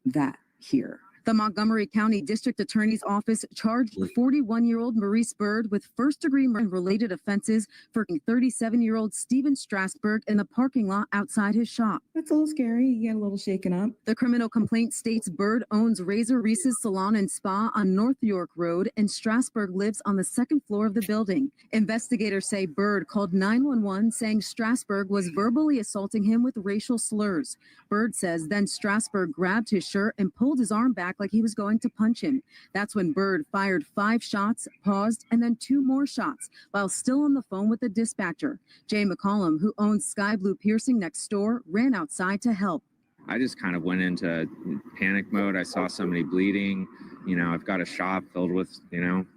[SPEAKER 19] that here.
[SPEAKER 12] The Montgomery County District Attorney's Office charged 41-year-old Maurice Byrd with first-degree murder and related offenses for 37-year-old Steven Strasburg in the parking lot outside his shop.
[SPEAKER 19] That's a little scary. You get a little shaken up.
[SPEAKER 12] The criminal complaint states Byrd owns Razor Reese's Salon and Spa on North York Road, and Strasburg lives on the 2nd floor of the building. Investigators say Byrd called 911 saying Strasburg was verbally assaulting him with racial slurs. Byrd says then Strasburg grabbed his shirt and pulled his arm back like he was going to punch him. That's when Byrd fired 5 shots, paused, and then 2 more shots while still on the phone with the dispatcher. Jay McCollum, who owns Sky Blue Piercing next door, ran outside to help.
[SPEAKER 23] I just kind of went into panic mode. I saw somebody bleeding. You know, I've got a shop filled with,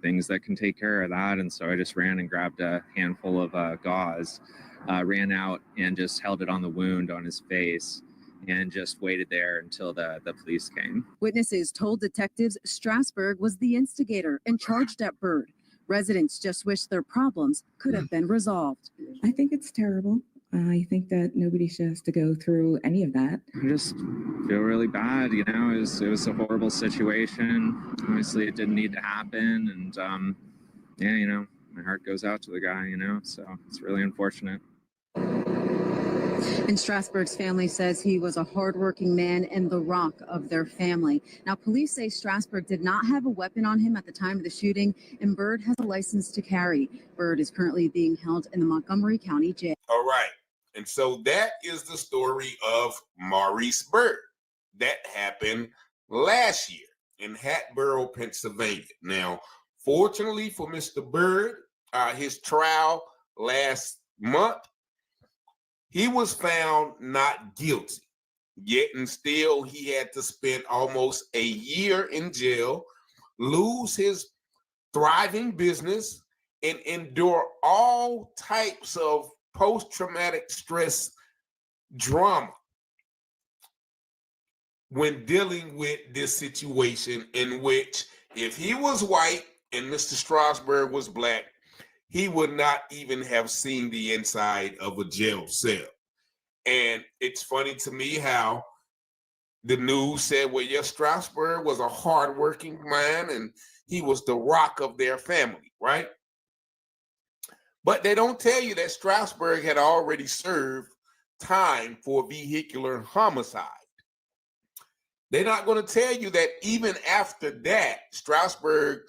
[SPEAKER 23] things that can take care of that. And so I just ran and grabbed a handful of gauze, ran out and just held it on the wound on his face, and just waited there until the police came.
[SPEAKER 12] Witnesses told detectives Strasburg was the instigator and charged at Byrd. Residents just wish their problems could have been resolved.
[SPEAKER 19] I think it's terrible. I think that nobody should have to go through any of that.
[SPEAKER 23] I just feel really bad. It was a horrible situation. Obviously, it didn't need to happen. And, my heart goes out to the guy, so it's really unfortunate.
[SPEAKER 12] And Strasburg's family says he was a hardworking man and the rock of their family. Now, police say Strasburg did not have a weapon on him at the time of the shooting, and Byrd has a license to carry. Byrd is currently being held in the Montgomery County Jail.
[SPEAKER 16] All right. And so that is the story of Maurice Byrd. That happened last year in Hatboro, Pennsylvania. Now, fortunately for Mr. Byrd, his trial last month, he was found not guilty, yet and still he had to spend almost a year in jail, lose his thriving business, and endure all types of post-traumatic stress drama when dealing with this situation in which if he was white and Mr. Strasburg was black, he would not even have seen the inside of a jail cell. And it's funny to me how the news said, well, yes, Strasburg was a hardworking man and he was the rock of their family, right? But they don't tell you that Strasburg had already served time for vehicular homicide. They're not going to tell you that even after that, Strasburg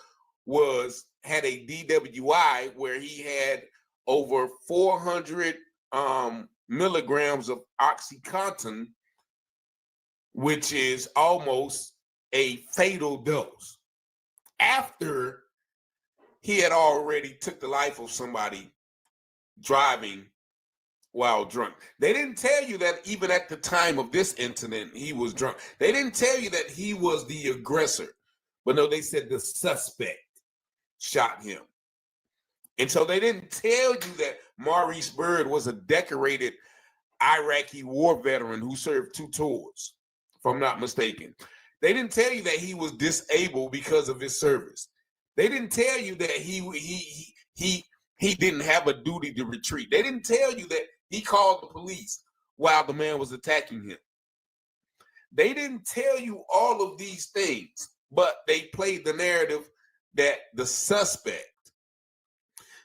[SPEAKER 16] had a DWI where he had over 400 milligrams of OxyContin, which is almost a fatal dose, after he had already took the life of somebody driving while drunk. They didn't tell you that even at the time of this incident, he was drunk. They didn't tell you that he was the aggressor, but no, they said the suspect shot him. And so they didn't tell you that Maurice Byrd was a decorated Iraqi war veteran who served 2 tours, if I'm not mistaken. They didn't tell you that he was disabled because of his service. They didn't tell you that he he didn't have a duty to retreat. They didn't tell you that he called the police while the man was attacking him. They didn't tell you all of these things, but they played the narrative that the suspect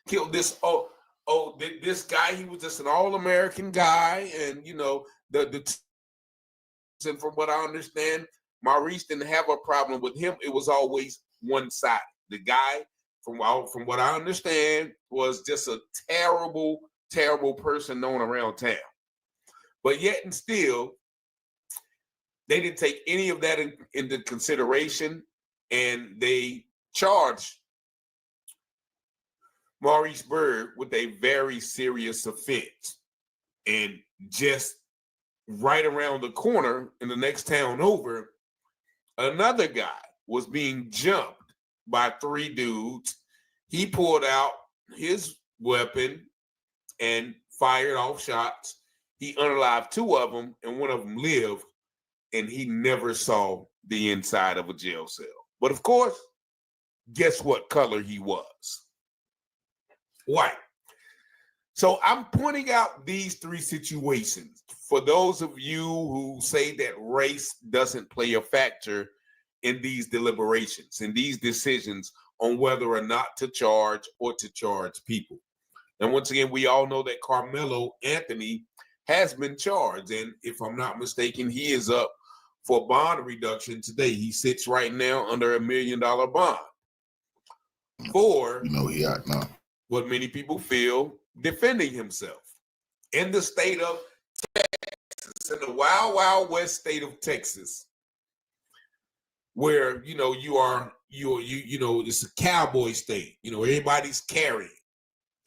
[SPEAKER 16] killed this this guy. He was just an all-American guy, and and from what I understand, Maurice didn't have a problem with him. It was always one-sided. The guy, from what I understand, was just a terrible, terrible person known around town. But yet and still, they didn't take any of that into consideration, and they charged Maurice Byrd with a very serious offense. And just right around the corner in the next town over, another guy was being jumped by 3 dudes. He pulled out his weapon and fired off shots. He unalived 2 of them, and one of them lived, and he never saw the inside of a jail cell. But of course, guess what color he was? White. So I'm pointing out these 3 situations for those of you who say that race doesn't play a factor in these deliberations, in these decisions on whether or not to charge or to charge people. And once again, we all know that Carmelo Anthony has been charged. And if I'm not mistaken, he is up for bond reduction today. He sits right now under $1 million bond for what many people feel defending himself in the state of Texas, in the wild, wild west state of Texas, where it's a cowboy state. Everybody's carrying,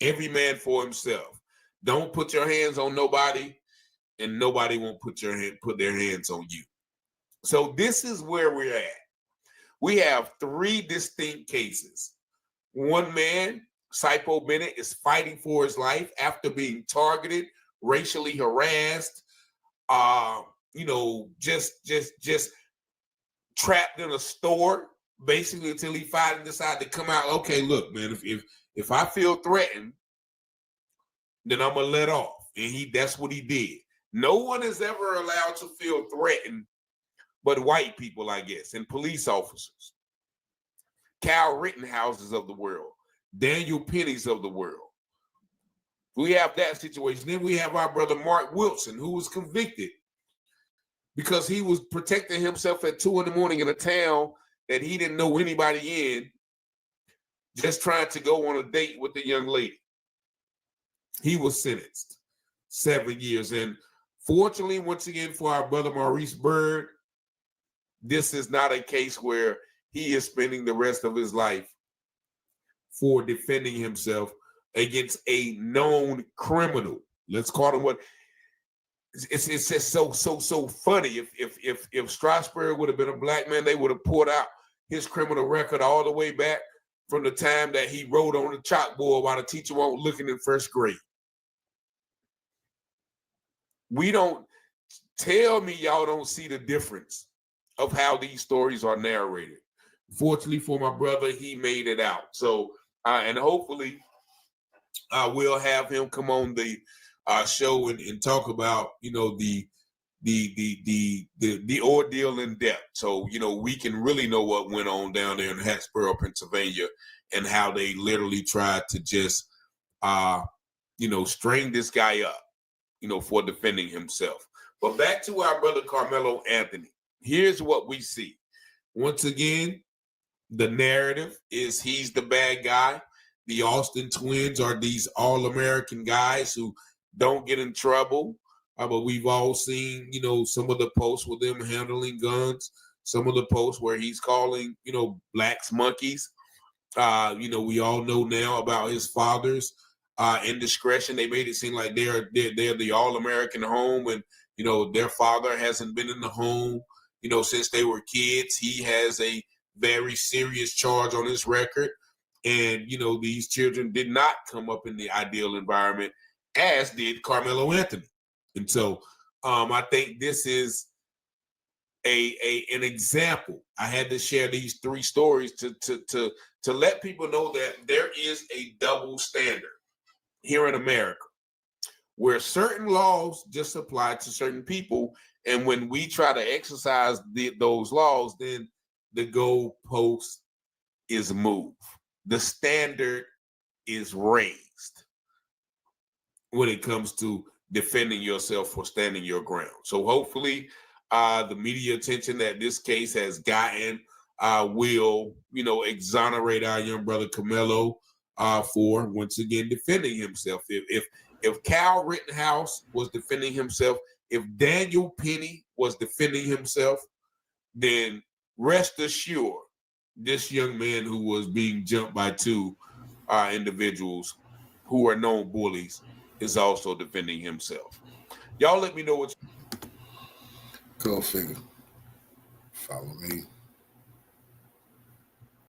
[SPEAKER 16] every man for himself. Don't put your hands on nobody, and nobody won't put their hands on you. So this is where we're at. We have 3 distinct cases. One man, Saipo Bennett, is fighting for his life after being targeted, racially harassed, just trapped in a store, basically, until he finally decided to come out. Okay, look, man, if I feel threatened, then I'm gonna let off. And that's what he did. No one is ever allowed to feel threatened but white people, I guess, and police officers. Kyle Rittenhouses of the world, Daniel Pennies of the world. We have that situation. Then we have our brother Mark Wilson, who was convicted because he was protecting himself at 2 a.m. in a town that he didn't know anybody in, just trying to go on a date with the young lady. He was sentenced 7 years. And fortunately, once again, for our brother Maurice Byrd, this is not a case where he is spending the rest of his life for defending himself against a known criminal. Let's call him what. It's just so funny. If Strasburg would have been a black man, they would have pulled out his criminal record all the way back from the time that he wrote on the chalkboard while the teacher wasn't looking in 1st grade. We don't tell me y'all don't see the difference of how these stories are narrated. Fortunately for my brother, he made it out. So, and hopefully we'll have him come on the show and talk about, the ordeal in depth. So, we can really know what went on down there in Hatboro, Pennsylvania, and how they literally tried to just, string this guy up, for defending himself. But back to our brother Carmelo Anthony. Here's what we see. Once again, the narrative is he's the bad guy. The Austin twins are these all-American guys who don't get in trouble. But we've all seen, some of the posts with them handling guns, some of the posts where he's calling, blacks monkeys. We all know now about his father's indiscretion. They made it seem like they're the all-American home, and, their father hasn't been in the home, since they were kids. He has a very serious charge on his record. And, these children did not come up in the ideal environment, as did Carmelo Anthony. And so I think this is an example. I had to share these 3 stories to let people know that there is a double standard. here in America, where certain laws just apply to certain people. And when we try to exercise those laws, then the goalpost is moved. The standard is raised when it comes to defending yourself or standing your ground. So hopefully the media attention that this case has gotten will, exonerate our young brother Karmelo for once again defending himself. If Kyle Rittenhouse was defending himself, if Daniel Penny was defending himself, then rest assured, this young man who was being jumped by two individuals who are known bullies is also defending himself. Y'all let me know what
[SPEAKER 1] Go figure. Follow me.